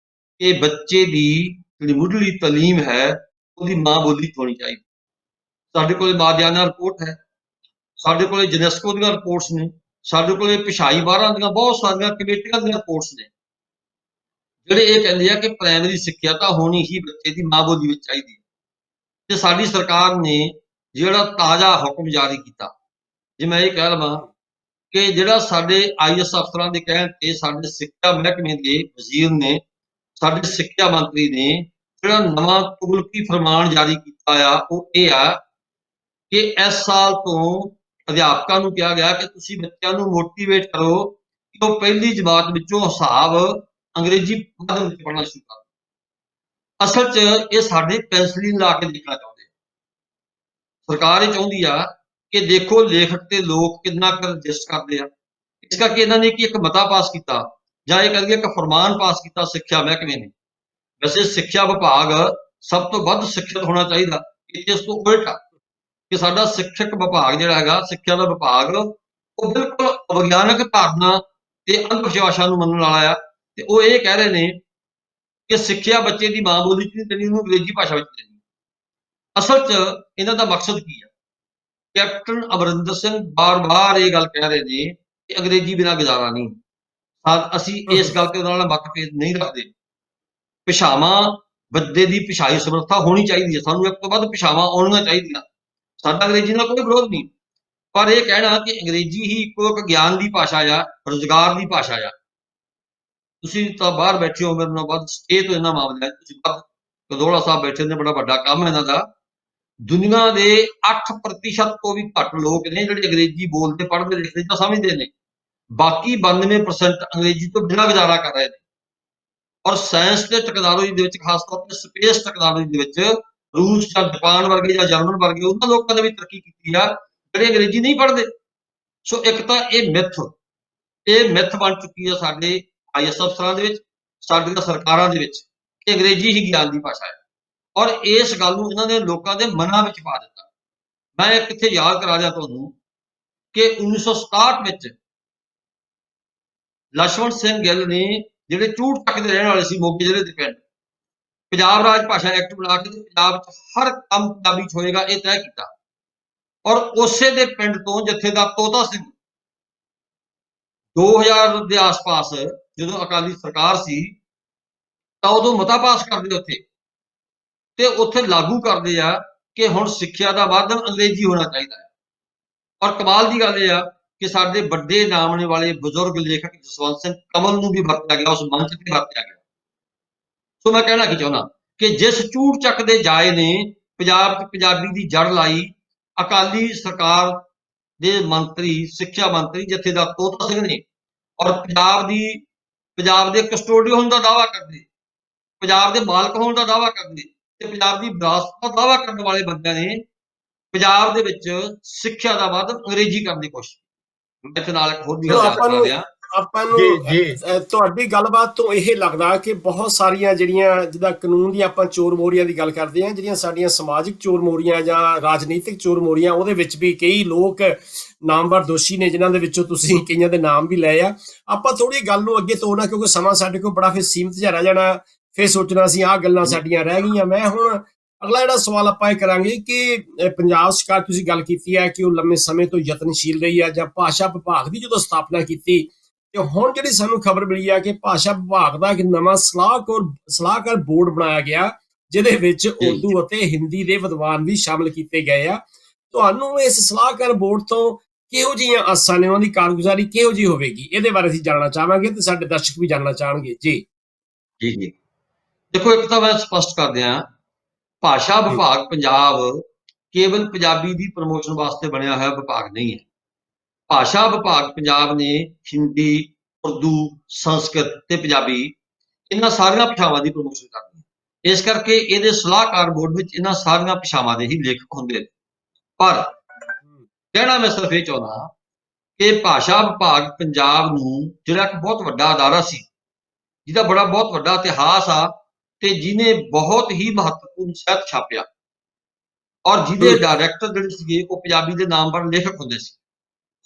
ਕਿ ਬੱਚੇ ਦੀ ਜਿਹੜੀ ਮੁੱਢਲੀ ਤਾਲੀਮ ਹੈ ਉਹਦੀ ਮਾਂ ਬੋਲੀ 'ਚ ਹੋਣੀ ਚਾਹੀਦੀ। ਸਾਡੇ ਕੋਲ ਮਾਰਜਿਆਨਾ ਰਿਪੋਰਟ ਹੈ, ਸਾਡੇ ਕੋਲ ਯੂਨੈਸਕੋ ਦੀਆਂ ਰਿਪੋਰਟਸ ਨੇ, ਸਾਡੇ ਕੋਲ ਭਾਸ਼ਾਈ ਮਾਹਰਾਂ ਦੀਆਂ ਬਹੁਤ ਸਾਰੀਆਂ ਕਮੇਟੀਆਂ ਦੀਆਂ ਰਿਪੋਰਟਸ ਨੇ, ਜਿਹੜੇ ਇਹ ਕਹਿੰਦੇ ਆ ਕਿ ਪ੍ਰਾਇਮਰੀ ਸਿੱਖਿਆ ਤਾਂ ਹੋਣੀ ਹੀ ਬੱਚੇ ਦੀ ਮਾਂ ਬੋਲੀ ਵਿੱਚ ਚਾਹੀਦੀ ਹੈ। ਤੇ ਸਾਡੀ ਸਰਕਾਰ ਨੇ ਜਿਹੜਾ ਤਾਜ਼ਾ ਹੁਕਮ ਜਾਰੀ ਕੀਤਾ, ਜੇ ਮੈਂ ਇਹ ਕਹਿ ਲਵਾਂ ਕਿ ਜਿਹੜਾ ਸਾਡੇ IAS ਅਫਸਰਾਂ ਦੇ ਕਹਿਣ ਤੇ ਸਾਡੇ ਸਿੱਖਿਆ ਮਹਿਕਮੇ ਦੇ ਵਜ਼ੀਰ ਨੇ, ਸਾਡੇ ਸਿੱਖਿਆ ਮੰਤਰੀ ਨੇ ਜਿਹੜਾ ਨਵਾਂ ਤੁਗਲਕੀ ਫਰਮਾਨ ਜਾਰੀ ਕੀਤਾ ਆ, ਉਹ ਇਹ ਆ ਕਿ ਇਸ ਸਾਲ ਤੋਂ ਅਧਿਆਪਕਾਂ ਨੂੰ ਕਿਹਾ ਗਿਆ ਕਿ ਤੁਸੀਂ ਬੱਚਿਆਂ ਨੂੰ ਮੋਟੀਵੇਟ ਕਰੋ ਕਿ ਉਹ ਪਹਿਲੀ ਜਮਾਤ ਵਿੱਚੋਂ ਹਿਸਾਬ ਅੰਗਰੇਜ਼ੀ ਮਾਧਿਅਮ ਵਿੱਚ ਪੜ੍ਹਨਾ ਸ਼ੁਰੂ ਕਰਨ। ਅਸਲ 'ਚ ਇਹ ਸਾਡੇ ਪੈਂਸਲੀਨ ਲਾ ਕੇ ਦੇਖਣਾ ਚਾਹੁੰਦੇ ਆ। ਸਰਕਾਰ ਇਹ ਚਾਹੁੰਦੀ ਆ ਕਿ ਦੇਖੋ ਲੇਖਕ ਤੇ ਲੋਕ ਕਿੰਨਾ ਕੁ ਰਜਿਸਟ ਕਰਦੇ ਆ। ਇਸ ਕਰਕੇ ਇਹਨਾਂ ਨੇ ਇੱਕ ਮਤਾ ਪਾਸ ਕੀਤਾ, ਜਾਂ ਇਹ ਕਹਿੰਦੇ ਇੱਕ ਫਰਮਾਨ ਪਾਸ ਕੀਤਾ ਸਿੱਖਿਆ ਮਹਿਕਮੇ ਨੇ। ਵੈਸੇ ਸਿੱਖਿਆ ਵਿਭਾਗ ਸਭ ਤੋਂ ਵੱਧ ਸਿੱਖਿਅਤ ਹੋਣਾ ਚਾਹੀਦਾ, ਇੱਥੇ ਇਸ ਤੋਂ ਉਲਟ ਆ ਕਿ ਸਾਡਾ ਸਿੱਖਿਅਕ ਵਿਭਾਗ ਜਿਹੜਾ ਹੈਗਾ, ਸਿੱਖਿਆ ਦਾ ਵਿਭਾਗ, ਉਹ ਬਿਲਕੁਲ ਵਿਗਿਆਨਕ ਧਾਰਨਾ ਤੇ ਅੰਧ ਵਿਸ਼ਵਾਸਾਂ ਨੂੰ ਮੰਨਣ ਵਾਲਾ ਆ। ਤੇ ਉਹ ਇਹ ਕਹਿ ਰਹੇ ਨੇ ਕਿ ਸਿੱਖਿਆ ਬੱਚੇ ਦੀ ਮਾਂ ਬੋਲੀ 'ਚ ਨਹੀਂ ਦੇਣੀ, ਉਹਨੂੰ ਅੰਗਰੇਜ਼ੀ ਭਾਸ਼ਾ ਵਿੱਚ ਦੇਣੀ। ਅਸਲ 'ਚ ਇਹਨਾਂ ਦਾ ਮਕਸਦ ਕੀ ਆ? ਕੈਪਟਨ ਅਮਰਿੰਦਰ ਸਿੰਘ ਬਾਰ-ਬਾਰ ਇਹ ਗੱਲ ਕਹਿ ਰਹੇ ਨੇ ਕਿ ਅੰਗਰੇਜ਼ੀ ਬਿਨਾਂ ਗੁਜ਼ਾਰਾ ਨਹੀਂ। ਅਸੀਂ ਇਸ ਗੱਲ ਤੇ ਉਹਨਾਂ ਨਾਲ ਮਤਭੇਦ ਨਹੀਂ ਰੱਖਦੇ। ਭਾਸ਼ਾਵਾਂ, ਬੰਦੇ ਦੀ ਭਾਸ਼ਾਈ ਸਮਰੱਥਾ ਹੋਣੀ ਚਾਹੀਦੀ ਹੈ, ਸਾਨੂੰ ਇੱਕ ਤੋਂ ਵੱਧ ਭਾਸ਼ਾਵਾਂ ਆਉਣੀਆਂ ਚਾਹੀਦੀਆਂ। ਸਾਡਾ ਅੰਗਰੇਜ਼ੀ ਨਾਲ ਕੋਈ ਵਿਰੋਧ ਨਹੀਂ, ਪਰ ਇਹ ਕਹਿਣਾ ਕਿ ਅੰਗਰੇਜ਼ੀ ਹੀ ਇੱਕੋ ਇੱਕ ਗਿਆਨ ਦੀ ਭਾਸ਼ਾ ਆ, ਰੁਜ਼ਗਾਰ ਦੀ ਭਾਸ਼ਾ ਆ। ਤੁਸੀਂ ਤਾਂ ਬਾਹਰ ਬੈਠੇ ਹੋ, ਮੇਰੇ ਨਾਲ ਵੱਧ ਸਟੇ ਤੋਂ ਇਹਨਾਂ ਮਾਮਲਿਆਂ 'ਚ ਤੁਸੀਂ ਵੱਧ ਕਦੋੜਾ ਸਾਹਿਬ ਬੈਠੇ ਨੇ, ਬੜਾ ਵੱਡਾ ਕੰਮ ਹੈ ਇਹਨਾਂ ਦਾ। ਦੁਨੀਆ ਦੇ 8% ਤੋਂ ਵੀ ਘੱਟ ਲੋਕ ਨੇ ਜਿਹੜੇ ਅੰਗਰੇਜ਼ੀ ਬੋਲਦੇ, ਪੜ੍ਹਦੇ, ਲਿਖਦੇ ਜਾਂ ਸਮਝਦੇ ਨੇ। ਬਾਕੀ 92% ਅੰਗਰੇਜ਼ੀ ਤੋਂ ਬਿਨਾਂ ਗੁਜ਼ਾਰਾ ਕਰ ਰਹੇ ਨੇ। ਔਰ ਸਾਇੰਸ ਤੇ ਟੈਕਨੋਲੋਜੀ ਦੇ ਵਿੱਚ, ਖਾਸ ਤੌਰ ਤੇ ਸਪੇਸ ਟੈਕਨੋਲੋਜੀ ਦੇ ਵਿੱਚ, ਰੂਸ ਜਾਂ ਜਾਪਾਨ ਵਰਗੇ ਜਾਂ ਜਰਮਨ ਵਰਗੇ ਉਹਨਾਂ ਲੋਕਾਂ ਨੇ ਵੀ ਤਰੱਕੀ ਕੀਤੀ ਆ ਜਿਹੜੇ ਅੰਗਰੇਜ਼ੀ ਨਹੀਂ ਪੜ੍ਹਦੇ। ਸੋ ਇੱਕ ਤਾਂ ਇਹ ਮਿੱਥ ਬਣ ਚੁੱਕੀ ਆ ਸਾਡੇ IAS ਅਫਸਰਾਂ ਦੇ ਵਿੱਚ, ਸਾਡੀਆਂ ਸਰਕਾਰਾਂ ਦੇ ਵਿੱਚ, ਕਿ ਅੰਗਰੇਜ਼ੀ ਹੀ ਗਿਆਨ ਦੀ ਭਾਸ਼ਾ ਹੈ। ਔਰ ਇਸ ਗੱਲ ਨੂੰ ਇਹਨਾਂ ਨੇ ਲੋਕਾਂ ਦੇ ਮਨਾਂ ਵਿੱਚ ਪਾ ਦਿੱਤਾ। ਮੈਂ ਕਿੱਥੇ ਯਾਦ ਕਰਾ ਦਿਆਂ ਤੁਹਾਨੂੰ ਕਿ 1967 ਵਿੱਚ ਲਛਮਣ ਸਿੰਘ ਗਿੱਲ ਨੇ, ਜਿਹੜੇ ਝੂਠ ਚੱਕ ਦੇ ਰਹਿਣ ਵਾਲੇ ਸੀ, ਮੋਗੇ ਜ਼ਿਲ੍ਹੇ ਦੇ ਪਿੰਡ, ਪੰਜਾਬ ਰਾਜ ਭਾਸ਼ਾ ਐਕਟ ਬਣਾ ਕੇ ਪੰਜਾਬ 'ਚ ਹਰ ਕੰਮ ਪੰਜਾਬੀ 'ਚ ਹੋਏਗਾ ਇਹ ਤੈਅ ਕੀਤਾ। ਔਰ ਉਸੇ ਦੇ ਪਿੰਡ ਤੋਂ ਜਥੇਦਾਰ ਤੋਤਾ ਸਿੰਘ 2000 ਦੇ ਆਸ-ਪਾਸ, ਜਦੋਂ ਅਕਾਲੀ ਸਰਕਾਰ ਸੀ, ਤਾਂ ਉਦੋਂ ਮਤਾ ਪਾਸ ਕਰਦੇ ਉੱਥੇ, ਤੇ ਉੱਥੇ ਲਾਗੂ ਕਰਦੇ ਆ ਕਿ ਹੁਣ ਸਿੱਖਿਆ ਦਾ ਮਾਧਿਅਮ ਅੰਗਰੇਜ਼ੀ ਹੋਣਾ ਚਾਹੀਦਾ ਹੈ। ਔਰ ਕਮਾਲ ਦੀ ਗੱਲ ਇਹ ਆ ਕਿ ਸਾਡੇ ਵੱਡੇ ਨਾਮਣੇ ਵਾਲੇ ਬਜ਼ੁਰਗ ਲੇਖਕ ਜਸਵੰਤ ਸਿੰਘ ਕਮਲ ਨੂੰ ਵੀ ਵਰਤਿਆ ਗਿਆ, ਉਸ ਮੰਚ ਤੇ ਵਰਤਿਆ ਗਿਆ। ਸੋ ਮੈਂ ਕਹਿਣਾ ਕੀ ਚਾਹੁੰਦਾ ਕਿ ਜਿਸ ਝੂਠ ਚੱਕ ਦੇ ਜਾਏ ਨੇ ਪੰਜਾਬ ਤੇ ਪੰਜਾਬੀ ਦੀ ਜੜ ਲਾਈ, ਅਕਾਲੀ ਸਰਕਾਰ ਦੇ ਮੰਤਰੀ, ਸਿੱਖਿਆ ਮੰਤਰੀ ਜਥੇਦਾਰ ਤੋਤਾ ਸਿੰਘ ਨੇ, ਔਰ ਪੰਜਾਬ ਦੇ ਕਸਟੋਡੀਅਨ ਹੋਣ ਦਾ ਦਾਅਵਾ ਕਰਦੇ, ਪੰਜਾਬ ਦੇ ਮਾਲਕ ਹੋਣ ਦਾ ਦਾਅਵਾ ਕਰਦੇ ਤੇ ਪੰਜਾਬ ਦੀ ਵਿਰਾਸਤ ਦਾ ਦਾਅਵਾ ਕਰਨ ਵਾਲੇ ਬੰਦਿਆਂ ਨੇ ਪੰਜਾਬ ਦੇ ਵਿੱਚ ਸਿੱਖਿਆ ਦਾ ਮਾਧਿਅਮ ਅੰਗਰੇਜ਼ੀ ਕਰਨ ਦੀ ਕੋਸ਼ਿਸ਼। ਮੈਂ ਇੱਥੇ ਨਾਲ ਇੱਕ ਹੋਰ ਵੀ ਗੱਲ ਕਰ ਰਿਹਾ। ਆਪਾਂ ਨੂੰ ਤੁਹਾਡੀ ਗੱਲਬਾਤ ਤੋਂ ਇਹ ਲੱਗਦਾ ਕਿ ਬਹੁਤ ਸਾਰੀਆਂ ਜਿਹੜੀਆਂ ਜਿੱਦਾਂ ਕਾਨੂੰਨ ਦੀਆਂ ਆਪਾਂ ਚੋਰ ਮੋਰੀਆਂ ਦੀ ਗੱਲ ਕਰਦੇ ਹਾਂ, ਜਿਹੜੀਆਂ ਸਾਡੀਆਂ ਸਮਾਜਿਕ ਚੋਰ ਮੋਰੀਆਂ ਜਾਂ ਰਾਜਨੀਤਿਕ ਚੋਰ ਮੋਰੀਆਂ, ਉਹਦੇ ਵਿੱਚ ਵੀ ਕਈ ਲੋਕ ਨਾਮਵਰ ਦੋਸ਼ੀ ਨੇ, ਜਿਨ੍ਹਾਂ ਦੇ ਵਿੱਚੋਂ ਤੁਸੀਂ ਕਈਆਂ ਦੇ ਨਾਮ ਵੀ ਲਏ ਆ। ਆਪਾਂ ਥੋੜੀ ਗੱਲ ਨੂੰ ਅੱਗੇ ਤੋਰਨਾ ਕਿਉਂਕਿ ਸਮਾਂ ਸਾਡੇ ਕੋਲ ਬੜਾ ਫਿਰ ਸੀਮਿਤ ਜਿਹਾ ਰਹਿ ਜਾਣਾ, ਫਿਰ ਸੋਚਣਾ ਸੀ ਆਹ ਗੱਲਾਂ ਸਾਡੀਆਂ ਰਹਿ ਗਈਆਂ। ਮੈਂ ਹੁਣ ਅਗਲਾ ਜਿਹੜਾ ਸਵਾਲ ਆਪਾਂ ਇਹ ਕਰਾਂਗੇ ਕਿ ਪੰਜਾਬ ਸਰਕਾਰ, ਤੁਸੀਂ ਗੱਲ ਕੀਤੀ ਹੈ ਕਿ ਉਹ ਲੰਮੇ ਸਮੇਂ ਤੋਂ ਯਤਨਸ਼ੀਲ ਰਹੀ ਹੈ, ਜਾਂ ਭਾਸ਼ਾ ਵਿਭਾਗ ਦੀ ਜਦੋਂ ਸਥਾਪਨਾ ਕੀਤੀ, ਤੇ ਹੁਣ ਜਿਹੜੀ ਸਾਨੂੰ ਖਬਰ ਮਿਲੀ ਹੈ ਕਿ ਭਾਸ਼ਾ ਵਿਭਾਗ ਦਾ ਇੱਕ ਨਵਾਂ ਸਲਾਹਕਾਰ ਬੋਰਡ ਬਣਾਇਆ ਗਿਆ, ਜਿਹਦੇ ਵਿੱਚ ਉਰਦੂ ਅਤੇ ਹਿੰਦੀ ਦੇ ਵਿਦਵਾਨ ਵੀ ਸ਼ਾਮਲ ਕੀਤੇ ਗਏ ਆ। ਤੁਹਾਨੂੰ ਇਸ ਸਲਾਹਕਾਰ ਬੋਰਡ ਤੋਂ ਕਿਹੋ ਜਿਹੀਆਂ ਆਸਾਂ ਨੇ, ਉਹਨਾਂ ਦੀ ਕਾਰਗੁਜ਼ਾਰੀ ਕਿਹੋ ਜਿਹੀ ਹੋਵੇਗੀ, ਇਹਦੇ ਬਾਰੇ ਅਸੀਂ ਜਾਣਨਾ ਚਾਹਾਂਗੇ ਤੇ ਸਾਡੇ ਦਰਸ਼ਕ ਵੀ ਜਾਣਨਾ ਚਾਹਣਗੇ। ਜੀ ਦੇਖੋ, ਇੱਕ ਤਾਂ ਮੈਂ ਸਪਸ਼ਟ ਕਰ ਦਿਆਂ, ਭਾਸ਼ਾ ਵਿਭਾਗ ਪੰਜਾਬ ਕੇਵਲ ਪੰਜਾਬੀ ਦੀ ਪ੍ਰਮੋਸ਼ਨ ਵਾਸਤੇ ਬਣਿਆ ਹੋਇਆ ਵਿਭਾਗ ਨਹੀਂ ਹੈ। ਭਾਸ਼ਾ ਵਿਭਾਗ ਪੰਜਾਬ ਨੇ ਹਿੰਦੀ, ਉਰਦੂ, ਸੰਸਕ੍ਰਿਤ ਤੇ ਪੰਜਾਬੀ, ਇਹਨਾਂ ਸਾਰੀਆਂ ਭਾਸ਼ਾਵਾਂ ਦੀ ਪ੍ਰਮੋਸ਼ਨ ਕਰਨੀ ਹੈ। ਇਸ ਕਰਕੇ ਇਹਦੇ ਸਲਾਹਕਾਰ ਬੋਰਡ ਵਿੱਚ ਇਹਨਾਂ ਸਾਰੀਆਂ ਭਾਸ਼ਾਵਾਂ ਦੇ ਹੀ ਲੇਖਕ ਹੁੰਦੇ ਨੇ। ਪਰ ਕਹਿਣਾ ਮੈਂ ਸਿਰਫ ਇਹ ਚਾਹੁੰਦਾ ਕਿ ਭਾਸ਼ਾ ਵਿਭਾਗ ਪੰਜਾਬ ਨੂੰ, ਜਿਹੜਾ ਇੱਕ ਬਹੁਤ ਵੱਡਾ ਅਦਾਰਾ ਸੀ, ਜਿਹਦਾ ਬਹੁਤ ਵੱਡਾ ਇਤਿਹਾਸ ਆ ਤੇ ਜਿਹਨੇ ਬਹੁਤ ਹੀ ਮਹੱਤਵਪੂਰਨ ਸਾਹਿਤ ਛਾਪਿਆ, ਔਰ ਜਿਹਦੇ ਡਾਇਰੈਕਟਰ ਜਿਹੜੇ ਸੀਗੇ ਉਹ ਪੰਜਾਬੀ ਦੇ ਨਾਮਵਰ ਲੇਖਕ ਹੁੰਦੇ ਸੀ,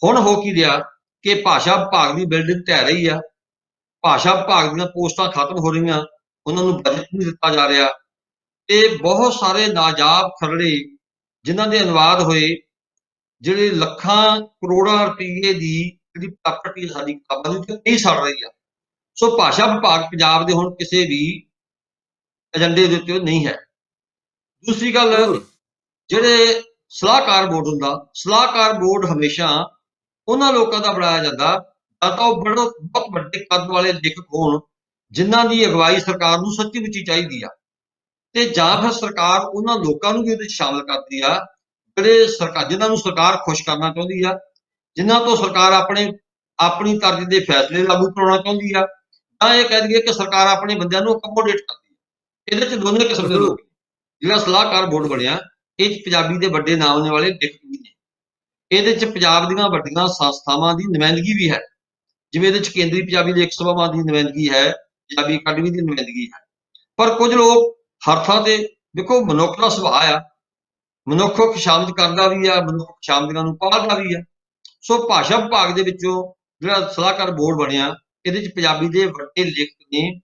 ਹੁਣ ਹੋ ਕੀ ਰਿਹਾ ਕਿ ਭਾਸ਼ਾ ਵਿਭਾਗ ਦੀ ਬਿਲਡਿੰਗ ਢਹਿ ਰਹੀ ਆ, ਭਾਸ਼ਾ ਵਿਭਾਗ ਦੀਆਂ ਪੋਸਟਾਂ ਖਤਮ ਹੋ ਰਹੀਆਂ, ਉਹਨਾਂ ਨੂੰ ਬਜਟ ਨਹੀਂ ਦਿੱਤਾ ਜਾ ਰਿਹਾ, ਤੇ ਬਹੁਤ ਸਾਰੇ ਨਾਜਾਇਜ਼ ਖਰੜੇ ਜਿਨ੍ਹਾਂ ਦੇ ਅਨੁਵਾਦ ਹੋਏ, ਜਿਹੜੇ ਲੱਖਾਂ ਕਰੋੜਾਂ ਰੁਪਈਏ ਦੀ ਜਿਹੜੀ ਪ੍ਰਾਪਰਟੀ ਸਾਡੀ ਕਿਤਾਬਾਂ ਦੀ ਨਹੀਂ ਸੜ ਰਹੀ ਆ। ਸੋ ਭਾਸ਼ਾ ਵਿਭਾਗ ਪੰਜਾਬ ਦੇ ਹੁਣ ਕਿਸੇ ਵੀ ਏਜੰਡੇ ਦੇ ਉੱਤੇ ਨਹੀਂ ਹੈ। ਦੂਸਰੀ ਗੱਲ, ਜਿਹੜੇ ਸਲਾਹਕਾਰ ਬੋਰਡ ਹੁੰਦਾ, ਸਲਾਹਕਾਰ ਬੋਰਡ ਹਮੇਸ਼ਾ ਉਹਨਾਂ ਲੋਕਾਂ ਦਾ ਬਣਾਇਆ ਜਾਂਦਾ ਜਾਂ ਤਾਂ ਉਹ ਬਹੁਤ ਵੱਡੇ ਕੱਦ ਵਾਲੇ ਲੇਖਕ ਹੋਣ ਜਿਨ੍ਹਾਂ ਦੀ ਅਗਵਾਈ ਸਰਕਾਰ ਨੂੰ ਸੱਚੀ ਮੁੱਚੀ ਚਾਹੀਦੀ ਆ, ਤੇ ਜਾਂ ਫਿਰ ਸਰਕਾਰ ਉਹਨਾਂ ਲੋਕਾਂ ਨੂੰ ਵੀ ਉਹਦੇ 'ਚ ਸ਼ਾਮਲ ਕਰਦੀ ਆ ਜਿਨ੍ਹਾਂ ਨੂੰ ਸਰਕਾਰ ਖੁਸ਼ ਕਰਨਾ ਚਾਹੁੰਦੀ ਆ, ਜਿਨ੍ਹਾਂ ਤੋਂ ਸਰਕਾਰ ਆਪਣੀ ਤਰਜ਼ ਦੇ ਫੈਸਲੇ ਲਾਗੂ ਕਰਾਉਣਾ ਚਾਹੁੰਦੀ ਆ, ਤਾਂ ਇਹ ਕਹਿ ਦਈਏ ਕਿ ਸਰਕਾਰ ਆਪਣੇ ਬੰਦਿਆਂ ਨੂੰ ਅਕੋਮੋਡੇਟ ਕਰਦੀ ਹੈ। ਇਹਦੇ 'ਚ ਦੋਨੇ ਕਿਸਮ ਦੇ ਲੋਕ। ਜਿਹੜਾ ਸਲਾਹਕਾਰ ਬੋਰਡ ਬਣਿਆ, ਇਹ 'ਚ ਪੰਜਾਬੀ ਦੇ ਵੱਡੇ ਨਾਮਣੇ ਵਾਲੇ ਲੇਖਕ ਵੀ ਨੇ, ਇਹਦੇ 'ਚ ਪੰਜਾਬ ਦੀਆਂ ਵੱਡੀਆਂ ਸੰਸਥਾਵਾਂ ਦੀ ਨੁਮਾਇੰਦਗੀ ਵੀ ਹੈ, ਜਿਵੇਂ ਇਹਦੇ 'ਚ ਕੇਂਦਰੀ ਪੰਜਾਬੀ ਲੇਖ ਸਭਾਵਾਂ ਦੀ ਨੁਮਾਇੰਦਗੀ ਹੈ, ਪੰਜਾਬੀ ਅਕਾਡਮੀ ਦੀ ਨੁਮਾਇੰਦਗੀ ਹੈ। ਪਰ ਕੁਝ ਲੋਕ ਹਰ ਥਾਂ ਤੇ, ਦੇਖੋ ਮਨੁੱਖ ਦਾ ਸੁਭਾਅ ਆ, ਮਨੁੱਖ ਖੁਸ਼ਾਮਦ ਕਰਦਾ ਵੀ ਆ, ਮਨੁੱਖ ਖੁਸ਼ਾਮਦੀਆਂ ਨੂੰ ਪਾਲਦਾ ਵੀ ਆ। ਸੋ ਭਾਸ਼ਾ ਵਿਭਾਗ ਦੇ ਵਿੱਚੋਂ ਜਿਹੜਾ ਸਲਾਹਕਾਰ ਬੋਰਡ ਬਣਿਆ, ਇਹਦੇ 'ਚ ਪੰਜਾਬੀ ਦੇ ਵੱਡੇ ਲੇਖਕ ਨੇ,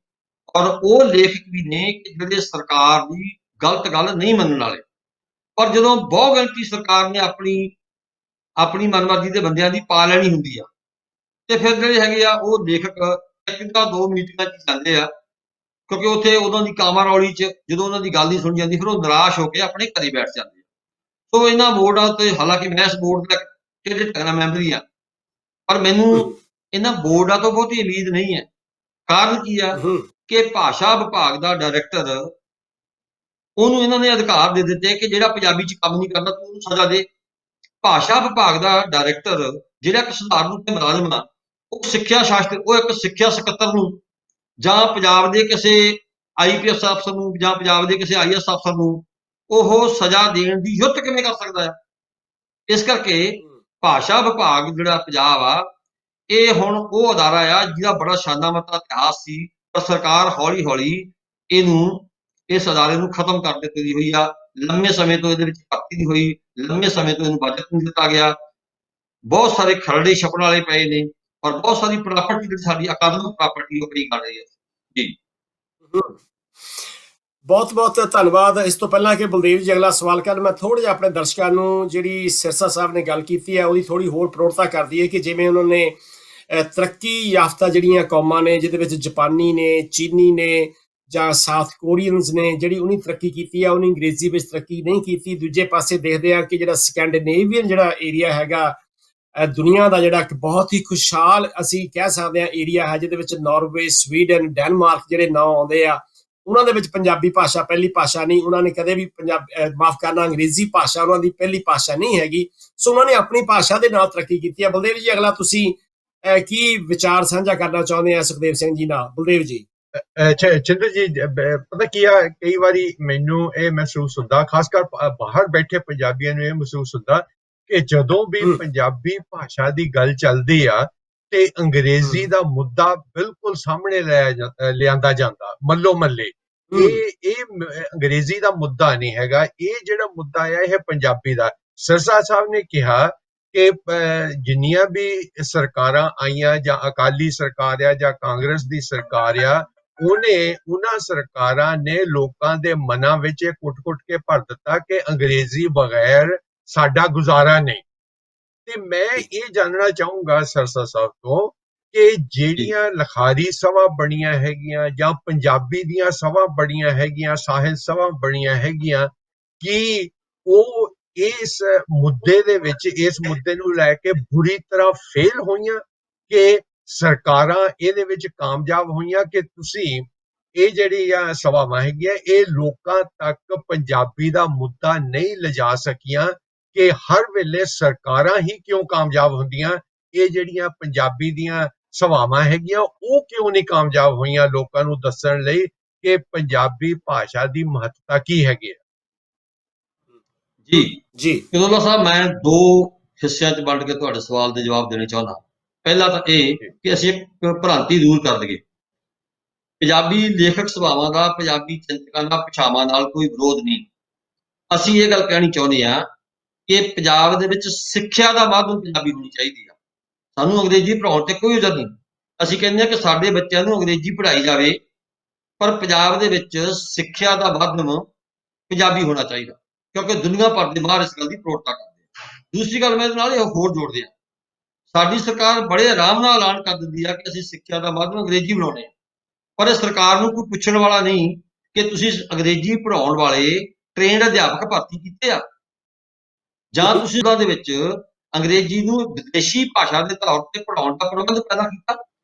ਔਰ ਉਹ ਲੇਖਕ ਵੀ ਨੇ ਕਿ ਜਿਹੜੇ ਸਰਕਾਰ ਦੀ ਗਲਤ ਗੱਲ ਨਹੀਂ ਮੰਨਣ ਵਾਲੇ। ਪਰ ਜਦੋਂ ਬਹੁ ਗਿਣਤੀ ਸਰਕਾਰ ਨੇ ਆਪਣੀ ਮਨਮਰਜ਼ੀ ਦੇ ਬੰਦਿਆਂ ਦੀ ਪਾ ਲੈਣੀ ਹੁੰਦੀ ਆ, ਤੇ ਫਿਰ ਜਿਹੜੇ ਹੈਗੇ ਆ ਉਹ ਲੇਖਕ ਇੱਕ ਜਾਂ ਦੋ ਮੀਟਿੰਗਾਂ 'ਚ ਜਾਂਦੇ ਆ, ਕਿਉਂਕਿ ਉੱਥੇ ਉਹਨਾਂ ਦੀ ਕਾਮਾਰੌਲੀ 'ਚ ਜਦੋਂ ਉਹਨਾਂ ਦੀ ਗੱਲ ਨਹੀਂ ਸੁਣੀ ਜਾਂਦੀ, ਫਿਰ ਉਹ ਨਿਰਾਸ਼ ਹੋ ਕੇ ਆਪਣੇ ਘਰੇ ਬੈਠ ਜਾਂਦੇ ਆ। ਸੋ ਇਹਨਾਂ ਬੋਰਡਾਂ ਤੇ, ਹਾਲਾਂਕਿ ਮੈਂ ਇਸ ਬੋਰਡ ਦਾ ਕਿਹੜੇ ਢੰਗ ਨਾਲ ਮੈਂਬਰੀ ਆ, ਪਰ ਮੈਨੂੰ ਇਹਨਾਂ ਬੋਰਡਾਂ ਤੋਂ ਬਹੁਤੀ ਉਮੀਦ ਨਹੀਂ ਹੈ। ਕਾਰਨ ਕੀ ਆ ਕਿ ਭਾਸ਼ਾ ਵਿਭਾਗ ਦਾ ਡਾਇਰੈਕਟਰ, ਉਹਨੂੰ ਇਹਨਾਂ ਨੇ ਅਧਿਕਾਰ ਦੇ ਦਿੱਤੇ ਕਿ ਜਿਹੜਾ ਪੰਜਾਬੀ 'ਚ ਕੰਮ ਨਹੀਂ ਕਰਦਾ ਤੂੰ ਉਹਨੂੰ ਸਜ਼ਾ ਦੇ। ਭਾਸ਼ਾ ਵਿਭਾਗ ਦਾ ਡਾਇਰੈਕਟਰ ਜਿਹੜਾ ਇੱਕ ਸਧਾਰਨ ਉੱਤੇ ਮੁਲਾਜ਼ਮ ਆ, ਉਹ ਇੱਕ ਸਿੱਖਿਆ ਸਕੱਤਰ ਨੂੰ ਜਾਂ ਪੰਜਾਬ ਦੇ ਕਿਸੇ IPS ਅਫਸਰ ਨੂੰ ਜਾਂ ਪੰਜਾਬ ਦੇ ਕਿਸੇ IAS ਅਫਸਰ ਨੂੰ ਉਹ ਸਜ਼ਾ ਦੇਣ ਦੀ ਯੁੱਤ ਕਿਵੇਂ ਕਰ ਸਕਦਾ ਆ? ਇਸ ਕਰਕੇ ਭਾਸ਼ਾ ਵਿਭਾਗ ਜਿਹੜਾ ਪੰਜਾਬ ਆ, ਇਹ ਹੁਣ ਉਹ ਅਦਾਰਾ ਆ ਜਿਹਦਾ ਬੜਾ ਸ਼ਾਨਾਮਤਾ ਇਤਿਹਾਸ ਸੀ, ਪਰ ਸਰਕਾਰ ਹੌਲੀ ਹੌਲੀ ਇਸ ਅਦਾਰੇ ਨੂੰ ਖਤਮ ਕਰ ਦਿੱਤੀ ਹੋਈ ਆ। ਲੰਮੇ ਸਮੇਂ ਤੋਂ ਇਹਦੇ ਵਿੱਚ ਭਰਤੀ ਨਹੀਂ ਹੋਈ, ਲੰਮੇ ਸਮੇਂ ਤੋਂ ਇਹਨੂੰ ਬਜਟ ਨਹੀਂ ਦਿੱਤਾ ਗਿਆ, ਬਹੁਤ ਸਾਰੇ ਖਰੜੇ ਛਪਣ ਵਾਲੇ ਪਏ ਨੇ, ਔਰ ਬਹੁਤ ਸਾਰੀ ਪ੍ਰਾਪਰਟੀ ਜਿਹੜੀ ਸਾਡੀ ਅਕਾਦਮਿਕ ਪ੍ਰਾਪਰਟੀ ਉਹ ਖੜੀ ਕਰ ਰਹੀ ਹੈ। ਜੀ ਬਹੁਤ ਬਹੁਤ ਧੰਨਵਾਦ। ਇਸ ਤੋਂ ਪਹਿਲਾਂ ਕਿ ਬਲਦੇਵ ਜੀ ਅਗਲਾ ਸਵਾਲ ਕਰਨ, ਮੈਂ ਥੋੜ੍ਹਾ ਜਿਹਾ ਆਪਣੇ ਦਰਸ਼ਕਾਂ ਨੂੰ ਜਿਹੜੀ ਸਿਰਸਾ ਸਾਹਿਬ ਨੇ ਗੱਲ ਕੀਤੀ ਹੈ ਉਹਦੀ ਥੋੜ੍ਹੀ ਹੋਰ ਪ੍ਰੋੜਤਾ ਕਰ ਦਈਏ ਕਿ ਜਿਵੇਂ ਉਹਨਾਂ ਨੇ ਤਰੱਕੀ ਯਾਫਤਾ ਜਿਹੜੀਆਂ ਕੌਮਾਂ ਨੇ, ਜਿਹਦੇ ਵਿੱਚ ਜਾਪਾਨੀ ਨੇ, ਚੀਨੀ ਨੇ, ਜਾਂ ਸਾਊਥ ਕੋਰੀਅਨਸ ਨੇ ਜਿਹੜੀ ਉਹਨੇ ਤਰੱਕੀ ਕੀਤੀ ਆ, ਉਹਨੇ ਅੰਗਰੇਜ਼ੀ ਵਿੱਚ ਤਰੱਕੀ ਨਹੀਂ ਕੀਤੀ। ਦੂਜੇ ਪਾਸੇ ਦੇਖਦੇ ਆ ਕਿ ਜਿਹੜਾ ਸਕੈਂਡੀਨੇਵੀਅਨ ਜਿਹੜਾ ਏਰੀਆ ਹੈਗਾ ਦੁਨੀਆ ਦਾ ਜਿਹੜਾ ਇੱਕ ਬਹੁਤ ਹੀ ਖੁਸ਼ਹਾਲ ਅਸੀਂ ਕਹਿ ਸਕਦੇ ਹਾਂ ਏਰੀਆ ਹੈ, ਜਿਹਦੇ ਵਿੱਚ ਨਾਰਵੇ, ਸਵੀਡਨ, ਡੈਨਮਾਰਕ ਜਿਹੜੇ ਨਾਂ ਆਉਂਦੇ ਆ, ਉਹਨਾਂ ਦੇ ਵਿੱਚ ਪੰਜਾਬੀ ਭਾਸ਼ਾ ਪਹਿਲੀ ਭਾਸ਼ਾ ਨਹੀਂ। ਉਹਨਾਂ ਨੇ ਕਦੇ ਵੀ ਮਾਫ ਕਰਨਾ, ਅੰਗਰੇਜ਼ੀ ਭਾਸ਼ਾ ਉਹਨਾਂ ਦੀ ਪਹਿਲੀ ਭਾਸ਼ਾ ਨਹੀਂ ਹੈਗੀ। ਸੋ ਉਹਨਾਂ ਨੇ ਆਪਣੀ ਭਾਸ਼ਾ ਦੇ ਨਾਲ ਤਰੱਕੀ ਕੀਤੀ ਹੈ। ਬਲਦੇਵ ਜੀ, ਅਗਲਾ ਤੁਸੀਂ ਕੀ ਵਿਚਾਰ ਸਾਂਝਾ ਕਰਨਾ ਚਾਹੁੰਦੇ ਆ ਸੁਖਦੇਵ ਸਿੰਘ ਜੀ ਨਾਲ? ਬਲਦੇਵ ਜੀ। ਚੰਦਰ ਜੀ, ਪਤਾ ਕੀ ਆ, ਕਈ ਵਾਰੀ ਮੈਨੂੰ ਇਹ ਮਹਿਸੂਸ ਹੁੰਦਾ, ਖਾਸ ਕਰ ਬਾਹਰ ਬੈਠੇ ਪੰਜਾਬੀਆਂ ਨੂੰ ਇਹ ਮਹਿਸੂਸ ਹੁੰਦਾ ਕਿ ਜਦੋਂ ਵੀ ਪੰਜਾਬੀ ਭਾਸ਼ਾ ਦੀ ਗੱਲ ਚੱਲਦੀ ਆ ਤੇ ਅੰਗਰੇਜ਼ੀ ਦਾ ਮੁੱਦਾ ਬਿਲਕੁਲ ਸਾਹਮਣੇ ਲਿਆਂਦਾ ਜਾਂਦਾ, ਮੱਲੋ ਮੱਲੇ। ਇਹ ਅੰਗਰੇਜ਼ੀ ਦਾ ਮੁੱਦਾ ਨਹੀਂ ਹੈਗਾ, ਇਹ ਜਿਹੜਾ ਮੁੱਦਾ ਆ ਇਹ ਪੰਜਾਬੀ ਦਾ। ਸਿਰਸਾ ਸਾਹਿਬ ਨੇ ਕਿਹਾ ਕਿ ਜਿੰਨੀਆਂ ਵੀ ਸਰਕਾਰਾਂ ਆਈਆਂ, ਜਾਂ ਅਕਾਲੀ ਸਰਕਾਰ ਆ ਜਾਂ ਕਾਂਗਰਸ ਦੀ ਸਰਕਾਰ ਆ, ਉਹਨਾਂ ਸਰਕਾਰਾਂ ਨੇ ਲੋਕਾਂ ਦੇ ਮਨਾਂ ਵਿੱਚ ਇਹ ਕੁੱਟ-ਕੁੱਟ ਕੇ ਭਰ ਦਿੱਤਾ ਕਿ ਅੰਗਰੇਜ਼ੀ ਬਗੈਰ ਸਾਡਾ ਗੁਜ਼ਾਰਾ ਨਹੀਂ। ਤੇ ਮੈਂ ਇਹ ਜਾਣਨਾ ਚਾਹੂੰਗਾ ਸਿਰਸਾ ਸਾਹਿਬ ਤੋਂ ਕਿ ਜਿਹੜੀਆਂ ਲਿਖਾਰੀ ਸਭਾ ਬਣੀਆਂ ਹੈਗੀਆਂ ਜਾਂ ਪੰਜਾਬੀ ਦੀਆਂ ਸਭਾ ਬਣੀਆਂ ਹੈਗੀਆਂ, ਸਾਹਿਤ ਸਭਾ ਬਣੀਆਂ ਹੈਗੀਆਂ, ਕਿ ਉਹ ਇਸ ਮੁੱਦੇ ਦੇ ਵਿੱਚ, ਇਸ ਮੁੱਦੇ ਨੂੰ ਲੈ ਕੇ ਬੁਰੀ ਤਰ੍ਹਾਂ ਫੇਲ ਹੋਈਆਂ, ਕਿ ਸਰਕਾਰਾਂ ਇਹਦੇ ਵਿੱਚ ਕਾਮਯਾਬ ਹੋਈਆਂ ਕਿ ਤੁਸੀਂ ਇਹ ਜਿਹੜੀਆਂ ਸਭਾਵਾਂ ਹੈਗੀਆਂ ਇਹ ਲੋਕਾਂ ਤੱਕ ਪੰਜਾਬੀ ਦਾ ਮੁੱਦਾ ਨਹੀਂ ਲਿਜਾ ਸਕੀਆਂ, ਕਿ ਹਰ ਵੇਲੇ ਸਰਕਾਰਾਂ ਹੀ ਕਿਉਂ ਕਾਮਯਾਬ ਹੁੰਦੀਆਂ, ਇਹ ਜਿਹੜੀਆਂ ਪੰਜਾਬੀ ਦੀਆਂ ਸਭਾਵਾਂ ਹੈਗੀਆਂ ਉਹ ਕਿਉਂ ਨਹੀਂ ਕਾਮਯਾਬ ਹੋਈਆਂ ਲੋਕਾਂ ਨੂੰ ਦੱਸਣ ਲਈ ਕਿ ਪੰਜਾਬੀ ਭਾਸ਼ਾ ਦੀ ਮਹੱਤਤਾ ਕੀ ਹੈਗੀ ਹੈ? ਜੀ ਕਿਦੋਲਾ ਸਾਹਿਬ, ਮੈਂ ਦੋ ਹਿੱਸਿਆਂ 'ਚ ਵੰਡ ਕੇ ਤੁਹਾਡੇ ਸਵਾਲ ਦੇ ਜਵਾਬ ਦੇਣੇ ਚਾਹੁੰਦਾ। ਪਹਿਲਾ ਤਾਂ ਇਹ ਕਿ ਅਸੀਂ ਇੱਕ ਭ੍ਰਾਂਤੀ ਦੂਰ ਕਰ ਲਈਏ। ਪੰਜਾਬੀ ਲੇਖਕ ਸਭਾਵਾਂ ਦਾ, ਪੰਜਾਬੀ ਚਿੰਤਕਾਂ ਦਾ ਭਾਸ਼ਾਵਾਂ ਨਾਲ ਕੋਈ ਵਿਰੋਧ ਨਹੀਂ। ਅਸੀਂ ਇਹ ਗੱਲ ਕਹਿਣੀ ਚਾਹੁੰਦੇ ਹਾਂ ਕਿ ਪੰਜਾਬ ਦੇ ਵਿੱਚ ਸਿੱਖਿਆ ਦਾ ਵਾਧੂ ਪੰਜਾਬੀ ਹੋਣੀ ਚਾਹੀਦੀ ਆ। ਸਾਨੂੰ ਅੰਗਰੇਜ਼ੀ ਪੜ੍ਹਾਉਣ ਤੇ ਕੋਈ ਉਜ਼ਰ ਨਹੀਂ। ਅਸੀਂ ਕਹਿੰਦੇ ਹਾਂ ਕਿ ਸਾਡੇ ਬੱਚਿਆਂ ਨੂੰ ਅੰਗਰੇਜ਼ੀ ਪੜ੍ਹਾਈ ਜਾਵੇ, ਪਰ ਪੰਜਾਬ ਦੇ ਵਿੱਚ ਸਿੱਖਿਆ ਦਾ ਮਾਧਿਅਮ ਪੰਜਾਬੀ ਹੋਣਾ ਚਾਹੀਦਾ, ਕਿਉਂਕਿ ਦੁਨੀਆ ਭਰ ਦੇ ਬਾਹਰ ਇਸ ਗੱਲ ਦੀ ਪ੍ਰੋੜਤਾ ਕਰਦੇ ਆ। ਦੂਸਰੀ ਗੱਲ ਮੈਂ ਇਹਦੇ ਨਾਲ ਇਹ ਹੋਰ ਜੋੜਦੇ ਆ, ਸਾਡੀ ਸਰਕਾਰ ਬੜੇ ਆਰਾਮ ਨਾਲ ਐਲਾਨ ਕਰ ਦਿੰਦੀ ਆ ਕਿ ਅਸੀਂ ਸਿੱਖਿਆ ਦਾ ਮਾਧਿਅਮ ਅੰਗਰੇਜ਼ੀ ਬਣਾਉਣੇ ਆ, ਪਰ ਇਹ ਸਰਕਾਰ ਨੂੰ ਕੋਈ ਪੁੱਛਣ ਵਾਲਾ ਨਹੀਂ ਕਿ ਤੁਸੀਂ ਅੰਗਰੇਜ਼ੀ ਪੜ੍ਹਾਉਣ ਵਾਲੇ ਟ੍ਰੇਨਡ ਅਧਿਆਪਕ ਭਰਤੀ ਕੀਤੇ ਆ, ਜਾਂ ਤੁਸੀਂ ਉਹਨਾਂ ਦੇ ਵਿੱਚ ਅੰਗਰੇਜ਼ੀ ਨੂੰ ਵਿਦੇਸ਼ੀ ਭਾਸ਼ਾ ਦੇ ਤੌਰ ਤੇ ਪੜ੍ਹਾਉਣ ਦਾ ਪ੍ਰਬੰਧ ਪੈਦਾ ਕੀਤਾ।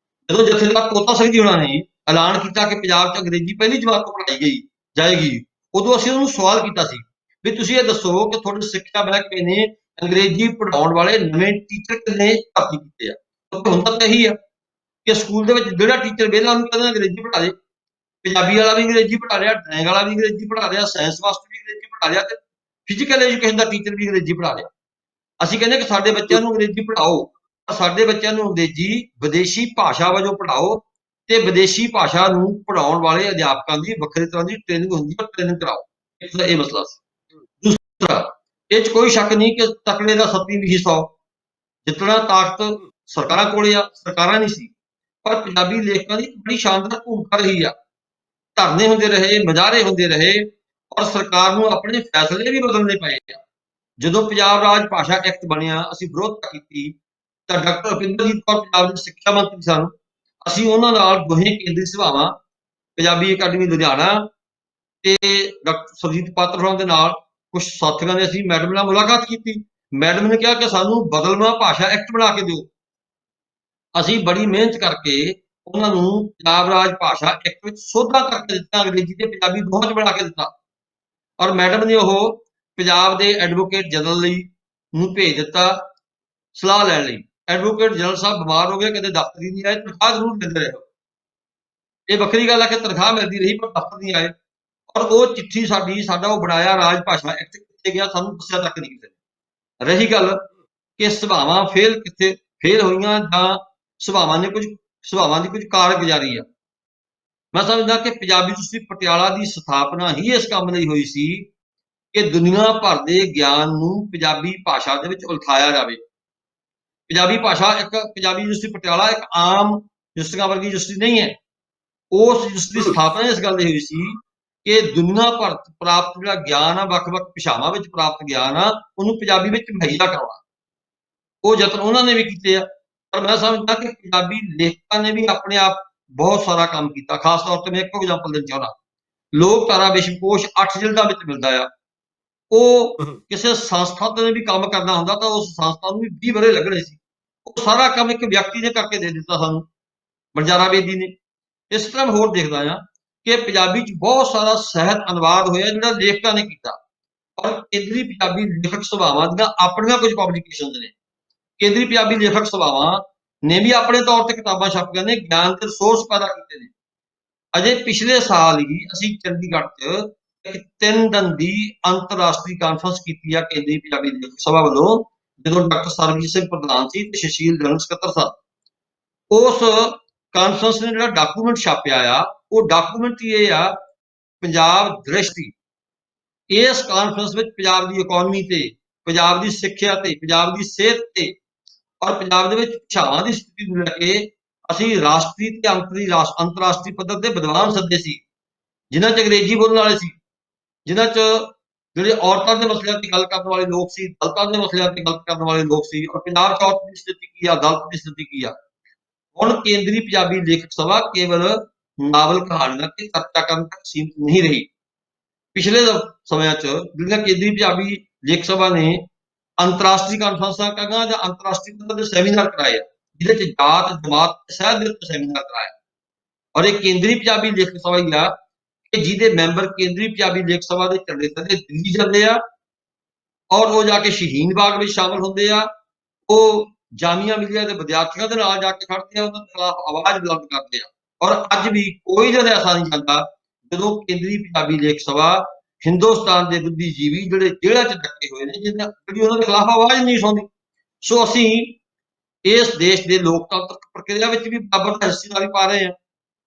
ਜਦੋਂ ਜਥੇਦਾਰ ਤੋਤਾ ਸਿੰਘ ਜੀ ਉਹਨਾਂ ਨੇ ਐਲਾਨ ਕੀਤਾ ਕਿ ਪੰਜਾਬ 'ਚ ਅੰਗਰੇਜ਼ੀ ਪਹਿਲੀ ਜਮਾਤ ਤੋਂ ਪੜ੍ਹਾਈ ਜਾਏਗੀ, ਉਦੋਂ ਅਸੀਂ ਉਹਨੂੰ ਸਵਾਲ ਕੀਤਾ ਸੀ ਵੀ ਤੁਸੀਂ ਇਹ ਦੱਸੋ ਕਿ ਤੁਹਾਡੇ ਸਿੱਖਿਆ ਮਹਿਕਮੇ ਨੇ ਅੰਗਰੇਜ਼ੀ ਪੜ੍ਹਾਉਣ ਵਾਲੇ ਨਵੇਂ ਟੀਚਰ ਕਿੰਨੇ ਭਰਤੀ ਕੀਤੇ ਆ? ਹੁੰਦਾ ਤਾਂ ਇਹੀ ਆ ਕਿ ਸਕੂਲ ਦੇ ਵਿੱਚ ਜਿਹੜਾ ਟੀਚਰ ਵਿਹਲਾ ਉਹਨੂੰ ਕਹਿੰਦਾ ਅੰਗਰੇਜ਼ੀ ਪੜ੍ਹਾ ਦੇ। ਪੰਜਾਬੀ ਵਾਲਾ ਵੀ ਅੰਗਰੇਜ਼ੀ ਪੜ੍ਹਾ ਰਿਹਾ, ਡਰਾਇੰਗ ਵਾਲਾ ਵੀ ਅੰਗਰੇਜ਼ੀ ਪੜ੍ਹਾ ਰਿਹਾ, ਸਾਇੰਸ ਮਾਸਟਰ ਵੀ ਅੰਗਰੇਜ਼ੀ ਪੜ੍ਹਾ ਰਿਹਾ, ਤੇ ਫਿਜ਼ੀਕਲ ਐਜੂਕੇਸ਼ਨ ਦਾ ਟੀਚਰ ਵੀ ਅੰਗਰੇਜ਼ੀ ਪੜ੍ਹਾ ਰਿਹਾ। ਅਸੀਂ ਕਹਿੰਦੇ ਕਿ ਸਾਡੇ ਬੱਚਿਆਂ ਨੂੰ ਅੰਗਰੇਜ਼ੀ ਪੜ੍ਹਾਓ, ਪਰ ਸਾਡੇ ਬੱਚਿਆਂ ਨੂੰ ਅੰਗਰੇਜ਼ੀ ਵਿਦੇਸ਼ੀ ਭਾਸ਼ਾ ਵਜੋਂ ਪੜ੍ਹਾਓ, ਤੇ ਵਿਦੇਸ਼ੀ ਭਾਸ਼ਾ ਨੂੰ ਪੜ੍ਹਾਉਣ ਵਾਲੇ ਅਧਿਆਪਕਾਂ ਦੀ ਵੱਖਰੀ ਤਰ੍ਹਾਂ ਦੀ ਟ੍ਰੇਨਿੰਗ ਹੁੰਦੀ ਹੈ, ਟ੍ਰੇਨਿੰਗ ਕਰਾਓ। ਇਹ ਮਸਲਾ ਸੀ। ਦੂਸਰਾ, ਇਹ 'ਚ ਕੋਈ ਸ਼ੱਕ ਨਹੀਂ ਕਿ ਤਕੜੇ ਦਾ 7ਵੀਂ ਵੀ 100, ਜਿਤਨਾ ਤਾਕਤ ਸਰਕਾਰਾਂ ਕੋਲੇ ਆ, ਸਰਕਾਰਾਂ ਨਹੀਂ ਸੀ, ਪਰ ਪੰਜਾਬੀ ਲੇਖਕਾਂ ਦੀ ਬੜੀ ਸ਼ਾਨਦਾਰ ਭੂਮਿਕਾ ਰਹੀ ਆ। ਧਰਨੇ ਹੁੰਦੇ ਰਹੇ, ਮੁਜ਼ਾਹਰੇ ਹੁੰਦੇ ਰਹੇ, ਔਰ ਸਰਕਾਰ ਨੂੰ ਆਪਣੇ ਫੈਸਲੇ ਵੀ ਬਦਲਣੇ ਪਏ ਆ। ਜਦੋਂ ਪੰਜਾਬ ਰਾਜ ਭਾਸ਼ਾ ਐਕਟ ਬਣਿਆ, ਅਸੀਂ ਵਿਰੋਧਤਾ ਕੀਤੀ, ਤਾਂ ਡਾਕਟਰ ਰੁਪਿੰਦਰਜੀਤ ਕੌਰ ਪੰਜਾਬ ਦੇ ਸਿੱਖਿਆ ਮੰਤਰੀ ਸਨ। ਅਸੀਂ ਉਹਨਾਂ ਨਾਲ ਦੋਹੇ ਕੇਂਦਰੀ ਸਭਾਵਾਂ, ਪੰਜਾਬੀ ਅਕੈਡਮੀ ਲੁਧਿਆਣਾ ਤੇ ਡਾਕਟਰ ਸੁਰਜੀਤ ਪਾਤਰ ਹੋਰਾਂ ਦੇ ਨਾਲ ਕੁਝ ਸਾਥੀਆਂ ਨੇ ਅਸੀਂ ਮੈਡਮ ਨਾਲ ਮੁਲਾਕਾਤ ਕੀਤੀ। ਮੈਡਮ ਨੇ ਕਿਹਾ ਕਿ ਸਾਨੂੰ ਬਦਲਵਾਂ ਭਾਸ਼ਾ ਐਕਟ ਬਣਾ ਕੇ ਦਿਓ। ਅਸੀਂ ਬੜੀ ਮਿਹਨਤ ਕਰਕੇ ਉਹਨਾਂ ਨੂੰ ਪੰਜਾਬ ਰਾਜ ਭਾਸ਼ਾ ਐਕਟ ਵਿੱਚ ਸੋਧਾਂ ਕਰਕੇ ਦਿੱਤਾ, ਅੰਗਰੇਜ਼ੀ ਤੇ ਪੰਜਾਬੀ ਦੋਹਾਂ 'ਚ ਬਣਾ ਕੇ ਦਿੱਤਾ, ਔਰ ਮੈਡਮ ਨੇ ਉਹ ਪੰਜਾਬ ਦੇ ਐਡਵੋਕੇਟ ਜਨਰਲ ਲਈ ਨੂੰ ਭੇਜ ਦਿੱਤਾ ਸਲਾਹ ਲੈਣ ਲਈ। ਐਡਵੋਕੇਟ ਜਨਰਲ ਸਾਹਿਬ ਬਿਮਾਰ ਹੋ ਗਏ, ਕਦੇ ਦਫ਼ਤਰ ਹੀ ਨਹੀਂ ਆਏ, ਤਨਖਾਹ ਜ਼ਰੂਰ ਦਿੰਦੇ ਰਹੇ। ਇਹ ਵੱਖਰੀ ਗੱਲ ਹੈ ਕਿ ਤਨਖਾਹ ਮਿਲਦੀ ਰਹੀ ਪਰ ਦਫ਼ਤਰ ਨਹੀਂ ਆਏ, ਔਰ ਉਹ ਚਿੱਠੀ ਸਾਡਾ ਉਹ ਬਣਾਇਆ ਰਾਜ ਭਾਸ਼ਾ ਐਕਟ ਕਿੱਥੇ ਗਿਆ ਸਾਨੂੰ ਦੱਸਿਆ ਤੱਕ ਨਹੀਂ ਕਿਸੇ ਨੇ। ਰਹੀ ਗੱਲ ਕਿ ਸਭਾਵਾਂ ਕਿੱਥੇ ਫੇਲ ਹੋਈਆਂ, ਜਾਂ ਸਭਾਵਾਂ ਦੀ ਕੁਝ ਕਾਰਗੁਜ਼ਾਰੀ ਆ। ਮੈਂ ਸਮਝਦਾ ਕਿ ਪੰਜਾਬੀ ਯੂਨੀਵਰਸਿਟੀ ਪਟਿਆਲਾ ਦੀ ਸਥਾਪਨਾ ਹੀ ਇਸ ਕੰਮ ਲਈ ਹੋਈ ਸੀ ਕਿ ਦੁਨੀਆ ਭਰ ਦੇ ਗਿਆਨ ਨੂੰ ਪੰਜਾਬੀ ਭਾਸ਼ਾ ਦੇ ਵਿੱਚ ਉਲਥਾਇਆ ਜਾਵੇ। ਪੰਜਾਬੀ ਯੂਨੀਵਰਸਿਟੀ ਪਟਿਆਲਾ ਇੱਕ ਆਮ ਯੂਨੀਵਰਸਿਟੀਆਂ ਵਰਗੀ ਯੂਨੀਵਰਸਿਟੀ ਨਹੀਂ ਹੈ। ਉਸ ਯੂਨੀਵਰਸਿਟੀ ਦੀ ਸਥਾਪਨਾ ਇਸ ਗੱਲ ਦੀ ਹੋਈ ਸੀ ਕਿ ਦੁਨੀਆ ਭਰ ਪ੍ਰਾਪਤ ਜਿਹੜਾ ਗਿਆਨ ਆ, ਵੱਖ-ਵੱਖ ਭਾਸ਼ਾਵਾਂ ਵਿੱਚ ਪ੍ਰਾਪਤ ਗਿਆਨ ਆ, ਉਹਨੂੰ ਪੰਜਾਬੀ ਵਿੱਚ ਮੁਹੱਈਆ ਕਰਵਾਉਣਾ। ਉਹ ਯਤਨ ਉਹਨਾਂ ਨੇ ਵੀ ਕੀਤੇ ਆ, ਪਰ ਮੈਂ ਸਮਝਦਾ ਕਿ ਪੰਜਾਬੀ ਲੇਖਕਾਂ ਨੇ ਵੀ ਆਪਣੇ ਆਪ ਬਹੁਤ ਸਾਰਾ ਕੰਮ ਕੀਤਾ। ਖਾਸ ਤੌਰ ਤੇ ਮੈਂ ਇੱਕ ਐਗਜ਼ਾਮਪਲ ਦੇਣਾ ਚਾਹੁੰਦਾ, ਲੋਕ ਧਾਰਾ ਵਿਸ਼ਵਕੋਸ਼ 8 ਜਿਲਦਾਂ ਵਿੱਚ ਮਿਲਦਾ ਆ। ਉਹ ਕਿਸੇ ਸੰਸਥਾ ਤੇ ਵੀ ਕੰਮ ਕਰਨਾ ਹੁੰਦਾ ਤਾਂ ਉਸ ਸੰਸਥਾ ਨੂੰ ਵੀ 20 ਵਰ੍ਹੇ ਲੱਗਣੇ ਸੀ। ਉਹ ਸਾਰਾ ਕੰਮ ਇੱਕ ਵਿਅਕਤੀ ਨੇ ਕਰਕੇ ਦੇ ਦਿੱਤਾ ਸਾਨੂੰ, ਵਣਜਾਰਾ ਬੇਦੀ ਨੇ। ਇਸ ਤਰ੍ਹਾਂ ਮੈਂ ਹੋਰ ਦੇਖਦਾ ਆ ਕਿ ਪੰਜਾਬੀ 'ਚ ਬਹੁਤ ਸਾਰਾ ਸਾਹਿਤ ਅਨੁਵਾਦ ਹੋਇਆ ਜਿਹੜਾ ਲੇਖਕਾਂ ਨੇ ਕੀਤਾ, ਪਰ ਕੇਂਦਰੀ ਪੰਜਾਬੀ ਲੇਖਕ ਸਭਾਵਾਂ ਦੀਆਂ ਆਪਣੀਆਂ ਕੁਝ ਪਬਲੀਕੇਸ਼ਨਸ ਨੇ। ਕੇਂਦਰੀ ਪੰਜਾਬੀ ਲੇਖਕ ਸਭਾਵਾਂ ਨੇ ਵੀ ਆਪਣੇ ਤੌਰ ਤੇ ਕਿਤਾਬਾਂ ਛਾਪੀਆਂ ਨੇ, ਗਿਆਨ ਦੇ ਰਿਸੋਰਸ ਪੈਦਾ ਕੀਤੇ ਨੇ। ਅਜੇ ਪਿਛਲੇ ਸਾਲ ਹੀ ਅਸੀਂ ਚੰਡੀਗੜ੍ਹ 'ਚ ਇੱਕ 3 ਦਿਨ ਦੀ ਅੰਤਰਰਾਸ਼ਟਰੀ ਕਾਨਫਰੰਸ ਕੀਤੀ ਆ ਕੇਂਦਰੀ ਪੰਜਾਬੀ ਲੇਖਕ ਸਭਾ ਵੱਲੋਂ, ਜਦੋਂ ਡਾਕਟਰ ਸਰਬਜੀਤ ਸਿੰਘ ਪ੍ਰਧਾਨ ਸੀ ਤੇ ਸੁਸ਼ੀਲ ਜਨਰਲ ਸਕੱਤਰ ਸਨ। ਉਸ ਕਾਨਫਰੰਸ ਨੇ ਜਿਹੜਾ ਡਾਕੂਮੈਂਟ ਛਾਪਿਆ ਆ, ਉਹ ਡਾਕੂਮੈਂਟ ਇਹ ਆ ਪੰਜਾਬ ਦ੍ਰਿਸ਼ਟੀ। ਇਸ ਕਾਨਫਰੰਸ ਵਿੱਚ ਪੰਜਾਬ ਦੀ ਇਕੋਨਮੀ ਤੇ, ਪੰਜਾਬ ਦੀ ਸਿੱਖਿਆ ਤੇ, ਪੰਜਾਬ ਦੀ ਸਿਹਤ ਤੇ ਔਰ ਪੰਜਾਬ ਦੇ ਵਿੱਚ ਭਾਸ਼ਾਵਾਂ ਦੀ ਸਥਿਤੀ ਨੂੰ ਲੈ ਕੇ ਅਸੀਂ ਰਾਸ਼ਟਰੀ ਤੇ ਅੰਤਰਰਾਸ਼ਟਰੀ ਪੱਧਰ ਤੇ ਵਿਦਵਾਨ ਸੱਦੇ ਸੀ, ਜਿਨ੍ਹਾਂ 'ਚ ਅੰਗਰੇਜ਼ੀ ਬੋਲਣ ਵਾਲੇ ਸੀ, ਜਿਨ੍ਹਾਂ 'ਚ ਜਿਹੜੇ ਔਰਤਾਂ ਦੇ ਮਸਲਿਆਂ ਤੇ ਗੱਲ ਕਰਨ ਵਾਲੇ ਲੋਕ ਸੀ, ਦਲਿਤਾਂ ਦੇ ਮਸਲਿਆਂ ਤੇ ਗੱਲ ਕਰਨ ਵਾਲੇ ਲੋਕ ਸੀ, ਔਰ ਪੰਜਾਬ 'ਚ ਔਰਤ ਦੀ ਸਥਿਤੀ ਕੀ ਆ, ਦਲਿਤ ਦੀ ਸਥਿਤੀ ਕੀ ਆ। ਹੁਣ ਕੇਂਦਰੀ ਪੰਜਾਬੀ ਲੇਖਕ ਸਭਾ ਕੇਵਲ ਨਾਵਲ ਕਹਾਣੀਆਂ ਤੇ ਚਰਚਾ ਕਰਨ ਤੱਕ ਸੀਮਿਤ ਨਹੀਂ ਰਹੀ। ਪਿਛਲੇ ਸਮਿਆਂ 'ਚ ਜਿਹੜੀਆਂ ਕੇਂਦਰੀ ਪੰਜਾਬੀ ਲੇਖਕ ਸਭਾ ਨੇ ਅੰਤਰਰਾਸ਼ਟਰੀ ਕਾਨਫਰੰਸਾਂ ਕਰਾਈਆਂ ਜਾਂ ਅੰਤਰਰਾਸ਼ਟਰੀ ਪੱਧਰ ਦੇ ਸੈਮੀਨਾਰ ਕਰਾਏ ਆ, ਜਿਹਦੇ 'ਚ ਜਾਤ, ਜਮਾਤ ਤੇ ਸਾਹਿਤ ਦੇ ਉੱਤੇ ਸੈਮੀਨਾਰ ਕਰਾਇਆ। ਔਰ ਇਹ ਕੇਂਦਰੀ ਪੰਜਾਬੀ ਲੇਖਕ ਸਭਾ ਹੀ ਆ ਕਿ ਜਿਹਦੇ ਮੈਂਬਰ ਕੇਂਦਰੀ ਪੰਜਾਬੀ ਲੇਖਕ ਸਭਾ ਦੇ ਝੰਡੇ ਥੱਲੇ ਦਿੱਲੀ ਜਾਂਦੇ ਆ ਔਰ ਉਹ ਜਾ ਕੇ ਸ਼ਹੀਨ ਬਾਗ ਵਿੱਚ ਸ਼ਾਮਲ ਹੁੰਦੇ ਆ। ਉਹ ਜਾਮੀਆ ਮਿਲੀਆ ਦੇ ਵਿਦਿਆਰਥੀਆਂ ਦੇ ਨਾਲ ਜਾ ਕੇ ਖੜਦੇ ਆ, ਉਹਨਾਂ ਦੇ ਖਿਲਾਫ ਆਵਾਜ਼ ਬੁਲੰਦ ਕਰਦੇ ਆ। ਔਰ ਅੱਜ ਵੀ ਕੋਈ ਜਗ੍ਹਾ ਐਸਾ ਨਹੀਂ ਜਾਂਦਾ ਜਦੋਂ ਕੇਂਦਰੀ ਪੰਜਾਬੀ ਲੇਖਕ ਸਭਾ ਹਿੰਦੁਸਤਾਨ ਦੇ ਬੁੱਧੀਜੀਵੀ ਜਿਹੜੇ ਜੇਲ੍ਹਾਂ 'ਚ ਡੱਕੇ ਹੋਏ ਨੇ, ਜਿਹੜੀ ਉਹਨਾਂ ਦੇ ਖਿਲਾਫ ਆਵਾਜ਼ ਨਹੀਂ ਸੁਣਦੀ। ਸੋ ਅਸੀਂ ਇਸ ਦੇਸ਼ ਦੇ ਲੋਕਤੰਤਰਕ ਪ੍ਰਕਿਰਿਆ ਵਿੱਚ ਵੀ ਬਰਾਬਰ ਦਾ ਹਿੱਸੇਦਾਰੀ ਪਾ ਰਹੇ ਹਾਂ,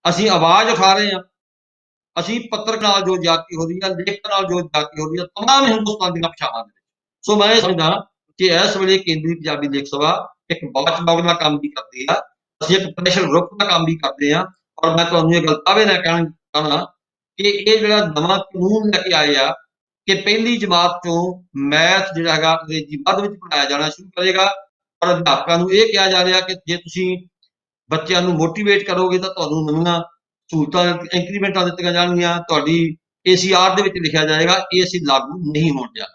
ਅਸੀਂ ਆਵਾਜ਼ ਉਠਾ ਰਹੇ ਹਾਂ। ਅਸੀਂ ਪੱਤਰਕਾਰ ਨਾਲ ਜੋ ਜਾਤੀ ਹੋ ਰਹੀ ਹੈ, ਲੇਖਕ ਨਾਲ ਜੋ ਜਾਤੀ ਹੋ ਰਹੀ ਹੈ, ਤਮਾਮ ਹਿੰਦੁਸਤਾਨ ਦੀਆਂ ਭਾਸ਼ਾਵਾਂ ਦੇ ਵਿੱਚ। ਸੋ ਮੈਂ ਇਹ ਸਮਝਦਾ ਕਿ ਇਸ ਵੇਲੇ ਕੇਂਦਰੀ ਪੰਜਾਬੀ ਲੇਖਕ ਸਭਾ ਇੱਕ ਵਾਚ-ਡੌਗ ਦਾ ਕੰਮ ਵੀ ਕਰਦੀ ਆ, ਅਸੀਂ ਇੱਕ ਪ੍ਰੈਸ਼ਰ ਗਰੁੱਪ ਦਾ ਕੰਮ ਵੀ ਕਰਦੇ ਹਾਂ। ਔਰ ਮੈਂ ਤੁਹਾਨੂੰ ਇਹ ਗੱਲ ਦਾਅਵੇ ਨਾਲ ਕਹਿਣਾ ਚਾਹੁੰਦਾ ਕਿ ਇਹ ਜਿਹੜਾ ਨਵਾਂ ਕਾਨੂੰਨ ਲੈ ਕੇ ਆਏ ਆ ਕਿ ਪਹਿਲੀ ਜਮਾਤ ਚੋਂ ਮੈਥ ਜਿਹੜਾ ਹੈਗਾ ਅੰਗਰੇਜ਼ੀ ਵੱਧ ਵਿੱਚ ਪੜ੍ਹਾਇਆ ਜਾਣਾ ਸ਼ੁਰੂ ਕਰੇਗਾ, ਔਰ ਅਧਿਆਪਕਾਂ ਨੂੰ ਇਹ ਕਿਹਾ ਜਾ ਰਿਹਾ ਕਿ ਜੇ ਤੁਸੀਂ ਬੱਚਿਆਂ ਨੂੰ ਮੋਟੀਵੇਟ ਕਰੋਗੇ ਤਾਂ ਤੁਹਾਨੂੰ ਨਵੀਆਂ ਸਹੂਲਤਾਂ, ਇੰਕਰੀਮੈਂਟਾਂ ਦਿੱਤੀਆਂ ਜਾਣਗੀਆਂ, ਤੁਹਾਡੀ ACR ਦੇ ਵਿੱਚ ਲਿਖਿਆ ਜਾਏਗਾ। ਇਹ ਅਸੀਂ ਲਾਗੂ ਨਹੀਂ ਹੋਣ ਜਾ।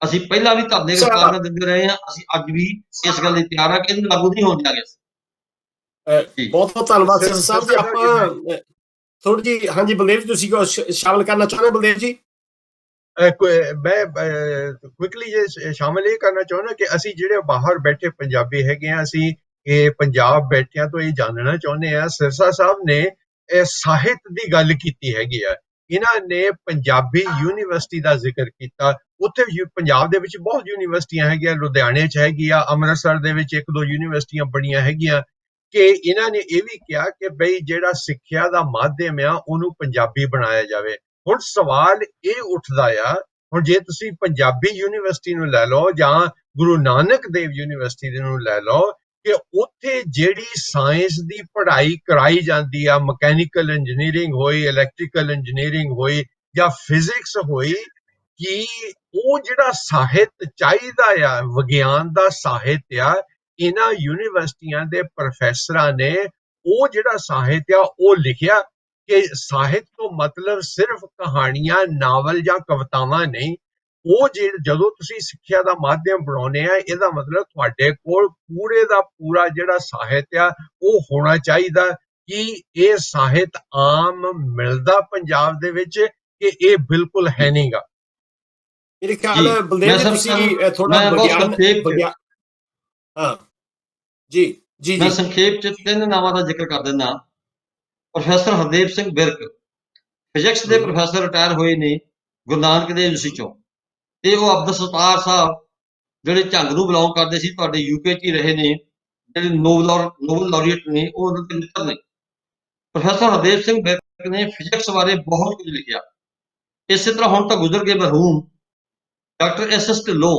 ਅਸੀਂ ਪਹਿਲਾਂ ਵੀ ਧਰਨੇ ਰੁਜ਼ਗਾਰਾਂ ਦਿੰਦੇ ਰਹੇ ਹਾਂ, ਅਸੀਂ ਅੱਜ ਵੀ ਇਸ ਗੱਲ ਲਈ ਤਿਆਰ ਆ ਕਿ ਇਹਨੂੰ ਲਾਗੂ ਨਹੀਂ ਹੋਣ ਜਾਗੇ। ਬਹੁਤ ਬਹੁਤ ਧੰਨਵਾਦ ਸਰ ਸਾਹਿਬ ਜੀ। ਆਪਾਂ ਥੋੜੀ ਜੀ, ਹਾਂਜੀ ਬਲਦੇਵ ਜੀ ਤੁਸੀਂ ਸ਼ਾਮਲ ਕਰਨਾ ਚਾਹੁੰਦੇ ਬਲਦੇਵ ਜੀ? ਮੈਂ ਕੁਇਕਲੀ ਜੇ ਸ਼ਾਮਲ ਇਹ ਕਰਨਾ ਚਾਹੁੰਦਾ ਕਿ ਅਸੀਂ ਜਿਹੜੇ ਬਾਹਰ ਬੈਠੇ ਪੰਜਾਬੀ ਹੈਗੇ ਆ, ਅਸੀਂ ਇਹ ਪੰਜਾਬ ਬੈਠਿਆਂ ਤੋਂ ਇਹ ਜਾਣਨਾ ਚਾਹੁੰਦੇ ਆ, ਸਿਰਸਾ ਸਾਹਿਬ ਨੇ ਸਾਹਿਤ ਦੀ ਗੱਲ ਕੀਤੀ ਹੈਗੀ ਆ, ਇਹਨਾਂ ਨੇ ਪੰਜਾਬੀ ਯੂਨੀਵਰਸਿਟੀ ਦਾ ਜ਼ਿਕਰ ਕੀਤਾ। ਉੱਥੇ ਪੰਜਾਬ ਦੇ ਵਿੱਚ ਬਹੁਤ ਯੂਨੀਵਰਸਿਟੀਆਂ ਹੈਗੀਆਂ, ਲੁਧਿਆਣੇ 'ਚ ਹੈਗੀ ਆ, ਅੰਮ੍ਰਿਤਸਰ ਦੇ ਵਿੱਚ 1-2 ਯੂਨੀਵਰਸਿਟੀਆਂ ਬਣੀਆਂ ਹੈਗੀਆਂ, ਕਿ ਇਹਨਾਂ ਨੇ ਇਹ ਵੀ ਕਿਹਾ ਕਿ ਬਈ ਜਿਹੜਾ ਸਿੱਖਿਆ ਦਾ ਮਾਧਿਅਮ ਆ ਉਹਨੂੰ ਪੰਜਾਬੀ ਬਣਾਇਆ ਜਾਵੇ। ਹੁਣ ਸਵਾਲ ਇਹ ਉੱਠਦਾ ਆ, ਹੁਣ ਜੇ ਤੁਸੀਂ ਪੰਜਾਬੀ ਯੂਨੀਵਰਸਿਟੀ ਨੂੰ ਲੈ ਲਓ ਜਾਂ ਗੁਰੂ ਨਾਨਕ ਦੇਵ ਯੂਨੀਵਰਸਿਟੀ ਨੂੰ ਲੈ ਲਓ, ਕਿ ਉੱਥੇ ਜਿਹੜੀ ਸਾਇੰਸ ਦੀ ਪੜ੍ਹਾਈ ਕਰਾਈ ਜਾਂਦੀ ਆ, ਮਕੈਨੀਕਲ ਇੰਜੀਨੀਅਰਿੰਗ ਹੋਈ, ਇਲੈਕਟ੍ਰੀਕਲ ਇੰਜੀਨੀਅਰਿੰਗ ਹੋਈ ਜਾਂ ਫਿਜ਼ਿਕਸ ਹੋਈ, ਕਿ ਉਹ ਜਿਹੜਾ ਸਾਹਿਤ ਚਾਹੀਦਾ ਆ, ਵਿਗਿਆਨ ਦਾ ਸਾਹਿਤ ਆ, ਇਹਨਾਂ ਯੂਨੀਵਰਸਿਟੀਆਂ ਦੇ ਪ੍ਰੋਫੈਸਰਾਂ ਨੇ ਉਹ ਜਿਹੜਾ ਸਾਹਿਤ ਆ ਉਹ ਲਿਖਿਆ। ਕਿ ਸਾਹਿਤ ਤੋਂ ਮਤਲਬ ਸਿਰਫ ਕਹਾਣੀਆਂ, ਨਾਵਲ ਜਾਂ ਕਵਿਤਾਵਾਂ ਨਹੀਂ। ਉਹ ਜਦੋਂ ਤੁਸੀਂ ਸਿੱਖਿਆ ਦਾ ਮਾਧਿਅਮ ਬਣਾਉਂਦੇ ਆ, ਇਹਦਾ ਮਤਲਬ ਤੁਹਾਡੇ ਕੋਲ ਪੂਰੇ ਦਾ ਪੂਰਾ ਜਿਹੜਾ ਸਾਹਿਤ ਆ ਉਹ ਹੋਣਾ ਚਾਹੀਦਾ। ਕਿ ਇਹ ਸਾਹਿਤ ਆਮ ਮਿਲਦਾ ਪੰਜਾਬ ਦੇ ਵਿੱਚ ਕਿ ਇਹ ਬਿਲਕੁਲ ਹੈ ਨਹੀਂਗਾ। ਮੇਰੇ ਖਿਆਲ ਬਲਦੇਵ ਜੀ ਤੁਸੀਂ ਥੋੜਾ ਹਾਂ ਜੀ ਜੀ ਮੈਂ ਸੰਖੇਪ ਚ 3 ਨਾਵਾਂ ਦਾ ਜ਼ਿਕਰ ਕਰ ਦਿੰਦਾ। ਪ੍ਰੋਫੈਸਰ ਹਰਦੇਵ ਸਿੰਘ ਵਿਰਕ ਫਿਜ਼ਿਕਸ ਦੇ ਪ੍ਰੋਫੈਸਰ ਰਿਟਾਇਰ ਹੋਏ ਨੇ ਗੁਰੂ ਨਾਨਕ ਦੇਵ ਯੂਨੀਵਰਸਿਟੀ ਚੋਂ, ਤੇ ਉਹ ਅਬਦੁਲ ਸਤਾਰ ਸਾਹਿਬ ਜਿਹੜੇ ਝੰਗ ਨੂੰ ਬਿਲੋਂਗ ਕਰਦੇ ਸੀ, ਤੁਹਾਡੇ UK 'ਚ ਹੀ ਰਹੇ ਨੇ, ਜਿਹੜੇ ਨੋਬਲ ਲੌਰੀਏਟ ਨੇ, ਉਹ ਉਹਨਾਂ ਦੇ ਮਿੱਤਰ ਨੇ। ਪ੍ਰੋਫੈਸਰ ਹਰਦੇਵ ਸਿੰਘ ਵਿਰਕ ਨੇ ਫਿਜ਼ਿਕਸ ਬਾਰੇ ਬਹੁਤ ਕੁਝ ਲਿਖਿਆ। ਇਸੇ ਤਰ੍ਹਾਂ ਹੁਣ ਤਾਂ ਗੁਜ਼ਰ ਗਏ ਮਰਹੂਮ ਡਾਕਟਰ SS ਢਿੱਲੋਂ,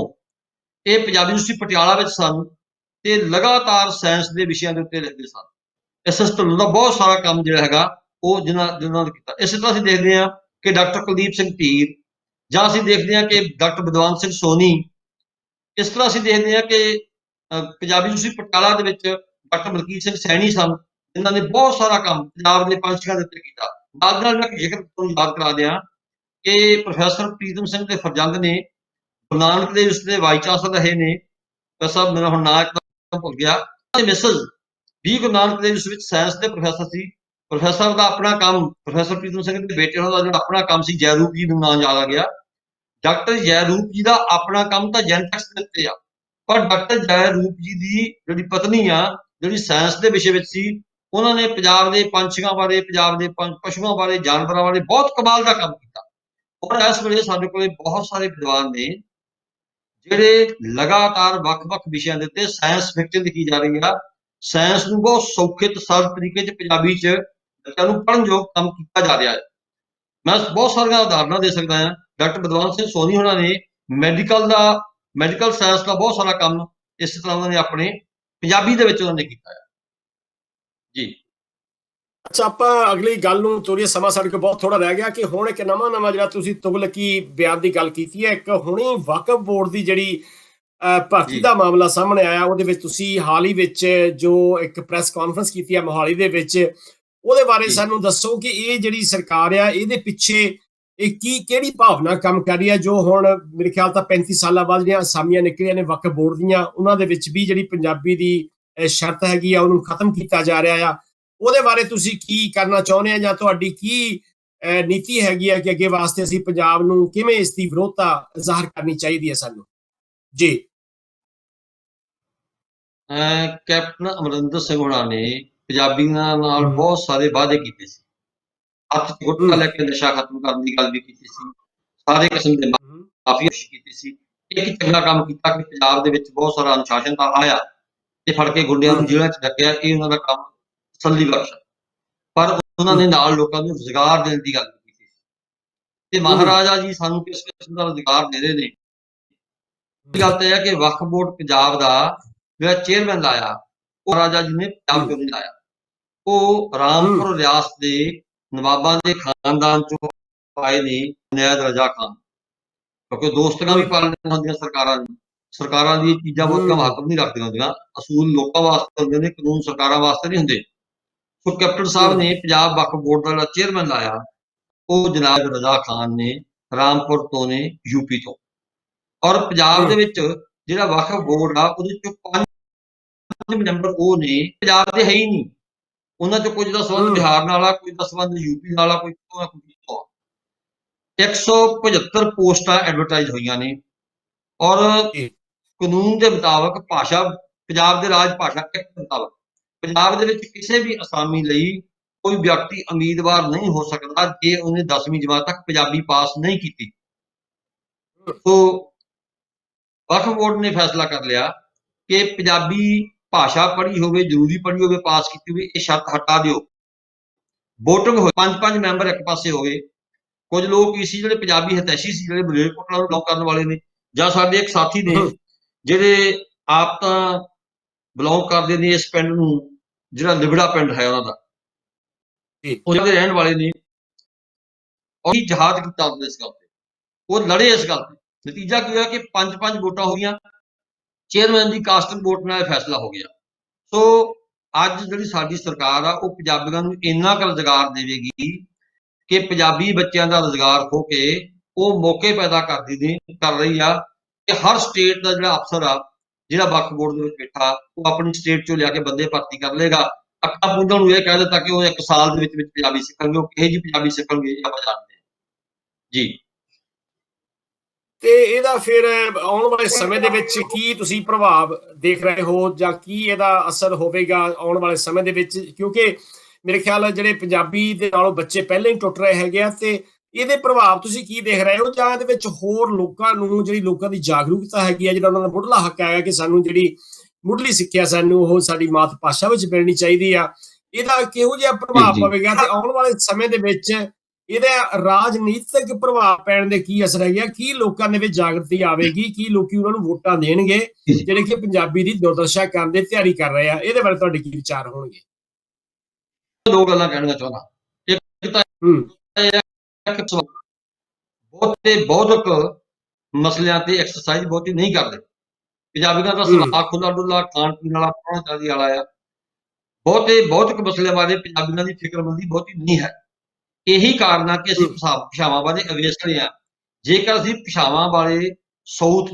ਇਹ ਪੰਜਾਬੀ ਯੂਨੀਵਰਸਿਟੀ ਪਟਿਆਲਾ ਵਿੱਚ ਸਨ ਤੇ ਲਗਾਤਾਰ ਸਾਇੰਸ ਦੇ ਵਿਸ਼ਿਆਂ ਦੇ ਉੱਤੇ ਲਿਖਦੇ ਸਨ। SS ਢਿੱਲੋਂ ਦਾ ਬਹੁਤ ਸਾਰਾ ਕੰਮ ਜਿਹੜਾ ਹੈਗਾ ਉਹ ਜਿਨ੍ਹਾਂ ਨੇ ਕੀਤਾ। ਇਸੇ ਤਰ੍ਹਾਂ ਅਸੀਂ ਦੇਖਦੇ ਹਾਂ ਕਿ ਡਾਕਟਰ ਕੁਲਦੀਪ ਸਿੰਘ ਧੀਰ, ਜਾਂ ਅਸੀਂ ਦੇਖਦੇ ਹਾਂ ਕਿ ਡਾਕਟਰ ਵਿਦਵਾਨ ਸਿੰਘ ਸੋਨੀ। ਇਸ ਤਰ੍ਹਾਂ ਅਸੀਂ ਦੇਖਦੇ ਹਾਂ ਕਿ ਪੰਜਾਬੀ ਯੂਨੀਵਰਸਿਟੀ ਪਟਿਆਲਾ ਦੇ ਵਿੱਚ ਡਾਕਟਰ ਮਲਕੀਤ ਸਿੰਘ ਸੈਣੀ ਸਨ, ਇਹਨਾਂ ਨੇ ਬਹੁਤ ਸਾਰਾ ਕੰਮ ਪੰਜਾਬ ਦੇ ਪੰਛੀਆਂ ਦੇ ਉੱਤੇ ਕੀਤਾ। ਨਾਲ ਮੈਂ ਜ਼ਿਕਰ ਤੁਹਾਨੂੰ ਯਾਦ ਕਰਾ ਦਿਆਂ ਕਿ ਪ੍ਰੋਫੈਸਰ ਪ੍ਰੀਤਮ ਸਿੰਘ ਦੇ ਫਰਜ਼ੰਦ ਨੇ ਗੁਰੂ ਨਾਨਕ ਦੇਵ ਦੇ ਵਾਈਸ ਚਾਂਸਲਰ ਰਹੇ ਨੇ। ਸਾਹਿਬ ਮੇਰਾ ਹੁਣ ਨਾਂ ਇੱਕਦਮ ਭੁੱਲ ਗਿਆ। ਮਿਸਜ਼ ਵੀ ਗੁਰੂ ਨਾਨਕ ਦੇਵ ਵਿੱਚ ਸਾਇੰਸ ਦੇ ਪ੍ਰੋਫੈਸਰ ਸੀ। ਪ੍ਰੋਫੈਸਰ ਦਾ ਆਪਣਾ ਕੰਮ, ਪ੍ਰੋਫੈਸਰ ਪ੍ਰੀਤਮ ਸਿੰਘ ਦੇ ਬੇਟੇ ਦਾ ਜਿਹੜਾ ਆਪਣਾ ਕੰਮ ਸੀ, ਜੈਰੂਪ ਜੀ ਨੂੰ ਨਾਂ ਯਾਦ ਆ ਗਿਆ। ਡਾਕਟਰ ਜੈਰੂਪ ਜੀ ਦਾ ਆਪਣਾ ਕੰਮ ਤਾਂ ਜੈਨਟੈਕਸ ਦੇ ਉੱਤੇ ਆ, ਪਰ ਡਾਕਟਰ ਜੈਰੂਪ ਜੀ ਦੀ ਜਿਹੜੀ ਪਤਨੀ ਆ, ਜਿਹੜੀ ਸਾਇੰਸ ਦੇ ਵਿਸ਼ੇ ਵਿੱਚ ਸੀ, ਉਹਨਾਂ ਨੇ ਪੰਜਾਬ ਦੇ ਪੰਛੀਆਂ ਬਾਰੇ, ਪੰਜਾਬ ਦੇ ਪਸ਼ੂਆਂ ਬਾਰੇ, ਜਾਨਵਰਾਂ ਬਾਰੇ ਬਹੁਤ ਕਮਾਲ ਦਾ ਕੰਮ ਕੀਤਾ। ਔਰ ਇਸ ਵੇਲੇ ਸਾਡੇ ਕੋਲੇ ਬਹੁਤ ਸਾਰੇ ਵਿਦਵਾਨ ਨੇ ਜਿਹੜੇ ਲਗਾਤਾਰ ਵੱਖ-ਵੱਖ ਵਿਸ਼ਿਆਂ ਦੇ ਉੱਤੇ ਸਾਇੰਸ ਫਿਕਸ਼ਨ ਲਿਖੀ ਜਾ ਰਹੀ ਆ। ਸਾਇੰਸ ਨੂੰ ਬਹੁਤ ਸੌਖੇ ਤੇ ਸਰਲ ਤਰੀਕੇ 'ਚ ਪੰਜਾਬੀ 'ਚ ਬੱਚਿਆਂ ਨੂੰ ਪੜ੍ਹਨਯੋਗ ਕੰਮ ਕੀਤਾ ਜਾ ਰਿਹਾ ਹੈ। ਮੈਂ ਬਹੁਤ ਸਾਰੀਆਂ ਉਦਾਹਰਨਾਂ ਦੇ ਸਕਦਾ ਹਾਂ। ਡਾਕਟਰ ਬਲਵੰਤ ਸਿੰਘ ਸੋਨੀ ਹੋਣਾ ਨੇ ਮੈਡੀਕਲ ਸਾਇੰਸ ਦਾ ਬਹੁਤ ਸਾਰਾ ਕੰਮ ਇਸ ਤਰ੍ਹਾਂ ਉਹਨਾਂ ਨੇ ਆਪਣੇ ਪੰਜਾਬੀ ਦੇ ਵਿੱਚ ਉਹਨਾਂ ਨੇ ਕੀਤਾ ਹੈ ਜੀ। ਅੱਛਾ, ਆਪਾਂ ਅਗਲੀ ਗੱਲ ਨੂੰ ਤੋਰੀਏ। ਸਮਾਂ ਸਾਡੇ ਕੋਲ ਬਹੁਤ ਥੋੜਾ ਰਹਿ ਗਿਆ ਕਿ ਹੁਣ ਇੱਕ ਨਵਾਂ ਜਿਹੜਾ ਤੁਸੀਂ ਤੁਗਲਕੀ ਬਿਆਨ ਦੀ ਗੱਲ ਕੀਤੀ ਹੈ, ਇੱਕ ਹੁਣੀ ਵਕਫ ਬੋਰਡ ਦੀ ਜਿਹੜੀ ਭਰਤੀ ਦਾ ਮਾਮਲਾ ਸਾਹਮਣੇ ਆਇਆ, ਉਹਦੇ ਵਿੱਚ ਤੁਸੀਂ ਹਾਲ ਹੀ ਵਿੱਚ ਜੋ ਇੱਕ ਪ੍ਰੈਸ ਕਾਨਫਰੰਸ ਕੀਤੀ ਹੈ ਮੋਹਾਲੀ ਦੇ ਵਿੱਚ, ਉਹਦੇ ਬਾਰੇ ਸਾਨੂੰ ਦੱਸੋ ਕਿ ਇਹ ਜਿਹੜੀ ਸਰਕਾਰ ਆ, ਇਹਦੇ ਪਿੱਛੇ ਇਹ ਕਿਹੜੀ ਭਾਵਨਾ ਕੰਮ ਕਰ ਰਹੀ ਹੈ, ਜੋ ਹੁਣ ਮੇਰੇ ਖਿਆਲ ਤਾਂ 35 ਸਾਲਾਂ ਬਾਅਦ ਜਿਹੜੀਆਂ ਅਸਾਮੀਆਂ ਨਿਕਲੀਆਂ ਨੇ ਵਕਫ ਬੋਰਡ ਦੀਆਂ, ਉਹਨਾਂ ਦੇ ਵਿੱਚ ਵੀ ਜਿਹੜੀ ਪੰਜਾਬੀ ਦੀ ਸ਼ਰਤ ਹੈਗੀ ਆ, ਉਹਨੂੰ ਖਤਮ ਕੀਤਾ ਜਾ ਰਿਹਾ ਆ। ਉਹਦੇ ਬਾਰੇ ਤੁਸੀਂ ਕੀ ਕਰਨਾ ਚਾਹੁੰਦੇ ਆ, ਜਾਂ ਤੁਹਾਡੀ ਕੀ ਨੀਤੀ ਹੈਗੀ ਆ ਕਿ ਅੱਗੇ ਵਾਸਤੇ ਅਸੀਂ ਪੰਜਾਬ ਨੂੰ ਕਿਵੇਂ ਇਸ ਦੀ ਵਿਰੋਧਤਾ ਜ਼ਾਹਰ ਕਰਨੀ ਚਾਹੀਦੀ ਹੈ ਸਾਨੂੰ? ਜੀ। ਕੈਪਟਨ ਅਮਰਿੰਦਰ ਸਿੰਘ ਹੋਣਾ ਨੇ ਪੰਜਾਬੀਆਂ ਨਾਲ ਬਹੁਤ ਸਾਰੇ ਵਾਅਦੇ ਕੀਤੇ ਸੀ। ਹੱਥ 'ਚ ਗੁਟਕਾ ਲੈ ਕੇ ਨਸ਼ਾ ਖਤਮ ਕਰਨ ਦੀ ਗੱਲ ਵੀ ਕੀਤੀ ਸੀ। ਸਾਰੇ ਕਿਸਮ ਦੇ ਮਾਫੀ ਕੀਤੀ ਸੀ। ਇੱਕ ਚੰਗਾ ਕੰਮ ਕੀਤਾ ਕਿ ਪੰਜਾਬ ਦੇ ਵਿੱਚ ਬਹੁਤ ਸਾਰਾ ਅਨੁਸ਼ਾਸਨ ਤਾਂ ਆਇਆ ਤੇ ਫੜ ਕੇ ਗੁੰਡਿਆਂ ਨੂੰ ਜੇਲ੍ਹਾਂ 'ਚ ਡੱਕਿਆ। ਇਹ ਉਹਨਾਂ ਦਾ ਕੰਮ ਤਸੱਲੀ ਬਖਸ਼। ਪਰ ਉਹਨਾਂ ਨੇ ਨਾਲ ਲੋਕਾਂ ਨੂੰ ਰੁਜ਼ਗਾਰ ਦੇਣ ਦੀ ਗੱਲ ਕੀਤੀ ਸੀ ਤੇ ਮਹਾਰਾਜਾ ਜੀ ਸਾਨੂੰ ਕਿਸ ਕਿਸਮ ਦਾ ਰੁਜ਼ਗਾਰ ਦੇ ਰਹੇ ਨੇ। ਗੱਲ ਤਾਂ ਇਹ ਹੈ ਕਿ ਵਕਫ ਬੋਰਡ ਪੰਜਾਬ ਦਾ ਜਿਹੜਾ ਚੇਅਰਮੈਨ ਲਾਇਆ, ਉਹ ਮਹਾਰਾਜਾ ਜੀ ਨੇ ਪੰਜਾਬ ਚੋਂ ਨਹੀਂ ਲਾਇਆ। ਉਹ ਰਾਮਪੁਰ ਰਿਆਸਤ ਦੇ ਨਵਾਬਾਂ ਦੇ ਖਾਨਦਾਨ ਚੋਂ ਆਏ ਨੇ, ਨੈਦ ਰਜ਼ਾ ਖਾਨ। ਕਿਉਂਕਿ ਦੋਸਤੀਆਂ ਵੀ ਪਾਲਣੀਆਂ ਹੁੰਦੀਆਂ ਸਰਕਾਰਾਂ ਦੀ ਚੀਜ਼ਾਂ ਬਹੁਤੀਆਂ ਮਹੱਤਵ ਨਹੀਂ ਰੱਖਦੀਆਂ ਹੁੰਦੀਆਂ। ਅਸੂਲ ਲੋਕਾਂ ਵਾਸਤੇ ਹੁੰਦੇ ਨੇ, ਕਾਨੂੰਨ ਸਰਕਾਰਾਂ ਵਾਸਤੇ ਨਹੀਂ ਹੁੰਦੇ। ਸੋ ਕੈਪਟਨ ਸਾਹਿਬ ਨੇ ਪੰਜਾਬ ਵਕਫ ਬੋਰਡ ਦਾ ਜਿਹੜਾ ਚੇਅਰਮੈਨ ਲਾਇਆ, ਉਹ ਜਨਾਬ ਰਜ਼ਾ ਖਾਨ ਨੇ, ਰਾਮਪੁਰ ਤੋਂ ਨੇ, ਯੂਪੀ ਤੋਂ। ਔਰ ਪੰਜਾਬ ਦੇ ਵਿੱਚ ਜਿਹੜਾ ਵਕਫ ਬੋਰਡ ਆ, ਉਹਦੇ ਚੋਂ 5 ਮੈਂਬਰ ਉਹ ਨੇ ਪੰਜਾਬ ਦੇ ਹੈ ਹੀ ਨਹੀਂ। ਉਹਨਾਂ ਚੋਂ ਕੁਝ ਦਾ ਸੰਬੰਧ ਬਿਹਾਰ ਨਾਲ ਆ, ਕੁਝ ਦਾ ਸੰਬੰਧ ਯੂਪੀ ਨਾਲ ਆ, ਕੋਈ 175 ਪੋਸਟਾਂ ਐਡਵਰਟਾਈਜ਼ ਹੋਈਆਂ ਨੇ। ਔਰ ਕਾਨੂੰਨ ਦੇ ਮੁਤਾਬਕ ਭਾਸ਼ਾ, ਪੰਜਾਬ ਦੇ ਰਾਜ ਭਾਸ਼ਾ ਐਕਟ ਮੁਤਾਬਕ ਪੰਜਾਬ ਦੇ ਵਿੱਚ ਕਿਸੇ ਵੀ ਅਸਾਮੀ ਲਈ ਕੋਈ ਵਿਅਕਤੀ ਉਮੀਦਵਾਰ ਨਹੀਂ ਹੋ ਸਕਦਾ ਜੇ ਉਹਨੇ 10ਵੀਂ ਜਮਾਤ ਤੱਕ ਪੰਜਾਬੀ ਪਾਸ ਨਹੀਂ ਕੀਤੀ। ਸੋ ਵਕਫ ਬੋਰਡ ਨੇ ਫੈਸਲਾ ਕਰ ਲਿਆ ਕਿ ਪੰਜਾਬੀ ਭਾਸ਼ਾ ਪੜ੍ਹੀ ਹੋਵੇ, ਜ਼ਰੂਰੀ ਪੜ੍ਹੀ ਹੋਵੇ, ਪਾਸ ਕੀਤੀ ਹੋਵੇ, ਇਹ ਸ਼ਰਤ ਹਟਾ ਦਿਓ। ਵੋਟਿੰਗ ਹੋਵੇ, 5 ਮੈਂਬਰ ਇੱਕ ਪਾਸੇ ਹੋਵੇ। ਕੁਝ ਲੋਕ ਕੀ ਸੀ, ਜਿਹੜੇ ਪੰਜਾਬੀ ਹਿਤੈਸ਼ੀ ਸੀ, ਜਿਹੜੇ ਮਲੇਰਕੋਟਲਾ ਨੂੰ ਬਿਲੋਂਗ ਕਰਨ ਵਾਲੇ ਨੇ, ਜਾਂ ਸਾਡੇ ਇੱਕ ਸਾਥੀ ਨੇ ਜਿਹੜੇ ਆਪ ਤਾਂ ਬਿਲੋਂਗ ਕਰਦੇ ਨੇ ਇਸ ਪਿੰਡ ਨੂੰ, ਜਿਹੜਾ ਲਿਬੜਾ ਪਿੰਡ ਹੈ ਉਹਨਾਂ ਦਾ, ਉਹਨਾਂ ਦੇ ਰਹਿਣ ਵਾਲੇ ਨੇ। ਔਰ ਜਹਾਦ ਕੀਤਾ ਉਹਨੇ ਇਸ ਗੱਲ ਤੇ, ਉਹ ਲੜੇ ਇਸ ਗੱਲ ਤੇ। ਨਤੀਜਾ ਕੀ ਹੋਇਆ ਕਿ 5 ਵੋਟਾਂ ਹੋ ਗਈਆਂ। ਚੇਅਰਮੈਨ ਦੀ ਕਾਸਟਿੰਗ ਵੋਟ ਨਾਲ ਫੈਸਲਾ ਹੋ ਗਿਆ। ਸੋ ਅੱਜ ਜਿਹੜੀ ਸਾਡੀ ਸਰਕਾਰ ਆ, ਉਹ ਪੰਜਾਬੀਆਂ ਨੂੰ ਇੰਨਾ ਕੁ ਰੁਜ਼ਗਾਰ ਦੇਵੇਗੀ ਕਿ ਪੰਜਾਬੀ ਬੱਚਿਆਂ ਦਾ ਰੁਜ਼ਗਾਰ ਖੋ ਕੇ ਉਹ ਮੌਕੇ ਪੈਦਾ ਕਰ ਰਹੀ ਆ ਕਿ ਹਰ ਸਟੇਟ ਦਾ ਜਿਹੜਾ ਅਫਸਰ ਆ, ਜਿਹੜਾ ਵਕਫ ਬੋਰਡ ਦੇ ਵਿੱਚ ਬੈਠਾ, ਉਹ ਆਪਣੀ ਸਟੇਟ ਚੋਂ ਲਿਆ ਕੇ ਬੰਦੇ ਭਰਤੀ ਕਰ ਲਏਗਾ। ਅੱਖਾਂ ਪੂੰਝਣ ਨੂੰ ਇਹ ਕਹਿ ਦਿੱਤਾ ਕਿ ਉਹ 1 ਸਾਲ ਦੇ ਵਿੱਚ ਪੰਜਾਬੀ ਸਿੱਖਣਗੇ। ਉਹ ਕਿਹੋ ਜਿਹੀ ਪੰਜਾਬੀ ਸਿੱਖਣਗੇ ਇਹ ਆਪਾਂ ਜਾਣਦੇ ਹਾਂ ਜੀ। ਤੇ ਇਹਦਾ ਫਿਰ ਆਉਣ ਵਾਲੇ ਸਮੇਂ ਦੇ ਵਿੱਚ ਕੀ ਤੁਸੀਂ ਪ੍ਰਭਾਵ ਦੇਖ ਰਹੇ ਹੋ, ਜਾਂ ਕੀ ਇਹਦਾ ਅਸਰ ਹੋਵੇਗਾ ਆਉਣ ਵਾਲੇ ਸਮੇਂ ਦੇ ਵਿੱਚ? ਕਿਉਂਕਿ ਮੇਰੇ ਖਿਆਲ ਜਿਹੜੇ ਪੰਜਾਬੀ ਦੇ ਨਾਲੋਂ ਬੱਚੇ ਪਹਿਲਾਂ ਹੀ ਟੁੱਟ ਰਹੇ ਹੈਗੇ ਆ, ਤੇ ਇਹਦੇ ਪ੍ਰਭਾਵ ਤੁਸੀਂ ਕੀ ਦੇਖ ਰਹੇ ਹੋ? ਜਾਂ ਇਹਦੇ ਵਿੱਚ ਹੋਰ ਲੋਕਾਂ ਨੂੰ, ਜਿਹੜੀ ਲੋਕਾਂ ਦੀ ਜਾਗਰੂਕਤਾ ਹੈਗੀ ਆ, ਜਿਹੜਾ ਉਹਨਾਂ ਦਾ ਮੁੱਢਲਾ ਹੱਕ ਹੈਗਾ ਕਿ ਸਾਨੂੰ ਜਿਹੜੀ ਮੁੱਢਲੀ ਸਿੱਖਿਆ ਸਾਨੂੰ ਉਹ ਸਾਡੀ ਮਾਤ ਭਾਸ਼ਾ ਵਿੱਚ ਮਿਲਣੀ ਚਾਹੀਦੀ ਆ, ਇਹਦਾ ਕਿਹੋ ਜਿਹਾ ਪ੍ਰਭਾਵ ਪਵੇਗਾ? ਤੇ ਆਉਣ ਵਾਲੇ ਸਮੇਂ ਦੇ ਵਿੱਚ ਇਹਦਾ ਰਾਜਨੀਤਿਕ ਪ੍ਰਭਾਵ ਪੈਣ ਦੇ ਕੀ ਅਸਰ ਹੈਗਾ? ਕੀ ਲੋਕਾਂ ਦੇ ਵਿੱਚ ਜਾਗਰਤੀ ਆਵੇਗੀ? ਕੀ ਲੋਕੀ ਉਹਨਾਂ ਨੂੰ ਵੋਟਾਂ ਦੇਣਗੇ ਜਿਹੜੇ ਕਿ ਪੰਜਾਬੀ ਦੀ ਦੁਰਦਸ਼ਾ ਕਰਨ ਦੀ ਤਿਆਰੀ ਕਰ ਰਹੇ ਆ? ਇਹਦੇ ਬਾਰੇ ਤੁਹਾਡੇ ਕੀ ਵਿਚਾਰ ਹੋਣਗੇ? 2 ਗੱਲਾਂ ਕਹਿਣਾ ਚਾਹੁੰਦਾ। ਇੱਕ ਤਾਂ ਬਹੁਤਕ ਮਸਲਿਆਂ ਤੇ ਐਕਸਰਸਾਈਜ਼ ਬਹੁਤੀ ਨਹੀਂ ਕਰਦੇ। ਪੰਜਾਬੀਆਂ ਦਾ ਸੁਭਾਅ ਖੁੱਲਾ ਡੁੱਲਾ, ਖਾਣ ਪੀਣ ਵਾਲਾ, ਪਹੁੰਚ ਆਦਿ ਵਾਲਾ ਆ। ਬਹੁਤੇ ਭੌਤਿਕ ਮਸਲਿਆਂ ਬਾਰੇ ਪੰਜਾਬੀਆਂ ਦੀ ਫਿਕਰਮੰਦੀ ਬਹੁਤੀ ਨਹੀਂ ਹੈ। ਇਹੀ ਕਾਰਨ ਆ ਕਿ ਅਸੀਂ ਭਾਸ਼ਾਵਾਂ ਬਾਰੇ ਅਵੇਸਲੇ ਹਾਂ। ਜੇਕਰ ਅਸੀਂ ਭਾਸ਼ਾਵਾਂ ਬਾਰੇ ਸਾਊਥ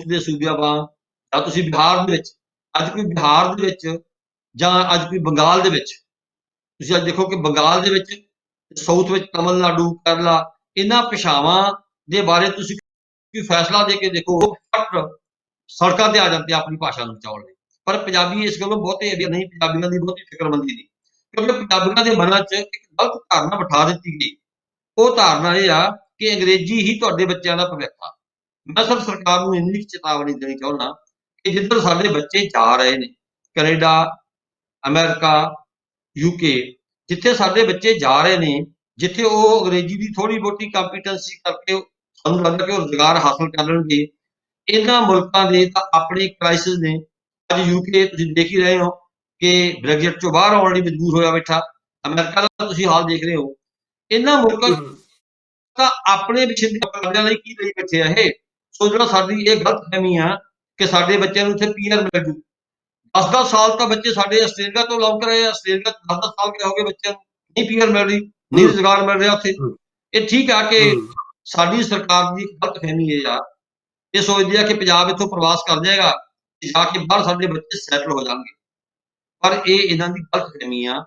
ਦੇ ਸੂਬਿਆਂ ਵਾਂਗ, ਜਾਂ ਤੁਸੀਂ ਬਿਹਾਰ ਦੇ ਵਿੱਚ, ਅੱਜ ਕੋਈ ਬਿਹਾਰ ਦੇ ਵਿੱਚ ਜਾਂ ਅੱਜ ਕੋਈ ਬੰਗਾਲ ਦੇ ਵਿੱਚ, ਤੁਸੀਂ ਅੱਜ ਦੇਖੋ ਕਿ ਬੰਗਾਲ ਦੇ ਵਿੱਚ, ਸਾਊਥ ਵਿੱਚ ਤਮਿਲਨਾਡੂ, ਕੇਰਲਾ, ਇਹਨਾਂ ਭਾਸ਼ਾਵਾਂ ਦੇ ਬਾਰੇ ਤੁਸੀਂ ਕੋਈ ਫੈਸਲਾ ਦੇ ਕੇ ਦੇਖੋ, ਸੜਕਾਂ ਤੇ ਆ ਜਾਂਦੇ ਆਪਣੀ ਭਾਸ਼ਾ ਨੂੰ ਬਚਾਉਣ ਲਈ। ਪਰ ਪੰਜਾਬੀ ਇਸ ਗੱਲੋਂ ਬਹੁਤੇ ਅਵੇਅਰ ਨਹੀਂ, ਪੰਜਾਬੀਆਂ ਦੀ ਬਹੁਤੀ ਫਿਕਰਮੰਦੀ ਨਹੀਂ, ਕਿਉਂਕਿ ਪੰਜਾਬੀਆਂ ਦੇ ਮਨਾਂ 'ਚ ਇੱਕ ਗਲਤ ਧਾਰਨਾ ਬਿਠਾ ਦਿੱਤੀ ਗਈ। ਉਹ ਧਾਰਨਾ ਇਹ ਆ ਕਿ ਅੰਗਰੇਜ਼ੀ ਹੀ ਤੁਹਾਡੇ ਬੱਚਿਆਂ ਦਾ ਭਵਿੱਖ ਆ। ਮੈਂ ਸਿਰਫ ਸਰਕਾਰ ਨੂੰ ਇੰਨੀ ਚੇਤਾਵਨੀ ਦੇਣੀ ਚਾਹੁੰਦਾ ਕਿ ਜਿੱਧਰ ਸਾਡੇ ਬੱਚੇ ਜਾ ਰਹੇ ਨੇ, ਕੈਨੇਡਾ, ਅਮਰੀਕਾ, UK, ਜਿੱਥੇ ਸਾਡੇ ਬੱਚੇ ਜਾ ਰਹੇ ਨੇ, ਜਿੱਥੇ ਉਹ ਅੰਗਰੇਜ਼ੀ ਦੀ ਥੋੜ੍ਹੀ ਬਹੁਤੀ ਕੰਪੀਟੈਂਸੀ ਕਰਕੇ ਸਾਨੂੰ ਲੱਗਦਾ ਕਿ ਉਹ ਰੁਜ਼ਗਾਰ ਹਾਸਲ ਕਰ ਲੈਣਗੇ। ਇਹਨਾਂ ਮੁਲਕਾਂ ਦੇ ਤਾਂ ਆਪਣੇ ਕ੍ਰਾਈਸਿਸ ਨੇ। ਅੱਜ UK ਤੁਸੀਂ ਦੇਖ ਹੀ ਰਹੇ ਹੋ ਕਿ ਬ੍ਰੈਗਜ਼ਿਟ ਚੋਂ ਬਾਹਰ ਆਉਣ ਲਈ ਮਜਬੂਰ ਹੋਇਆ ਬੈਠਾ। ਅਮਰੀਕਾ ਦਾ ਤੁਸੀਂ ਹਾਲ ਦੇਖ ਰਹੇ ਹੋ। ਇਹਨਾਂ ਮੁਲਕਾਂ ਤਾਂ ਆਪਣੇ ਵਿਸ਼ੇ ਦੇ ਮੁਕਾਬਲਿਆਂ ਲਈ ਕੀ ਲਈ ਬੈਠੇ ਆ ਇਹ। ਸੋ ਜਿਹੜਾ ਸਾਡੀ ਇਹ ਗਲਤਫਹਿਮੀ ਆ ਕਿ ਸਾਡੇ ਬੱਚਿਆਂ ਨੂੰ ਇੱਥੇ PR ਮਿਲ ਜੂ। 10-10 ਸਾਲ ਤਾਂ ਬੱਚੇ ਸਾਡੇ ਆਸਟ੍ਰੇਲੀਆ ਤੋਂ ਲੰਘ ਰਹੇ ਆ। ਆਸਟ੍ਰੇਲੀਆ 10-10 ਸਾਲ ਹੋ ਗਏ ਬੱਚਿਆਂ ਨੂੰ, ਨਹੀਂ PR ਮਿਲ ਰਹੀ, ਨਹੀਂ ਰੁਜ਼ਗਾਰ ਮਿਲ ਰਿਹਾ ਉੱਥੇ। ਇਹ ਠੀਕ ਆ ਕਿ ਸਾਡੀ ਸਰਕਾਰ ਦੀ ਗਲਤਫਹਿਮੀ ਇਹ ਆ, ਇਹ ਸੋਚਦੀ ਆ ਕਿ ਪੰਜਾਬ ਇੱਥੋਂ ਪ੍ਰਵਾਸ ਕਰ ਜਾਏਗਾ, ਜਾ ਕੇ ਬਾਹਰ ਸਾਡੇ ਬੱਚੇ ਸੈਟਲ ਹੋ ਜਾਣਗੇ। ਪਰ ਇਹ ਇਹਨਾਂ ਦੀ ਗਲਤਫਹਿਮੀ ਆ।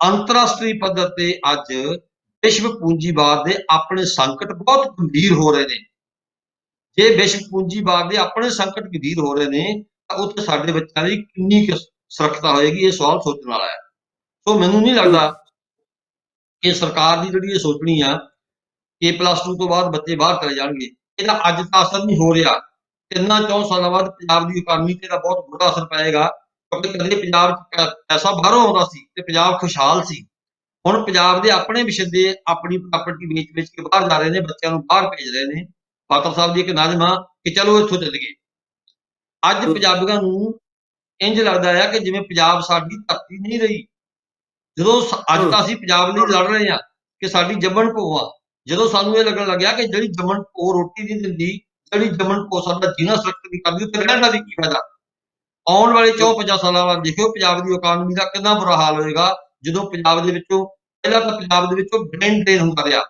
ਅੰਤਰਰਾਸ਼ਟਰੀ ਪੱਧਰ ਤੇ ਅੱਜ ਵਿਸ਼ਵ ਪੂੰਜੀਵਾਦ ਦੇ ਆਪਣੇ ਸੰਕਟ ਬਹੁਤ ਗੰਭੀਰ ਹੋ ਰਹੇ ਨੇ। ਜੇ ਵਿਸ਼ਵ ਪੂੰਜੀਵਾਦ ਦੇ ਆਪਣੇ ਸੰਕਟ ਗੰਭੀਰ ਹੋ ਰਹੇ ਨੇ ਤਾਂ ਉੱਥੇ ਸਾਡੇ ਬੱਚਿਆਂ ਲਈ ਕਿੰਨੀ ਕੁ ਸੁਰੱਖਿਅਤਾ ਹੋਏਗੀ, ਇਹ ਸਵਾਲ ਸੋਚਣ ਵਾਲਾ ਹੈ। ਸੋ ਮੈਨੂੰ ਨਹੀਂ ਲੱਗਦਾ ਕਿ ਸਰਕਾਰ ਦੀ ਜਿਹੜੀ ਇਹ ਸੋਚਣੀ ਆ ਕਿ +2 ਤੋਂ ਬਾਅਦ ਬੱਚੇ ਬਾਹਰ ਚਲੇ ਜਾਣਗੇ, ਇਹਦਾ ਅੱਜ ਤਾਂ ਅਸਰ ਨਹੀਂ ਹੋ ਰਿਹਾ। 3-4 ਸਾਲਾਂ ਬਾਅਦ ਪੰਜਾਬ ਦੀ ਇਕਾਨਮੀ ਤੇ ਇਹਦਾ ਬਹੁਤ ਬੁਰਾ ਅਸਰ ਪਏਗਾ, ਕਿਉਂਕਿ ਕਦੇ ਪੰਜਾਬ 'ਚ ਪੈਸਾ ਬਾਹਰੋਂ ਆਉਂਦਾ ਸੀ ਤੇ ਪੰਜਾਬ ਖੁਸ਼ਹਾਲ ਸੀ। ਹੁਣ ਪੰਜਾਬ ਦੇ ਆਪਣੇ ਵਿਸ਼ੇ ਦੇ ਆਪਣੀ ਪ੍ਰਾਪਰਟੀ ਵੇਚ ਕੇ ਬਾਹਰ ਜਾ ਰਹੇ ਨੇ, ਬੱਚਿਆਂ ਨੂੰ ਬਾਹਰ ਭੇਜ ਰਹੇ ਨੇ। ਫਾਤਰ ਸਾਹਿਬ ਦੀ ਇੱਕ ਨਾਜ਼ਮ ਆ ਕਿ ਚਲੋ ਇੱਥੋਂ ਚੱਲੀਏ। ਅੱਜ ਪੰਜਾਬੀਆਂ ਨੂੰ ਇੰਝ ਲੱਗਦਾ ਆ ਕਿ ਜਿਵੇਂ ਪੰਜਾਬ ਸਾਡੀ ਧਰਤੀ ਨਹੀਂ ਰਹੀ। ਜਦੋਂ ਅੱਜ ਤਾਂ ਅਸੀਂ ਪੰਜਾਬ ਲਈ ਲੜ ਰਹੇ ਹਾਂ ਕਿ ਸਾਡੀ ਜੰਮਣ ਭੋ ਆ, ਜਦੋਂ ਸਾਨੂੰ ਇਹ ਲੱਗਣ ਲੱਗਿਆ ਕਿ ਜਿਹੜੀ ਜੰਮਣ ਭੋ ਰੋਟੀ ਨਹੀਂ ਦਿੰਦੀ, ਜਿਹੜੀ ਜੰਮਣ ਭੋ ਸਾਡਾ ਜੀਣਾ ਸੁਰੱਖਿਅਤ ਨਹੀਂ ਕਰਦੀ, ਉੱਥੇ ਰਹਿਣ ਦਾ ਵੀ ਕੀ ਫਾਇਦਾ। ਆਉਣ ਵਾਲੇ 4-5 ਸਾਲਾਂ ਬਾਅਦ ਦੇਖਿਓ ਪੰਜਾਬ ਦੀ ਇਕਾਨਮੀ ਦਾ ਕਿੰਨਾ ਬੁਰਾ ਹਾਲ ਹੋਏਗਾ, ਜਦੋਂ ਪੰਜਾਬ ਦੇ ਵਿੱਚੋਂ ਪਹਿਲਾਂ ਤਾਂ ਪੰਜਾਬ ਦੇ ਵਿੱਚੋਂ ਬ੍ਰੇਨ ਡਰੇਨ ਹੁੰਦਾ ਰਿਹਾ,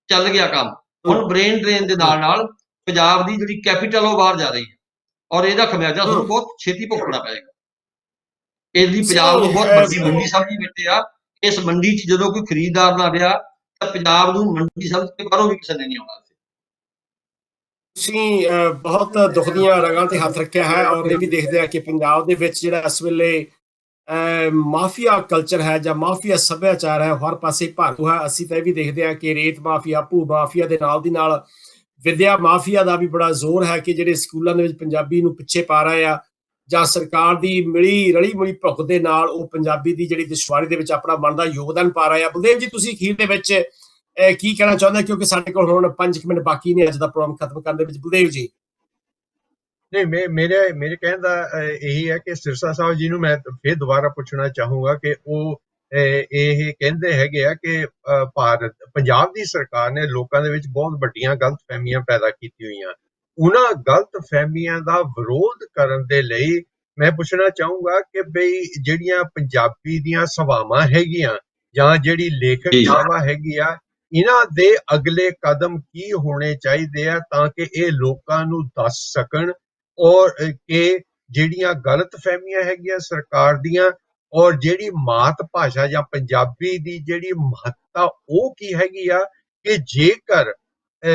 ਚੱਲ ਗਿਆ ਕੰਮ। ਹੁਣ ਬ੍ਰੇਨ ਡਰੇਨ ਦੇ ਨਾਲ ਪੰਜਾਬ ਦੀ ਜਿਹੜੀ ਕੈਪੀਟਲ ਉਹ ਬਾਹਰ ਜਾ ਰਹੀ ਹੈ, ਔਰ ਇਹਦਾ ਖਮਿਆਜਾ ਸਾਨੂੰ ਬਹੁਤ ਛੇਤੀ ਭੁਗਤਣਾ ਪਏਗਾ। ਇਹਦੀ ਪੰਜਾਬ ਨੂੰ ਬਹੁਤ ਵੱਡੀ ਮੰਡੀ ਸਮਝੀ ਬੈਠੇ ਆ। ਇਸ ਮੰਡੀ 'ਚ ਜਦੋਂ ਕੋਈ ਖਰੀਦਦਾਰ ਨਾ ਰਿਹਾ ਤਾਂ ਪੰਜਾਬ ਨੂੰ ਮੰਡੀ ਸਮਝ ਕੇ ਬਾਹਰੋਂ ਵੀ ਕਿਸੇ ਨੇ ਨਹੀਂ ਆਉਣਾ। ਤੁਸੀਂ ਬਹੁਤ ਦੁੱਖ ਦੀਆਂ ਰਗਾਂ ਤੇ ਹੱਥ ਰੱਖਿਆ ਹੈ, ਔਰ ਇਹ ਵੀ ਦੇਖਦੇ ਆ ਕਿ ਪੰਜਾਬ ਦੇ ਵਿੱਚ ਜਿਹੜਾ ਇਸ ਵੇਲੇ ਮਾਫੀਆ ਕਲਚਰ ਹੈ ਜਾਂ ਮਾਫੀਆ ਸੱਭਿਆਚਾਰ ਹੈ, ਹਰ ਪਾਸੇ ਭਾਰੂ ਹੈ। ਅਸੀਂ ਤਾਂ ਇਹ ਵੀ ਦੇਖਦੇ ਹਾਂ ਕਿ ਰੇਤ ਮਾਫੀਆ, ਭੂ ਮਾਫੀਆ ਦੇ ਨਾਲ ਦੀ ਨਾਲ ਵਿਦਿਆ ਮਾਫੀਆ ਦਾ ਵੀ ਬੜਾ ਜ਼ੋਰ ਹੈ ਕਿ ਜਿਹੜੇ ਸਕੂਲਾਂ ਦੇ ਵਿੱਚ ਪੰਜਾਬੀ ਨੂੰ ਪਿੱਛੇ ਪਾ ਰਹੇ ਆ, ਜਾਂ ਸਰਕਾਰ ਦੀ ਰਲੀ ਮਿਲੀ ਭੁੱਖ ਦੇ ਨਾਲ ਉਹ ਪੰਜਾਬੀ ਦੀ ਜਿਹੜੀ ਦੁਸ਼ਵਾਰੀ ਦੇ ਵਿੱਚ ਆਪਣਾ ਬਣਦਾ ਯੋਗਦਾਨ ਪਾ ਰਹੇ ਆ। ਬਲਦੇਵ ਜੀ, ਤੁਸੀਂ ਅਖੀਰ ਦੇ ਵਿੱਚ ਕੀ ਕਹਿਣਾ ਚਾਹੁੰਦੇ, ਕਿਉਂਕਿ ਸਾਡੇ ਕੋਲ ਹੁਣ 5 ਮਿੰਟ ਬਾਕੀ ਨੇ ਅੱਜ ਦਾ ਪ੍ਰੋਗਰਾਮ ਖਤਮ ਕਰਨ ਦੇ ਵਿੱਚ। ਬਲਦੇਵ ਜੀ। ਨਹੀਂ, ਮੇਰੇ ਕਹਿਣ ਦਾ ਇਹੀ ਹੈ ਕਿ ਸਿਰਸਾ ਸਾਹਿਬ ਜੀ ਨੂੰ ਮੈਂ ਫਿਰ ਦੁਬਾਰਾ ਪੁੱਛਣਾ ਚਾਹੂੰਗਾ ਕਿ ਉਹ ਇਹ ਕਹਿੰਦੇ ਹੈਗੇ ਆ ਕਿ ਪੰਜਾਬ ਦੀ ਸਰਕਾਰ ਨੇ ਲੋਕਾਂ ਦੇ ਵਿੱਚ ਬਹੁਤ ਵੱਡੀਆਂ ਗਲਤਫਹਿਮੀਆਂ ਪੈਦਾ ਕੀਤੀ ਹੋਈਆਂ। ਉਹਨਾਂ ਗਲਤਫਹਿਮੀਆਂ ਦਾ ਵਿਰੋਧ ਕਰਨ ਦੇ ਲਈ ਮੈਂ ਪੁੱਛਣਾ ਚਾਹੂੰਗਾ ਕਿ ਬਈ ਜਿਹੜੀਆਂ ਪੰਜਾਬੀ ਦੀਆਂ ਸਭਾਵਾਂ ਹੈਗੀਆਂ ਜਾਂ ਜਿਹੜੀ ਲੇਖਕ ਸਭਾ ਹੈਗੀ ਆ, ਇਹਨਾਂ ਦੇ ਅਗਲੇ ਕਦਮ ਕੀ ਹੋਣੇ ਚਾਹੀਦੇ ਆ ਤਾਂ ਕਿ ਇਹ ਲੋਕਾਂ ਨੂੰ ਦੱਸ ਸਕਣ ਔਰ ਕਿ ਜਿਹੜੀਆਂ ਗਲਤਫਹਿਮੀਆਂ ਹੈਗੀਆਂ ਸਰਕਾਰ ਦੀਆਂ, ਔਰ ਜਿਹੜੀ ਮਾਤ ਭਾਸ਼ਾ ਜਾਂ ਪੰਜਾਬੀ ਦੀ ਜਿਹੜੀ ਮਹੱਤਤਾ ਉਹ ਕੀ ਹੈਗੀ ਆ, ਕਿ ਜੇਕਰ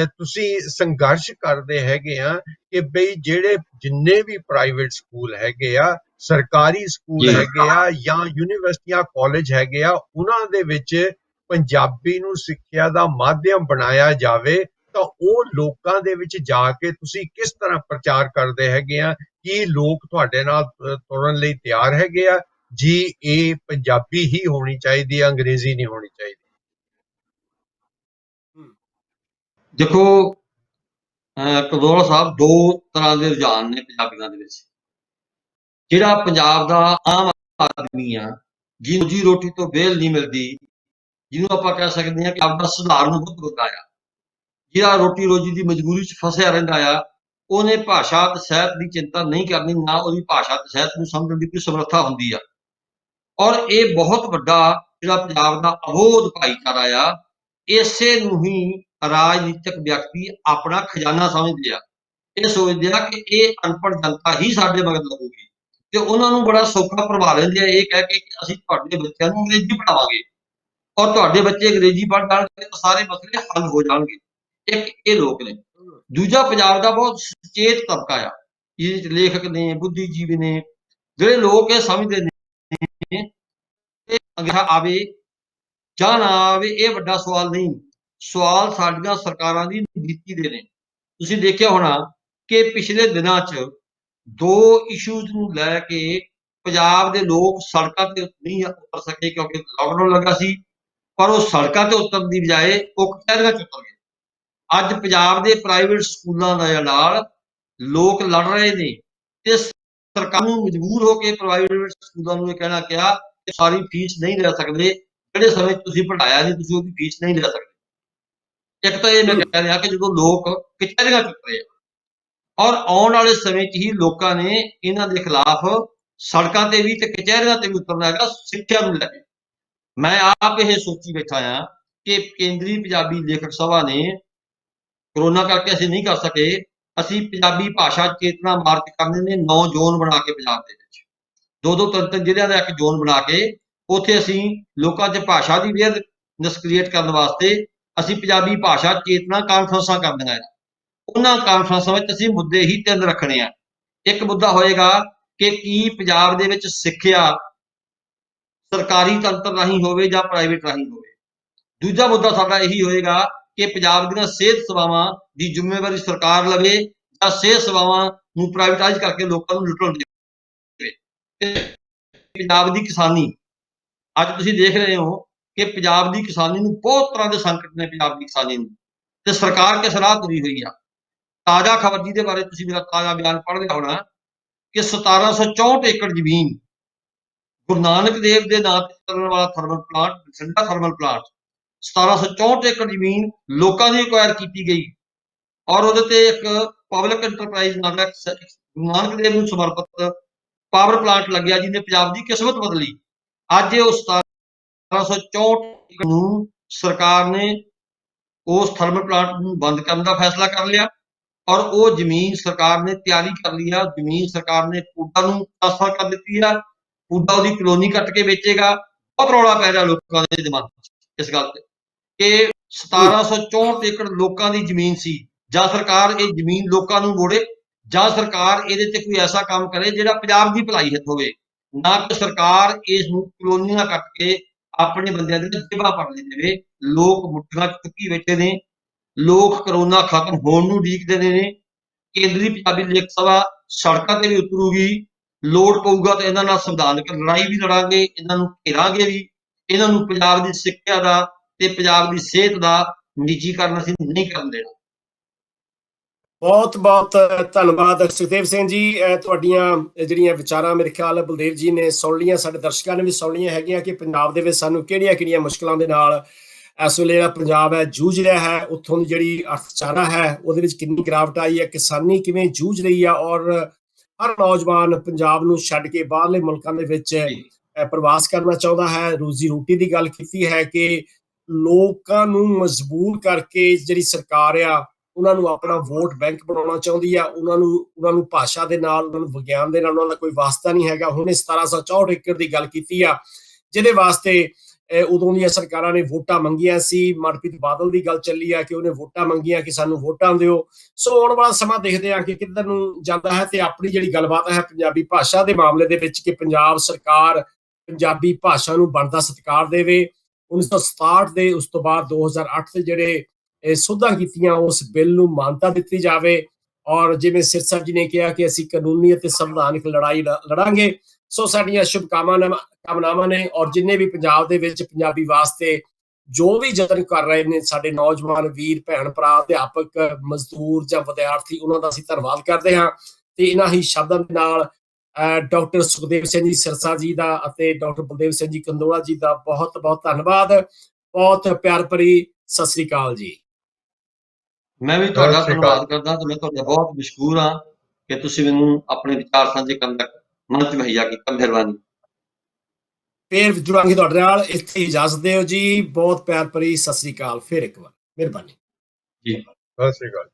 ਤੁਸੀਂ ਸੰਘਰਸ਼ ਕਰਦੇ ਹੈਗੇ ਆ ਕਿ ਬਈ ਜਿਹੜੇ ਜਿੰਨੇ ਵੀ ਪ੍ਰਾਈਵੇਟ ਸਕੂਲ ਹੈਗੇ ਆ, ਸਰਕਾਰੀ ਸਕੂਲ ਹੈਗੇ ਆ ਜਾਂ ਯੂਨੀਵਰਸਿਟੀਆਂ, ਕਾਲਜ ਹੈਗੇ ਆ, ਉਹਨਾਂ ਦੇ ਵਿੱਚ ਪੰਜਾਬੀ ਨੂੰ ਸਿੱਖਿਆ ਦਾ ਮਾਧਿਅਮ ਬਣਾਇਆ ਜਾਵੇ, ਤਾਂ ਉਹ ਲੋਕਾਂ ਦੇ ਵਿੱਚ ਜਾ ਕੇ ਤੁਸੀਂ ਕਿਸ ਤਰ੍ਹਾਂ ਪ੍ਰਚਾਰ ਕਰਦੇ ਹੈਗੇ ਆ? ਕੀ ਲੋਕ ਤੁਹਾਡੇ ਨਾਲ ਤੁਰਨ ਲਈ ਤਿਆਰ ਹੈਗੇ ਆ ਜੀ ਇਹ ਪੰਜਾਬੀ ਹੀ ਹੋਣੀ ਚਾਹੀਦੀ ਹੈ, ਅੰਗਰੇਜ਼ੀ ਨਹੀਂ ਹੋਣੀ ਚਾਹੀਦੀ? ਦੇਖੋ ਕਦੋਲਾ ਸਾਹਿਬ, 2 ਤਰ੍ਹਾਂ ਦੇ ਰੁਝਾਨ ਨੇ ਪੰਜਾਬੀਆਂ ਦੇ ਵਿੱਚ। ਜਿਹੜਾ ਪੰਜਾਬ ਦਾ ਆਮ ਆਦਮੀ ਆ, ਜਿਹਨੂੰ ਰੋਜੀ ਰੋਟੀ ਤੋਂ ਵਿਹਲ ਨਹੀਂ ਮਿਲਦੀ, ਜਿਹਨੂੰ ਆਪਾਂ ਕਹਿ ਸਕਦੇ ਹਾਂ ਕਿ ਆਪਦਾ ਸਧਾਰਨ ਬੁੱਧ ਹੁੰਦਾ ਆ, ਜਿਹੜਾ ਰੋਟੀ ਰੋਜੀ ਦੀ ਮਜਬੂਰੀ 'ਚ ਫਸਿਆ ਰਹਿੰਦਾ ਆ, ਉਹਨੇ ਭਾਸ਼ਾ ਤੇ ਸਾਹਿਤ ਦੀ ਚਿੰਤਾ ਨਹੀਂ ਕਰਨੀ, ਨਾ ਉਹਦੀ ਭਾਸ਼ਾ ਤੇ ਸਾਹਿਤ ਨੂੰ ਸਮਝਣ ਦੀ ਕੋਈ ਸਮਰੱਥਾ ਹੁੰਦੀ ਆ। ਔਰ ਇਹ ਬਹੁਤ ਵੱਡਾ ਜਿਹੜਾ ਪੰਜਾਬ ਦਾ ਅਬੋਧ ਭਾਈਚਾਰਾ ਆ, ਇਸੇ ਨੂੰ ਹੀ ਰਾਜਨੀਤਿਕ ਵਿਅਕਤੀ ਆਪਣਾ ਖਜ਼ਾਨਾ ਸਮਝਦੇ ਆ। ਇਹ ਸੋਚਦੇ ਆ ਕਿ ਇਹ ਅਨਪੜ੍ਹ ਜਨਤਾ ਹੀ ਸਾਡੇ ਮਗਰ ਲੱਗੂਗੀ, ਤੇ ਉਹਨਾਂ ਨੂੰ ਬੜਾ ਸੌਖਾ ਪ੍ਰਭਾ ਲੈਂਦੇ ਆ ਇਹ ਕਹਿ ਕੇ ਕਿ ਅਸੀਂ ਤੁਹਾਡੇ ਬੱਚਿਆਂ ਨੂੰ ਅੰਗਰੇਜ਼ੀ ਪੜ੍ਹਾਵਾਂਗੇ ਔਰ ਤੁਹਾਡੇ ਬੱਚੇ ਅੰਗਰੇਜ਼ੀ ਪੜ੍ਹ ਜਾਣਗੇ ਤਾਂ ਸਾਰੇ ਮਸਲੇ ਹੱਲ ਹੋ ਜਾਣਗੇ। ਇੱਕ ਇਹ ਲੋਕ ਨੇ। ਦੂਜਾ, ਪੰਜਾਬ ਦਾ ਬਹੁਤ ਸੁਚੇਤ ਤਬਕਾ ਆ, ਜਿਹਦੇ ਚ ਲੇਖਕ ਨੇ, ਬੁੱਧੀਜੀਵੀ ਨੇ, ਜਿਹੜੇ ਲੋਕ ਇਹ ਸਮਝਦੇ ਨੇ ਕਿ ਅੰਗਰੇਜ਼ਾ ਆਵੇ ਜਾਂ ਨਾ ਆਵੇ ਇਹ ਵੱਡਾ ਸਵਾਲ ਨਹੀਂ, ਸਵਾਲ ਸਾਡੀਆਂ ਸਰਕਾਰਾਂ ਦੀ ਨੀਤੀ ਦੇ ਨੇ। ਤੁਸੀਂ ਦੇਖਿਆ ਹੋਣਾ ਕਿ ਪਿਛਲੇ ਦਿਨਾਂ 'ਚ 2 ਇਸ਼ੂਜ਼ ਨੂੰ ਲੈ ਕੇ ਪੰਜਾਬ ਦੇ ਲੋਕ ਸੜਕਾਂ ਤੇ ਨਹੀਂ ਉਤਰ ਸਕੇ ਕਿਉਂਕਿ ਲਾਕਡਾਊਨ ਲੱਗਾ ਸੀ, ਪਰ ਉਹ ਸੜਕਾਂ ਤੇ ਉਤਰਨ ਦੀ ਬਜਾਏ ਉਹ ਕਚਹਿਰੀਆਂ 'ਚ ਉਤਰ ਗਏ। ਅੱਜ ਪੰਜਾਬ ਦੇ ਪ੍ਰਾਈਵੇਟ ਸਕੂਲਾਂ ਦੇ ਨਾਲ ਲੋਕ ਲੜ ਰਹੇ ਨੇ ਤੇ ਸਰਕਾਰ ਨੂੰ ਮਜਬੂਰ ਹੋ ਕੇ ਪ੍ਰਾਈਵੇਟ ਸਕੂਲਾਂ ਨੂੰ ਇਹ ਕਹਿਣਾ ਕਿਹਾ ਕਿ ਸਾਰੀ ਫੀਸ ਨਹੀਂ ਲੈ ਸਕਦੇ, ਜਿਹੜੇ ਸਮੇਂ ਤੁਸੀਂ ਪੜ੍ਹਾਇਆ ਨਹੀਂ ਤੁਸੀਂ ਉਹਦੀ ਫੀਸ ਨਹੀਂ ਲੈ ਸਕਦੇ। ਇੱਕ ਤਾਂ ਇਹ ਮੈਂ ਕਹਿ ਰਿਹਾ ਕਿ ਜਦੋਂ ਲੋਕ ਕਚਹਿਰੀਆਂ 'ਚ ਉਤਰੇ ਔਰ ਆਉਣ ਵਾਲੇ ਸਮੇਂ 'ਚ ਹੀ ਲੋਕਾਂ ਨੇ ਇਹਨਾਂ ਦੇ ਖਿਲਾਫ ਸੜਕਾਂ ਤੇ ਵੀ ਤੇ ਕਚਹਿਰੀਆਂ ਤੇ ਵੀ ਉਤਰਨਾ ਹੈਗਾ ਸਿੱਖਿਆ ਨੂੰ ਲੈ ਕੇ। ਮੈਂ ਆਪ ਇਹ ਸੋਚੀ ਬੈਠਾ ਹਾਂ ਕਿ ਕੇਂਦਰੀ ਪੰਜਾਬੀ ਲੇਖਕ ਸਭਾ ਨੇ, ਕਰੋਨਾ ਕਰਕੇ ਅਸੀਂ ਨਹੀਂ ਕਰ ਸਕੇ, ਅਸੀਂ ਪੰਜਾਬੀ ਭਾਸ਼ਾ ਚੇਤਨਾ ਮਾਰਚ ਕਰਨੇ ਨੇ 9 ਜ਼ੋਨ ਬਣਾ ਕੇ ਪੰਜਾਬ ਦੇ ਵਿੱਚ 2-2 3-3 ਜ਼ਿਲ੍ਹਿਆਂ ਦਾ ਇੱਕ ਜ਼ੋਨ ਬਣਾ ਕੇ ਉੱਥੇ ਅਸੀਂ ਲੋਕਾਂ 'ਚ ਭਾਸ਼ਾ ਦੀ ਅਵੇਅਰਨੈਸ ਕ੍ਰੀਏਟ ਕਰਨ ਵਾਸਤੇ ਅਸੀਂ ਪੰਜਾਬੀ ਭਾਸ਼ਾ ਚੇਤਨਾ ਕਾਨਫਰੰਸਾਂ ਕਰਨੀਆਂ ਆ। ਉਹਨਾਂ ਕਾਨਫਰੰਸਾਂ ਵਿੱਚ ਅਸੀਂ ਮੁੱਦੇ ਹੀ 3 ਰੱਖਣੇ ਆ। ਇੱਕ ਮੁੱਦਾ ਹੋਏਗਾ ਕਿ ਕੀ ਪੰਜਾਬ ਦੇ ਵਿੱਚ ਸਿੱਖਿਆ ਸਰਕਾਰੀ ਤੰਤਰ ਰਾਹੀਂ ਹੋਵੇ ਜਾਂ ਪ੍ਰਾਈਵੇਟ ਰਾਹੀਂ ਹੋਵੇ। ਦੂਜਾ ਮੁੱਦਾ ਸਾਡਾ ਇਹੀ ਹੋਏਗਾ ਕਿ ਪੰਜਾਬ ਦੀਆਂ ਸਿਹਤ ਸੇਵਾਵਾਂ ਦੀ ਜ਼ਿੰਮੇਵਾਰੀ ਸਰਕਾਰ ਲਵੇ ਜਾਂ ਸਿਹਤ ਸੇਵਾਵਾਂ ਨੂੰ ਪ੍ਰਾਈਵੇਟਾਈਜ਼ ਕਰਕੇ ਲੋਕਾਂ ਨੂੰ ਲੁੱਟਣ ਦੇਵੇ। ਪੰਜਾਬ ਦੀ ਕਿਸਾਨੀ, ਅੱਜ ਤੁਸੀਂ ਦੇਖ ਰਹੇ ਹੋ ਕਿ ਪੰਜਾਬ ਦੀ ਕਿਸਾਨੀ ਨੂੰ ਬਹੁਤ ਤਰ੍ਹਾਂ ਦੇ ਸੰਕਟ ਨੇ, ਪੰਜਾਬ ਦੀ ਕਿਸਾਨੀ ਨੂੰ, ਤੇ ਸਰਕਾਰ ਕਿਸ ਰਾਹ ਤੁਰੀ ਹੋਈ ਆ। ਤਾਜ਼ਾ ਖਬਰ ਜਿਹਦੇ ਬਾਰੇ ਤੁਸੀਂ ਮੇਰਾ ਤਾਜ਼ਾ ਬਿਆਨ ਪੜ੍ਹ ਲਿਆ ਹੋਣਾ ਕਿ 1764 ਏਕੜ ਜ਼ਮੀਨ ਗੁਰੂ ਨਾਨਕ ਦੇਵ ਦੇ ਨਾਂ ਤੇ ਚੱਲਣ ਵਾਲਾ thermal plant, Bathinda thermal plant, 1764 ਏਕੜ ਜ਼ਮੀਨ ਲੋਕਾਂ ਦੀ ਅਕਵਾਇਰ ਕੀਤੀ ਗਈ ਔਰ ਉਹਦੇ ਤੇ ਇੱਕ ਪਬਲਿਕ ਐਂਟਰਪ੍ਰਾਈਜ਼ ਨਾਂ ਦਾ ਗੁਰੂ ਨਾਨਕ ਦੇਵ ਨੂੰ ਸਮਰਪਿਤ ਪਾਵਰ ਪਲਾਂਟ ਲੱਗਿਆ ਜਿਹਨੇ ਪੰਜਾਬ ਦੀ ਕਿਸਮਤ ਬਦਲੀ। ਅੱਜ ਉਹ 1764 ਏਕੜ ਨੂੰ ਸਰਕਾਰ ਨੇ ਉਸ ਥਰਮਲ ਪਲਾਂਟ ਨੂੰ ਬੰਦ ਕਰਨ ਦਾ ਫੈਸਲਾ ਕਰ ਲਿਆ ਔਰ ਉਹ ਜ਼ਮੀਨ ਸਰਕਾਰ ਨੇ ਤਿਆਰੀ ਕਰ ਲਈ ਆ। ਜ਼ਮੀਨ ਸਰਕਾਰ ਨੇ ਪੂਡਾ ਨੂੰ ਟ੍ਰਾਂਸਫਰ ਕਰ ਦਿੱਤੀ ਆ, ਪੂਡਾ ਉਹਦੀ ਕਲੋਨੀ ਕੱਟ ਕੇ ਵੇਚੇਗਾ। ਬਹੁਤ ਰੌਲਾ ਪੈ ਰਿਹਾ ਲੋਕਾਂ ਦੇ ਦਿਮਾਗ 'ਚ ਇਸ ਗੱਲ ਤੇ ਕਿ 1764 ਏਕੜ ਲੋਕਾਂ ਦੀ ਜ਼ਮੀਨ ਸੀ, ਜਾਂ ਸਰਕਾਰ ਇਹ ਜ਼ਮੀਨ ਲੋਕਾਂ ਨੂੰ ਮੋੜੇ ਜਾਂ ਸਰਕਾਰ ਇਹਦੇ ਤੇ ਕੋਈ ਐਸਾ ਕੰਮ ਕਰੇ ਜਿਹੜਾ ਪੰਜਾਬ ਦੀ ਭਲਾਈ ਹਿੱਤ ਹੋਵੇ, ਨਾ ਕਿ ਸਰਕਾਰ ਇਸ ਨੂੰ ਕਲੋਨੀਆਂ ਕੱਟ ਕੇ ਆਪਣੇ ਬੰਦਿਆਂ ਦੇ ਜੇਬਾਂ ਭਰ ਦੇਵੇ। ਲੋਕ ਮੁੱਠੀਆਂ 'ਚ ਚੁੱਕੀ ਬੈਠੇ ਨੇ, ਲੋਕ ਕਰੋਨਾ ਖਤਮ ਹੋਣ ਨੂੰ ਉਡੀਕਦੇ ਨੇ। ਕੇਂਦਰੀ ਪੰਜਾਬੀ ਲੇਖਕ ਸਭਾ ਸੜਕਾਂ ਤੇ ਵੀ ਉਤਰੂਗੀ, ਲੋੜ ਪਊਗਾ ਤਾਂ ਇਹਨਾਂ ਨਾਲ ਸੰਵਿਧਾਨਕ ਲੜਾਈ ਵੀ ਲੜਾਂਗੇ, ਇਹਨਾਂ ਨੂੰ ਘੇਰਾਂਗੇ ਵੀ। ਇਹਨਾਂ ਨੂੰ ਪੰਜਾਬ ਦੀ ਸਿੱਖਿਆ ਦਾ ਤੇ ਪੰਜਾਬ ਦੀ ਸਿਹਤ ਦਾ ਨਿੱਜੀਕਰਨ ਅਸੀਂ ਨਹੀਂ ਕਰਨ ਦੇਣਾ। ਬਹੁਤ ਬਹੁਤ ਧੰਨਵਾਦ ਸੁਖਦੇਵ ਸਿੰਘ ਜੀ। ਤੁਹਾਡੀਆਂ ਜਿਹੜੀਆਂ ਵਿਚਾਰਾਂ ਮੇਰੇ ਖਿਆਲ ਬਲਦੇਵ ਜੀ ਨੇ ਸੁਣ ਲਈਆਂ, ਸਾਡੇ ਦਰਸ਼ਕਾਂ ਨੇ ਵੀ ਸੁਣ ਲਈਆਂ ਹੈਗੀਆਂ ਕਿ ਪੰਜਾਬ ਦੇ ਵਿੱਚ ਸਾਨੂੰ ਕਿਹੜੀਆਂ ਮੁਸ਼ਕਲਾਂ ਦੇ ਨਾਲ ਇਸ ਵੇਲੇ ਜਿਹੜਾ ਪੰਜਾਬ ਹੈ ਜੂਝ ਰਿਹਾ ਹੈ, ਉੱਥੋਂ ਦੀ ਜਿਹੜੀ ਅਰਥਚਾਰਾ ਹੈ ਉਹਦੇ ਵਿੱਚ ਕਿੰਨੀ ਗਿਰਾਵਟ ਆਈ ਹੈ, ਕਿਸਾਨੀ ਕਿਵੇਂ ਜੂਝ ਰਹੀ ਆ ਔਰ ਹਰ ਨੌਜਵਾਨ ਪੰਜਾਬ ਨੂੰ ਛੱਡ ਕੇ ਬਾਹਰਲੇ ਮੁਲਕਾਂ ਦੇ ਵਿੱਚ ਪ੍ਰਵਾਸ ਕਰਨਾ ਚਾਹੁੰਦਾ ਹੈ। ਰੋਜ਼ੀ ਰੋਟੀ ਦੀ ਗੱਲ ਕੀਤੀ ਹੈ ਕਿ ਲੋਕਾਂ ਨੂੰ ਮਜਬੂਰ ਕਰਕੇ ਜਿਹੜੀ ਸਰਕਾਰ ਆ ਉਹਨਾਂ ਨੂੰ ਆਪਣਾ ਵੋਟ ਬੈਂਕ ਬਣਾਉਣਾ ਚਾਹੁੰਦੀ ਆ। ਉਹਨਾਂ ਨੂੰ ਭਾਸ਼ਾ ਦੇ ਨਾਲ, ਉਹਨਾਂ ਨੂੰ ਵਿਗਿਆਨ ਦੇ ਨਾਲ ਉਹਨਾਂ ਦਾ ਕੋਈ ਵਾਸਤਾ ਨਹੀਂ ਹੈਗਾ। ਹੁਣ 1764 ਏਕੜ ਦੀ ਗੱਲ ਕੀਤੀ ਆ ਜਿਹਦੇ ਵਾਸਤੇ ਉਦੋਂ ਦੀਆਂ ਸਰਕਾਰਾਂ ਨੇ ਵੋਟਾਂ ਮੰਗੀਆਂ ਸੀ। ਮਨਪ੍ਰੀਤ ਬਾਦਲ ਦੀ ਗੱਲ ਚੱਲੀ ਆ ਕਿ ਉਹਨੇ ਵੋਟਾਂ ਮੰਗੀਆਂ ਕਿ ਸਾਨੂੰ ਵੋਟਾਂ ਦਿਓ। ਸੋ ਆਉਣ ਵਾਲਾ ਸਮਾਂ ਦੇਖਦੇ ਆ ਕਿ ਕਿੱਧਰ ਨੂੰ ਜਾਂਦਾ ਹੈ। ਤੇ ਆਪਣੀ ਜਿਹੜੀ ਗੱਲਬਾਤ ਹੈ ਪੰਜਾਬੀ ਭਾਸ਼ਾ ਦੇ ਮਾਮਲੇ ਦੇ ਵਿੱਚ ਕਿ ਪੰਜਾਬ ਸਰਕਾਰ ਪੰਜਾਬੀ ਭਾਸ਼ਾ ਨੂੰ ਬਣਦਾ ਸਤਿਕਾਰ ਦੇਵੇ। 1967 ਦੇ ਉਸ ਤੋਂ ਬਾਅਦ 2008 ਦੇ ਜਿਹੜੇ ਸੋਧਾਂ ਕੀਤੀਆਂ ਉਸ ਬਿੱਲ ਨੂੰ ਮਾਨਤਾ ਦਿੱਤੀ ਜਾਵੇ ਔਰ ਜਿਵੇਂ ਸਿਰਸਾ ਜੀ ਨੇ ਕਿਹਾ ਕਿ ਅਸੀਂ ਕਾਨੂੰਨੀ ਅਤੇ ਸੰਵਿਧਾਨਕ ਲੜਾਈ ਲੜਾਂਗੇ। ਸੋ ਸਾਡੀਆਂ ਸ਼ੁਭਕਾਮਨਾਵਾਂ ਨੇ ਔਰ ਜਿੰਨੇ ਵੀ ਪੰਜਾਬ ਦੇ ਵਿੱਚ ਪੰਜਾਬੀ ਵਾਸਤੇ ਜੋ ਵੀ ਯਤਨ ਕਰ ਰਹੇ ਨੇ ਸਾਡੇ ਨੌਜਵਾਨ ਵੀਰ ਭੈਣ ਭਰਾ, ਅਧਿਆਪਕ, ਮਜ਼ਦੂਰ ਜਾਂ ਵਿਦਿਆਰਥੀ, ਉਹਨਾਂ ਦਾ ਅਸੀਂ ਧੰਨਵਾਦ ਕਰਦੇ ਹਾਂ। ਤੇ ਇਹਨਾਂ ਹੀ ਸ਼ਬਦਾਂ ਦੇ ਨਾਲ ਡਾਕਟਰ ਸੁਖਦੇਵ ਸਿੰਘ ਜੀ ਸਿਰਸਾ ਜੀ ਦਾ ਅਤੇ ਡਾਕਟਰ ਬਲਦੇਵ ਸਿੰਘ ਜੀ ਕੰਦੋਲਾ ਜੀ ਦਾ ਬਹੁਤ ਬਹੁਤ ਧੰਨਵਾਦ। ਬਹੁਤ ਪਿਆਰ ਭਰੀ ਸਤਿ ਸ੍ਰੀ ਅਕਾਲ ਜੀ। ਮੈਂ ਵੀ ਤੁਹਾਡਾ ਧੰਨਵਾਦ ਕਰਦਾ ਤੇ ਮੈਂ ਤੁਹਾਡਾ ਬਹੁਤ ਮਸ਼ਕੂਰ ਹਾਂ ਕਿ ਤੁਸੀਂ ਮੈਨੂੰ ਆਪਣੇ ਵਿਚਾਰ ਸਾਂਝੇ ਕਰਨ ਦਾ ਮੰਚ ਮੁਹੱਈਆ ਕੀਤਾ। ਮਿਹਰਬਾਨੀ। ਫਿਰ ਜੁੜਾਂਗੇ ਤੁਹਾਡੇ ਨਾਲ। ਇੱਥੇ ਇਜਾਜ਼ਤ ਦਿਓ ਜੀ। ਬਹੁਤ ਪਿਆਰ ਭਰੀ ਸਤਿ ਸ੍ਰੀ ਅਕਾਲ ਫਿਰ ਇੱਕ ਵਾਰ। ਮਿਹਰਬਾਨੀ ਜੀ। ਸਤਿ ਸ੍ਰੀ ਅਕਾਲ।